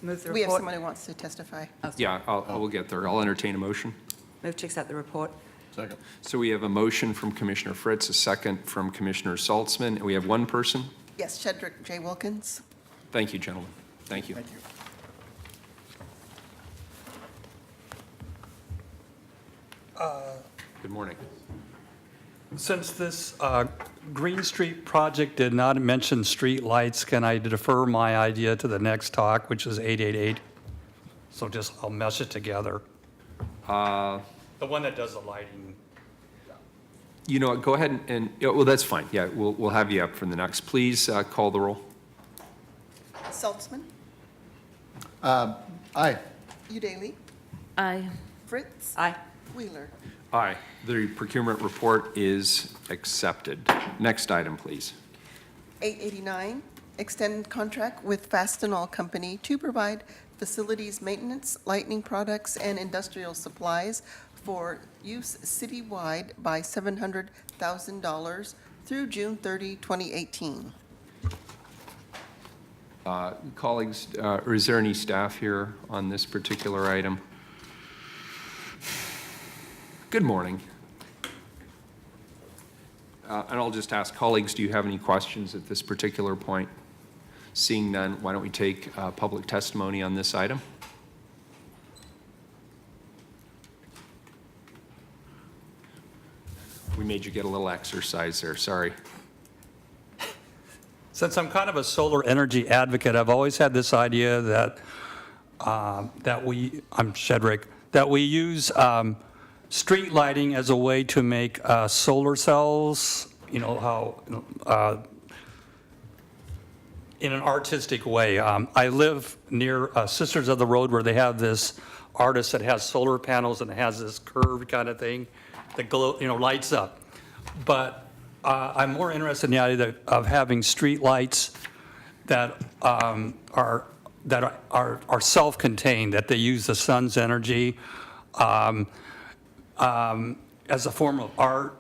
Move the We have report. someone who wants to testify. Yeah, I will get there. I'll entertain a motion. Move to accept the report. Second. So we have a motion from Commissioner Fritz, a second from Commissioner Saltzman, and we have one person. Yes, Shedrick J. Wilkins. Thank you, gentlemen. Thank you. Thank you. Good morning. Since this Green Street project did not mention street lights, can I defer my idea to the next talk, which is 888? So I'll mesh it together. The one that does the lighting. You know what, go ahead and yeah, well, that's fine. Yeah, we'll have you up for the next. Please call the roll. Saltzman. Aye. Udaly. Aye. Fritz. Aye. Wheeler. Aye. The procurement report is accepted. Next item, please. 889, extend contract with Fastenal Company to provide facilities maintenance, lighting products, and industrial supplies for use citywide by $700,000 through June 30, 2018. Colleagues, or is there any staff here on this particular item? Good morning. And I'll just ask colleagues, do you have any questions at this particular point? Seeing none, why don't we take public testimony on this item? We made you get a little exercise there, sorry. Since I'm kind of a solar energy advocate, I've always had this idea that, I'm Shedrick, that we use street lighting as a way to make solar cells, you know, how, in an artistic way. I live near Sisters of the Road where they have this artist that has solar panels and it has this curved kind of thing that glow, you know, lights up. But I'm more interested in the idea of having street lights that are self-contained, that they use the sun's energy as a form of art,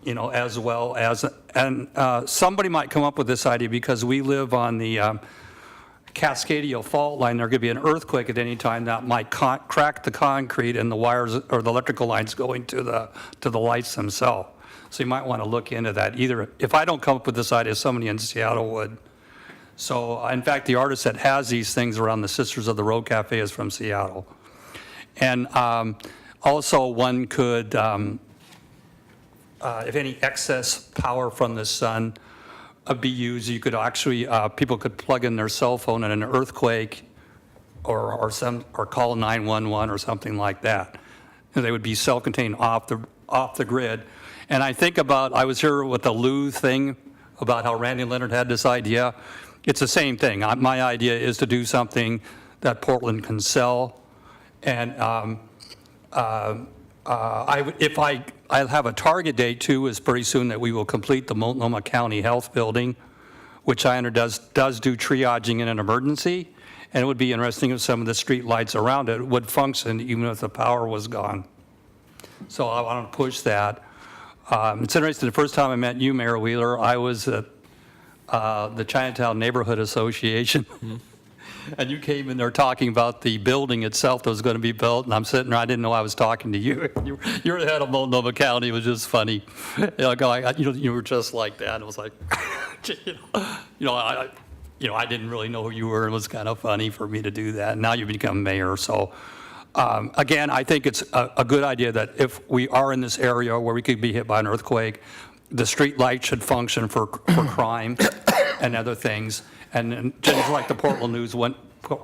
you know, as well as, and somebody might come up with this idea because we live on the Cascadia fault line. There could be an earthquake at any time that might crack the concrete and the wires or the electrical lines going to the lights themselves. So you might want to look into that. Either, if I don't come up with this idea, somebody in Seattle would. So in fact, the artist that has these things around the Sisters of the Road Cafe is from Seattle. And also one could, if any excess power from the sun be used, you could actually, people could plug in their cell phone in an earthquake or call 911 or something like that. And they would be self-contained off the grid. And I think about, I was here with the Lou thing about how Randy Leonard had this idea. It's the same thing. My idea is to do something that Portland can sell. And I'll have a target date too, is pretty soon that we will complete the Multnomah County Health Building, which I understand does do triaging in an emergency. And it would be interesting if some of the street lights around it would function even if the power was gone. So I want to push that. It's interesting, the first time I met you, Mayor Wheeler, I was at the Chinatown Neighborhood Association. And you came in there talking about the building itself that was going to be built, and I'm sitting there, I didn't know I was talking to you. You were the head of Multnomah County. It was just funny. You were just like that. It was like, I didn't really know who you were. It was kind of funny for me to do that. Now you've become mayor, so. Again, I think it's a good idea that if we are in this area where we could be hit by an earthquake, the street light should function for crime and other things. And just like the Portland News,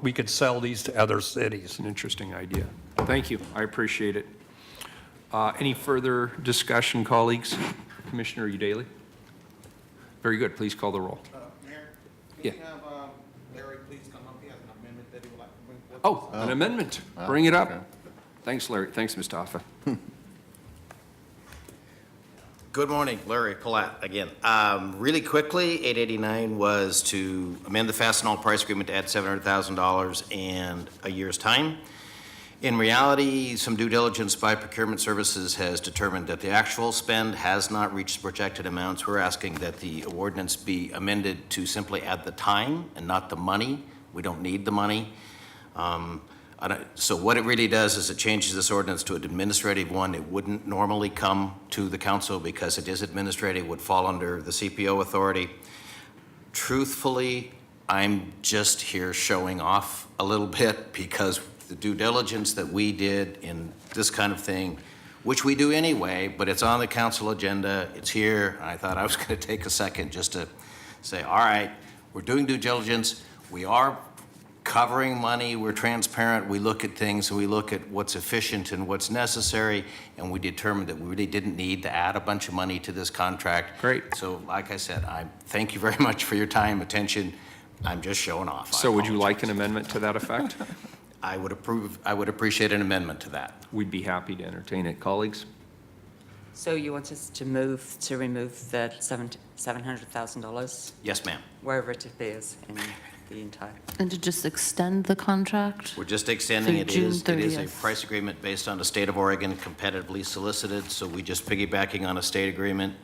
we could sell these to other cities. An interesting idea. Thank you. I appreciate it. Any further discussion, colleagues? Commissioner Udaley? Very good. Please call the roll. Mayor, Yeah. can we have Larry please come up? He has an amendment that he would like to bring forth. Oh, an amendment. Bring it up. Thanks, Larry. Thanks, Mustafa. Good morning, Larry Palat again. Really quickly, 889 was to amend the Fastenal price agreement to add $700,000 and a year's time. In reality, some due diligence by procurement services has determined that the actual spend has not reached the projected amounts. We're asking that the ordinance be amended to simply add the time and not the money. We don't need the money. So what it really does is it changes this ordinance to an administrative one. It wouldn't normally come to the council because it is administrative, it would fall under the CPO authority. Truthfully, I'm just here showing off a little bit because the due diligence that we did in this kind of thing, which we do anyway, but it's on the council agenda, it's here, and I thought I was going to take a second just to say, all right, we're doing due diligence, we are covering money, we're transparent, we look at things, and we look at what's efficient and what's necessary, and we determined that we really didn't need to add a bunch of money to this contract. Great. So like I said, I thank you very much for your time, attention. I'm just showing off. So would you like an amendment to that effect? I would appreciate an amendment to that. We'd be happy to entertain it. Colleagues? So you want us to remove the $700,000, Yes, ma'am. wherever it appears in the entire? And to just extend the contract? We're just extending Through it. June It is a 30th. price agreement based on the state of Oregon competitively solicited, so we just piggybacking on a state agreement,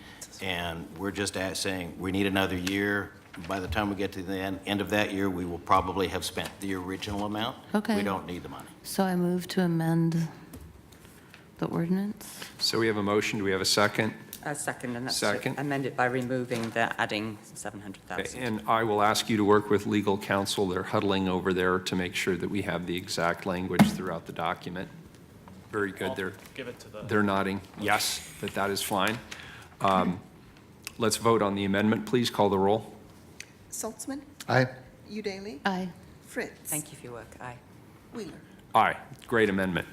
and we're just saying we need another year. By the time we get to the end of that year, we will probably have spent the original amount. Okay. We don't need the money. So I move to amend the ordinance. So we have a motion. Do we have a second? A second, and that's to Second. amend it by removing the adding Okay, 700,000. and I will ask you to work with legal counsel. They're huddling over there to make sure that we have the exact language throughout the document. Very good. They're nodding yes, that is fine. Let's vote on the amendment. Please call the roll. Saltzman, Aye. Udaly, Aye. Fritz. Thank you for your work. Aye. Wheeler. Aye. Great amendment.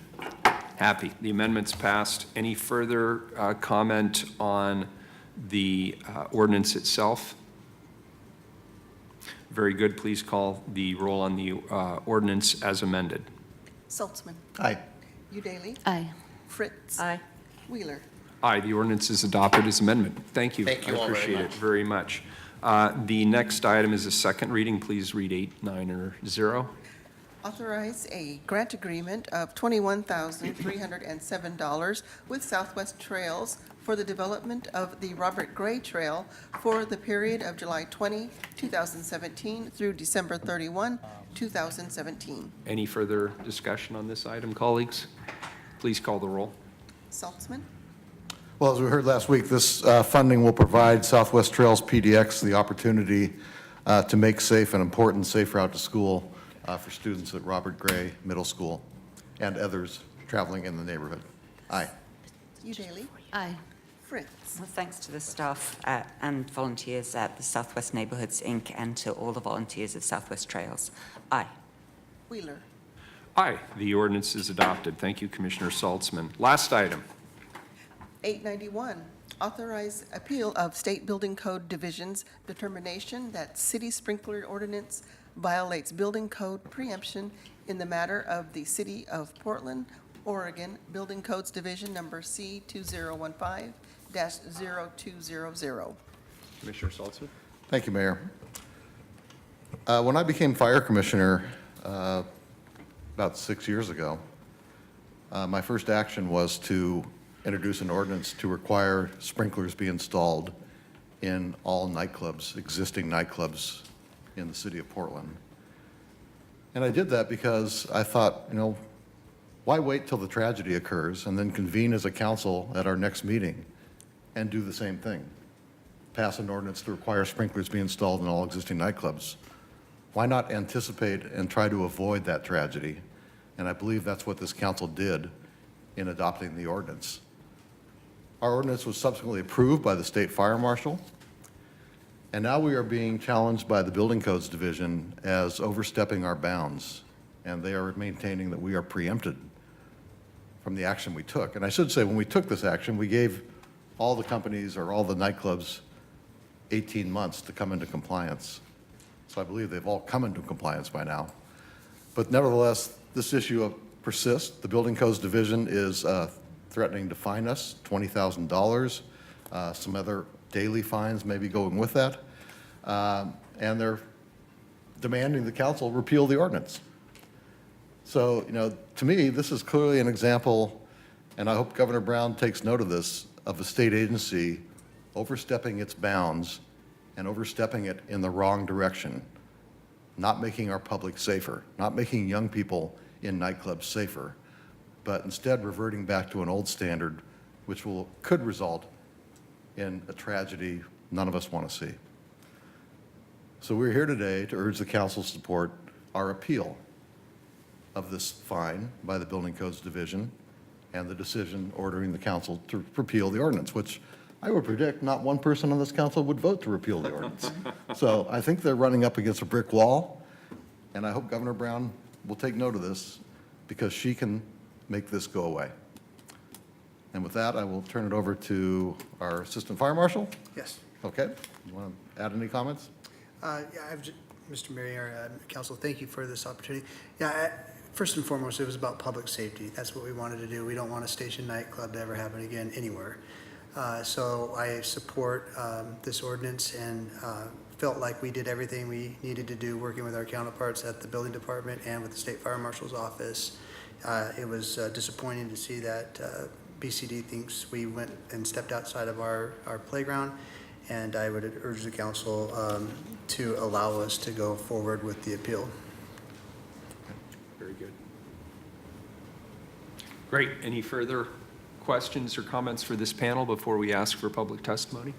Happy. The amendment's passed. Any further comment on the ordinance itself? Very good. Please call the roll on the ordinance as amended. Saltzman, Aye. Udaly, Aye. Fritz. Aye. Wheeler. Aye, the ordinance is adopted as amendment. Thank you. Thank you all I very appreciate it much. very much. The next item is a second reading. Please read 890. Authorize a grant agreement of $21,307 with Southwest Trails for the development of the Robert Gray Trail for the period of July 20, 2017 through December 31, 2017. Any further discussion on this item, colleagues? Please call the roll. Saltzman, Well, as we heard last week, this funding will provide Southwest Trails PDX the opportunity to make safe an important safe route to school for students at Robert Gray Middle School and others traveling in the neighborhood. Aye. Udaly, Aye. Fritz. Well, thanks to the staff and volunteers at the Southwest Neighborhoods, Inc., and to all the volunteers of Southwest Trails. Aye. Wheeler. Aye, the ordinance is adopted. Thank you, Commissioner Saltzman. Last item. 891, authorize appeal of State Building Code Division's determination that city sprinkler ordinance violates building code preemption in the matter of the City of Portland, Oregon Building Codes Division number C2015-0200. Commissioner Saltzman? Thank you, Mayor. When I became fire commissioner about 6 years ago, my first action was to introduce an ordinance to require sprinklers be installed in all nightclubs, existing nightclubs in the city of Portland. And I did that because I thought, why wait till the tragedy occurs and then convene as a council at our next meeting and do the same thing? Pass an ordinance to require sprinklers be installed in all existing nightclubs. Why not anticipate and try to avoid that tragedy? And I believe that's what this council did in adopting the ordinance. Our ordinance was subsequently approved by the state fire marshal, and now we are being challenged by the Building Codes Division as overstepping our bounds, and they are maintaining that we are preempted from the action we took. And I should say, when we took this action, we gave all the companies or all the nightclubs 18 months to come into compliance. So I believe they've all come into compliance by now. But nevertheless, this issue persists. The Building Codes Division is threatening to fine us $20,000. Some other daily fines may be going with that. And they're demanding the council repeal the ordinance. So, to me, this is clearly an example, and I hope Governor Brown takes note of this, of a state agency overstepping its bounds and overstepping it in the wrong direction, not making our public safer, not making young people in nightclubs safer, but instead reverting back to an old standard, which could result in a tragedy none of us want to see. So we're here today to urge the council's support our appeal of this fine by the Building Codes Division and the decision ordering the council to repeal the ordinance, which I would predict not one person on this council would vote to repeal the ordinance. So I think they're running up against a brick wall, and I hope Governor Brown will take note of this because she can make this go away. And with that, I will turn it over to our Assistant Fire Marshal. Yes. Okay. You want to add any comments? Yeah, Mr. Mayor, Council, thank you for this opportunity. Yeah, first and foremost, it was about public safety. That's what we wanted to do. We don't want a station nightclub to ever happen again anywhere. So I support this ordinance and felt like we did everything we needed to do, working with our counterparts at the building department and with the state fire marshal's office. It was disappointing to see that BCD thinks we went and stepped outside of our playground, and I would urge the council to allow us to go forward with the appeal. Very good. Great. Any further questions or comments for this panel before we ask for public testimony?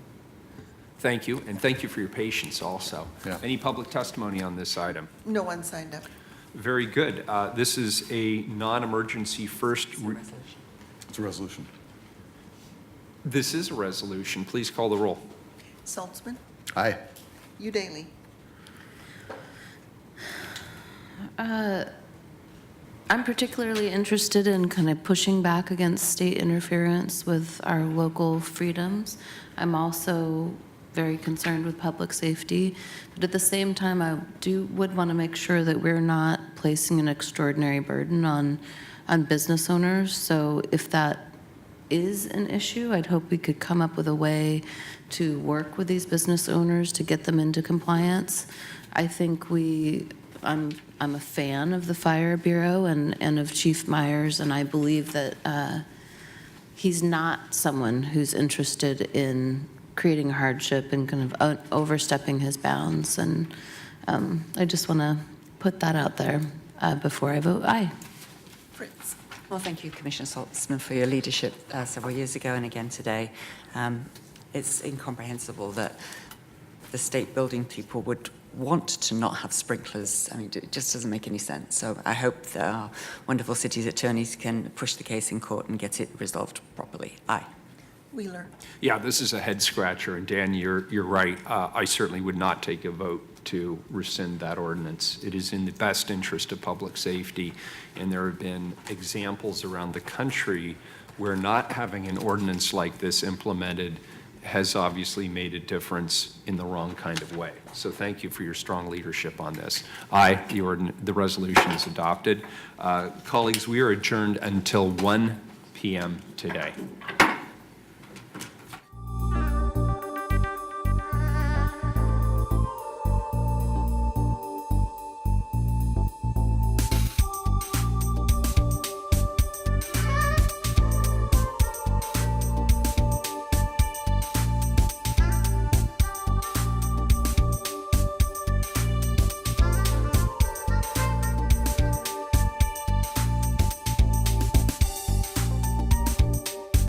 Thank you, and thank you for your patience also. Yeah. Any public testimony on this item? No one signed up. Very good. This is a non-emergency first. It's a resolution. This is a resolution. Please call the roll. Saltzman, Aye. Udaly, I'm particularly interested in kind of pushing back against state interference with our local freedoms. I'm also very concerned with public safety, but at the same time, I would want to make sure that we're not placing an extraordinary burden on business owners. So if that is an issue, I'd hope we could come up with a way to work with these business owners to get them into compliance. I think I'm a fan of the Fire Bureau and of Chief Myers, and I believe that he's not someone who's interested in creating hardship and kind of overstepping his bounds. And I just want to put that out there before I vote aye. Fritz. Well, thank you, Commissioner Saltzman, for your leadership several years ago and again today. It's incomprehensible that the state building people would want to not have sprinklers. I mean, it just doesn't make any sense. So I hope that our wonderful city's attorneys can push the case in court and get it resolved properly. Aye. Wheeler. Yeah, this is a head scratcher, and Dan, you're right. I certainly would not take a vote to rescind that ordinance. It is in the best interest of public safety, and there have been examples around the country where not having an ordinance like this implemented has obviously made a difference in the wrong kind of way. So thank you for your strong leadership on this. Aye, the resolution is adopted. Colleagues, we are adjourned until 1 p.m. today.